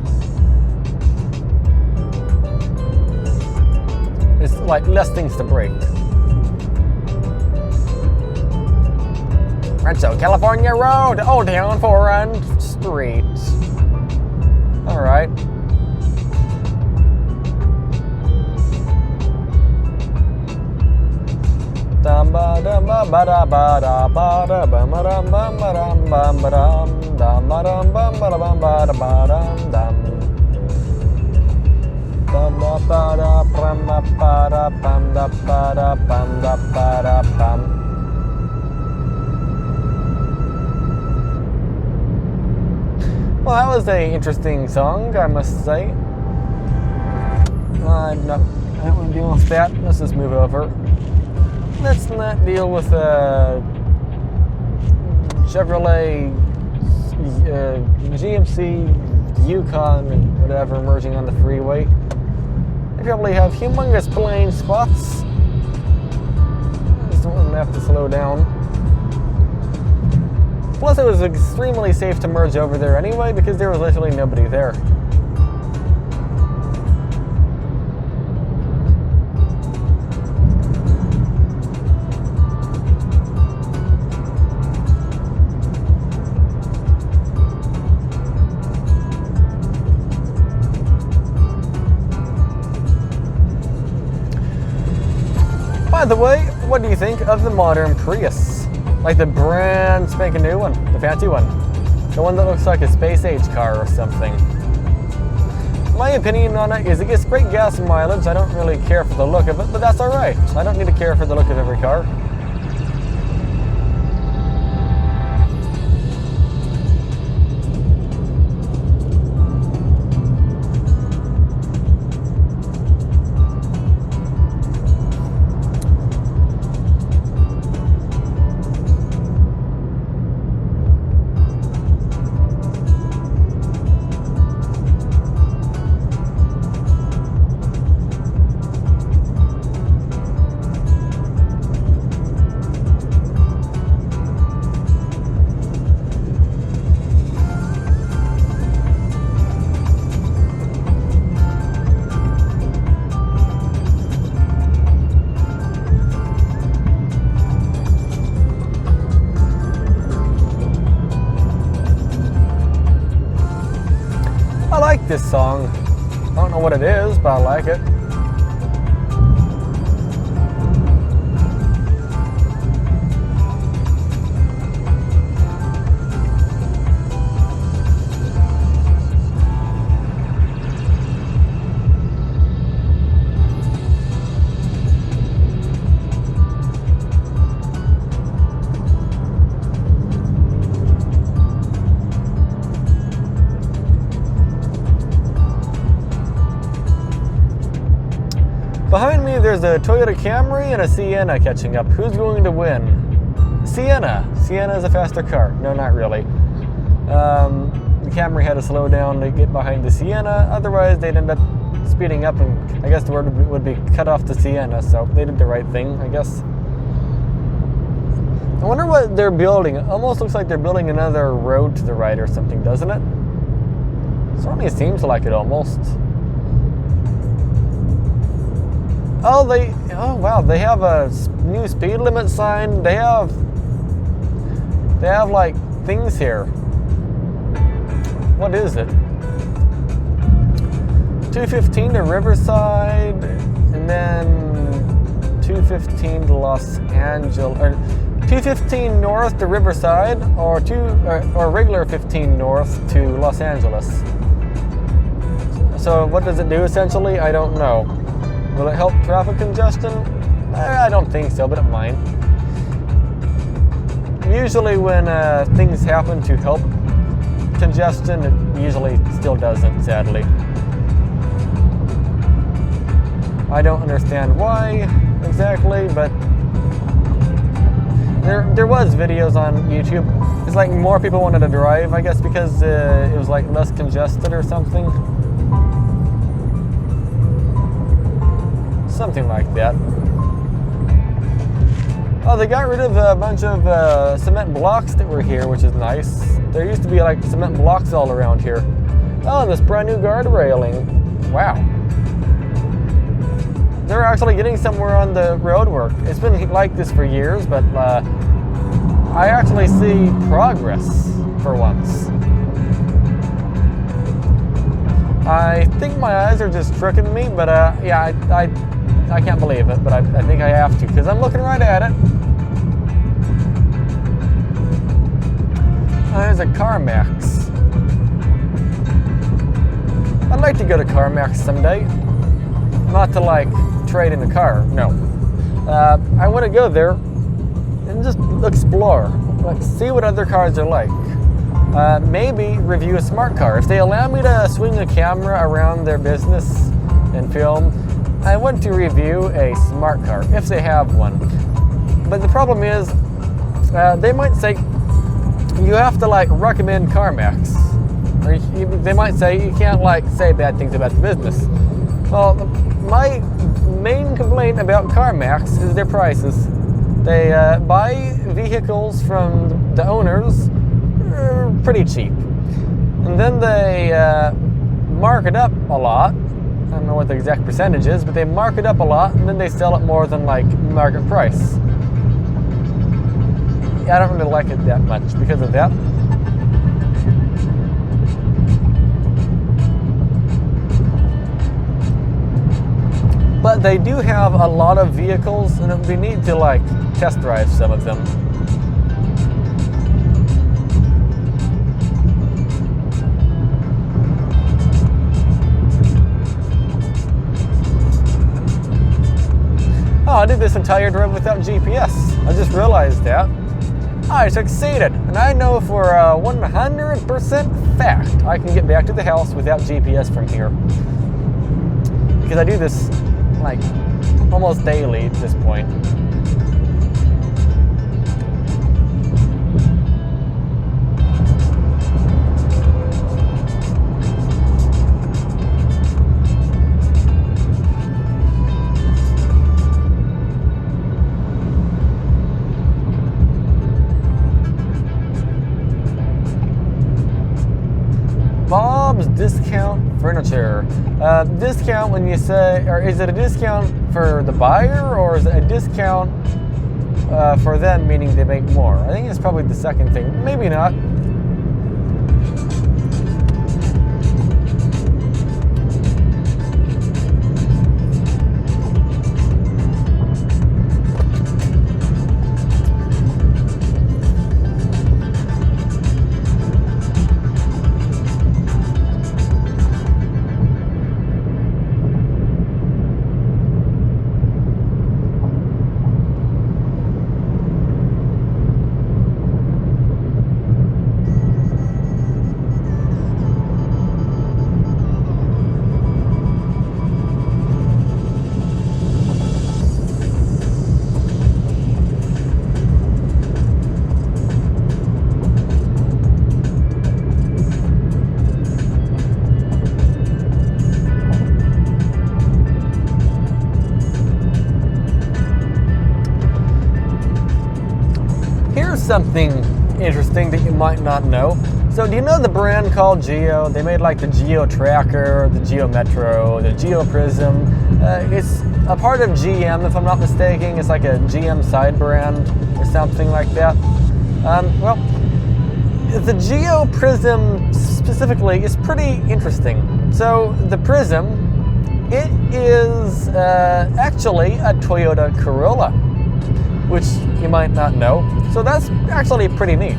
[SPEAKER 1] It's like less things to break. Rancho California Road, Old Town Foreign Street. All right. Dum ba dum ba ba da ba da ba da bum ba dum bum ba dum bum ba dum dum ba dum bum ba da bum ba da ba dum dum. Bum ba ba da bum ba ba da bum da ba da bum da ba da bum. Well, that was an interesting song, I must say. I don't want to deal with that. Let's just move over. Let's not deal with Chevrolet GMC Yukon and whatever merging on the freeway. They probably have humongous blind spots. I just don't want them to have to slow down. Plus, it was extremely safe to merge over there anyway because there was literally nobody there. By the way, what do you think of the modern Prius? Like the brand spanking new one, the fancy one. The one that looks like a space-age car or something. My opinion on it is it gets great gas mileage. I don't really care for the look of it, but that's alright. I don't need to care for the look of every car. I like this song. I don't know what it is, but I like it. Behind me, there's a Toyota Camry and a Sienna catching up. Who's going to win? Sienna. Sienna is a faster car. No, not really. The Camry had to slow down to get behind the Sienna. Otherwise, they'd end up speeding up, and I guess the word would be cut off the Sienna. So they did the right thing, I guess. I wonder what they're building. It almost looks like they're building another road to the right or something, doesn't it? Certainly seems like it almost. Oh wow, they have a new speed limit sign. They have like things here. What is it? 215 to Riverside, and then 215 to Los Angeles, or 215 north to Riverside, or regular 15 north to Los Angeles. So what does it do essentially? I don't know. Will it help traffic congestion? I don't think so, but it might. Usually when things happen to help congestion, it usually still doesn't, sadly. I don't understand why exactly, but there was videos on YouTube. It's like more people wanted to drive, I guess, because it was like less congested or something. Something like that. Oh, they got rid of a bunch of cement blocks that were here, which is nice. There used to be like cement blocks all around here. Oh, and this brand new guard railing. Wow. They're actually getting somewhere on the road work. It's been like this for years, but I actually see progress for once. I think my eyes are just tricking me, but yeah, I can't believe it, but I think I have to, because I'm looking right at it. There's a CarMax. I'd like to go to CarMax someday. Not to like trade in a car, no. I want to go there and just explore, like see what other cars are like. Maybe review a smart car. If they allow me to swing a camera around their business and film, I want to review a smart car, if they have one. But the problem is, they might say, you have to like recommend CarMax. Or they might say you can't like say bad things about the business. Well, my main complaint about CarMax is their prices. They buy vehicles from the owners pretty cheap. And then they mark it up a lot. I don't know what the exact percentage is, but they mark it up a lot and then they sell it more than like market price. I don't really like it that much because of that. But they do have a lot of vehicles and it would be neat to like test drive some of them. Oh, I did this entire drive without GPS. I just realized that. I succeeded, and I know for 100% fact I can get back to the house without GPS from here. Because I do this like almost daily at this point. Bob's Discount Furniture. Discount when you say, or is it a discount for the buyer, or is it a discount for them, meaning they make more? I think it's probably the second thing. Maybe not. Something interesting that you might not know. So do you know the brand called Geo? They made like the Geo Tracker, the Geo Metro, the Geo Prism. It's a part of GM, if I'm not mistaken. It's like a GM side brand or something like that. Well, the Geo Prism specifically is pretty interesting. So the Prism, it is actually a Toyota Corolla, which you might not know. So that's actually pretty neat.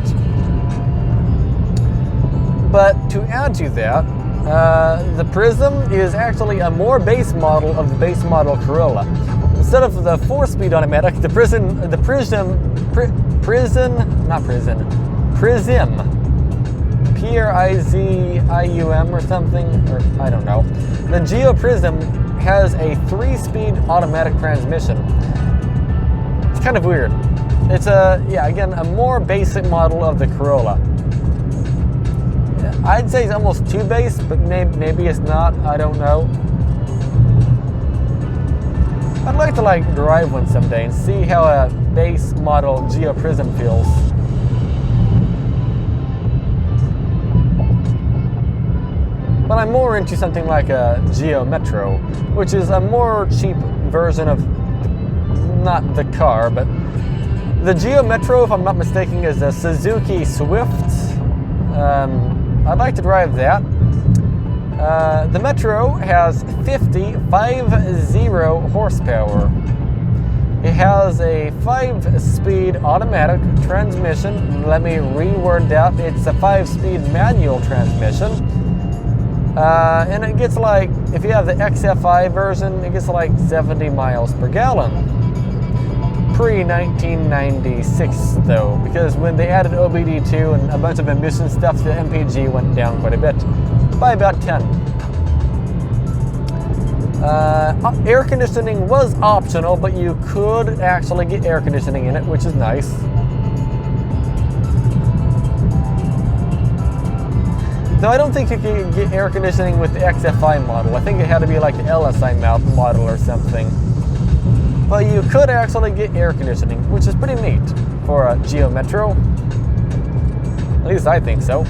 [SPEAKER 1] But to add to that, the Prism is actually a more base model of the base model Corolla. Instead of the 4-speed automatic, the Prism, P-R-I-Z-I-U-M or something, or I don't know. The Geo Prism has a 3-speed automatic transmission. It's kind of weird. It's again, a more basic model of the Corolla. I'd say it's almost too base, but maybe it's not, I don't know. I'd like to like drive one someday and see how a base model Geo Prism feels. But I'm more into something like a Geo Metro, which is a more cheap version of, not the car, but the Geo Metro, if I'm not mistaken, is a Suzuki Swift. I'd like to drive that. The Metro has 50 horsepower. It has a 5-speed automatic transmission. Let me reword that. It's a 5-speed manual transmission. And it gets like, if you have the XFI version, it gets like 70 miles per gallon. Pre-1996 though, because when they added OBD2 and a bunch of emission stuff, the MPG went down quite a bit, by about 10. Air conditioning was optional, but you could actually get air conditioning in it, which is nice. No, I don't think you can get air conditioning with the XFI model. I think it had to be like the LSI model or something. But you could actually get air conditioning, which is pretty neat for a Geo Metro. At least I think so.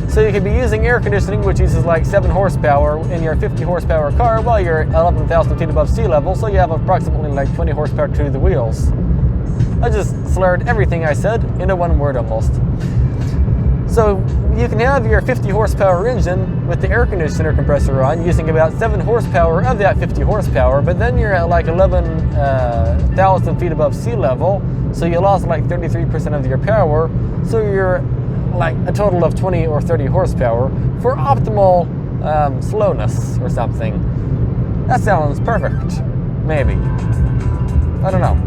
[SPEAKER 1] So you could be using air conditioning, which uses like 7 horsepower in your 50 horsepower car while you're 11,000 feet above sea level, so you have approximately like 20 horsepower to the wheels. I just slurred everything I said into one word almost. So you can have your 50 horsepower engine with the air conditioner compressor on, using about 7 horsepower of that 50 horsepower, but then you're at like 11,000 feet above sea level, so you lost like 33% of your power, so you're like a total of 20 or 30 horsepower for optimal slowness or something. That sounds perfect. Maybe. I don't know.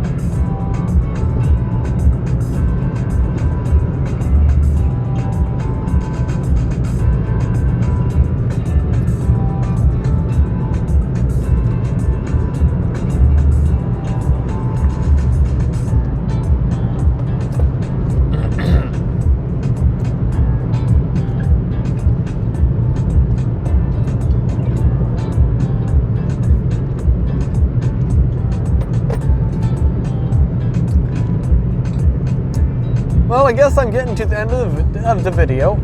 [SPEAKER 1] Well, I guess I'm getting to the end of the video.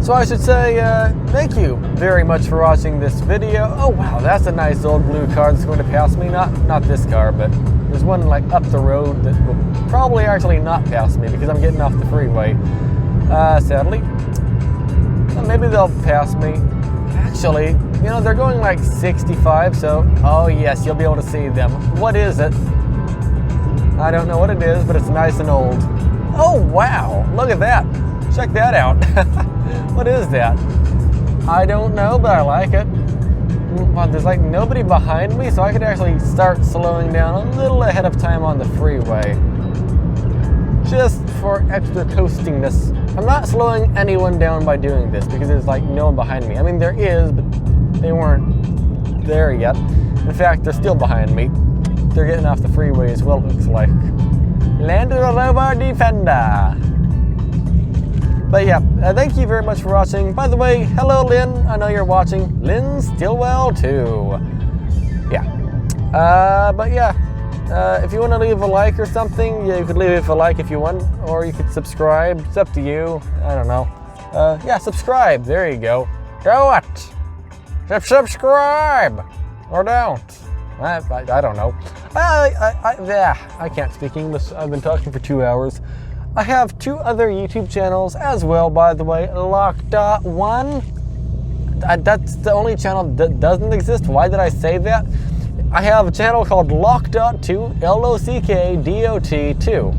[SPEAKER 1] So I should say thank you very much for watching this video. Oh wow, that's a nice old blue car that's going to pass me. Not this car, but there's one like up the road that will probably actually not pass me because I'm getting off the freeway. Sadly. Well, maybe they'll pass me. Actually, you know, they're going like 65, so oh yes, you'll be able to see them. What is it? I don't know what it is, but it's nice and old. Oh, wow. Look at that. Check that out. What is that? I don't know, but I like it. Well, there's like nobody behind me, so I could actually start slowing down a little ahead of time on the freeway. Just for extra coastingness. I'm not slowing anyone down by doing this because there's like no one behind me. I mean, there is, but they weren't there yet. In fact, they're still behind me. They're getting off the freeway as well, it looks like. Land Rover Defender. But yeah, thank you very much for watching. By the way, hello Lynn, I know you're watching. Lynn Stillwell too. Yeah. But yeah, if you want to leave a like or something, you could leave a like if you want, or you could subscribe. It's up to you. I don't know. Yeah, subscribe. There you go. Do it. Subscribe. Or don't. I don't know. I can't speak English. I've been talking for 2 hours. I have 2 other YouTube channels as well, by the way. Lock.1. That's the only channel that doesn't exist. Why did I say that? I have a channel called Lock.2, LOCKDOT2.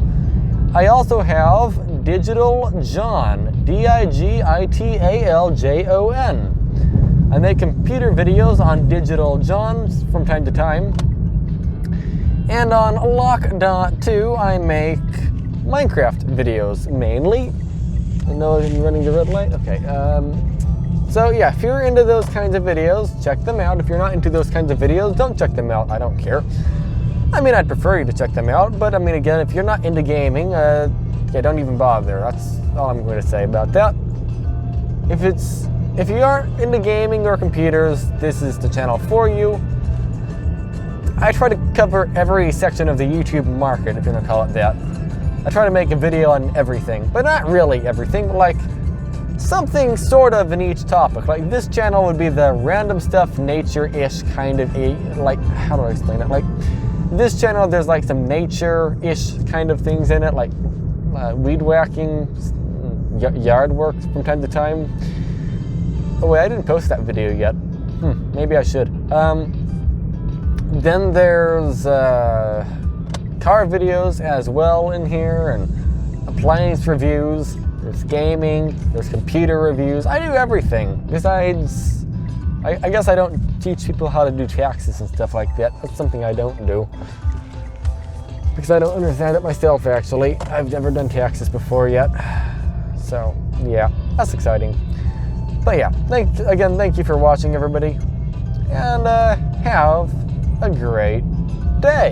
[SPEAKER 1] I also have Digital John, DIGITALJON. I make computer videos on Digital John from time to time. And on Lock.2, I make Minecraft videos mainly. I know you're running the red light? Okay. So yeah, if you're into those kinds of videos, check them out. If you're not into those kinds of videos, don't check them out. I don't care. I mean, I'd prefer you to check them out, but I mean, again, if you're not into gaming, yeah, don't even bother. That's all I'm going to say about that. If you aren't into gaming or computers, this is the channel for you. I try to cover every section of the YouTube market, if you want to call it that. I try to make a video on everything, but not really everything, like something sort of in each topic. Like this channel would be the random stuff, nature-ish kind of, like, how do I explain it? Like this channel, there's like some nature-ish kind of things in it, like weed whacking, yard work from time to time. Oh wait, I didn't post that video yet. Maybe I should. Then there's car videos as well in here, and appliance reviews. There's gaming, there's computer reviews. I do everything. Besides, I guess I don't teach people how to do taxes and stuff like that. That's something I don't do. Because I don't understand it myself, actually. I've never done taxes before yet. So, yeah, that's exciting. But yeah, thank you for watching, everybody. And have a great day.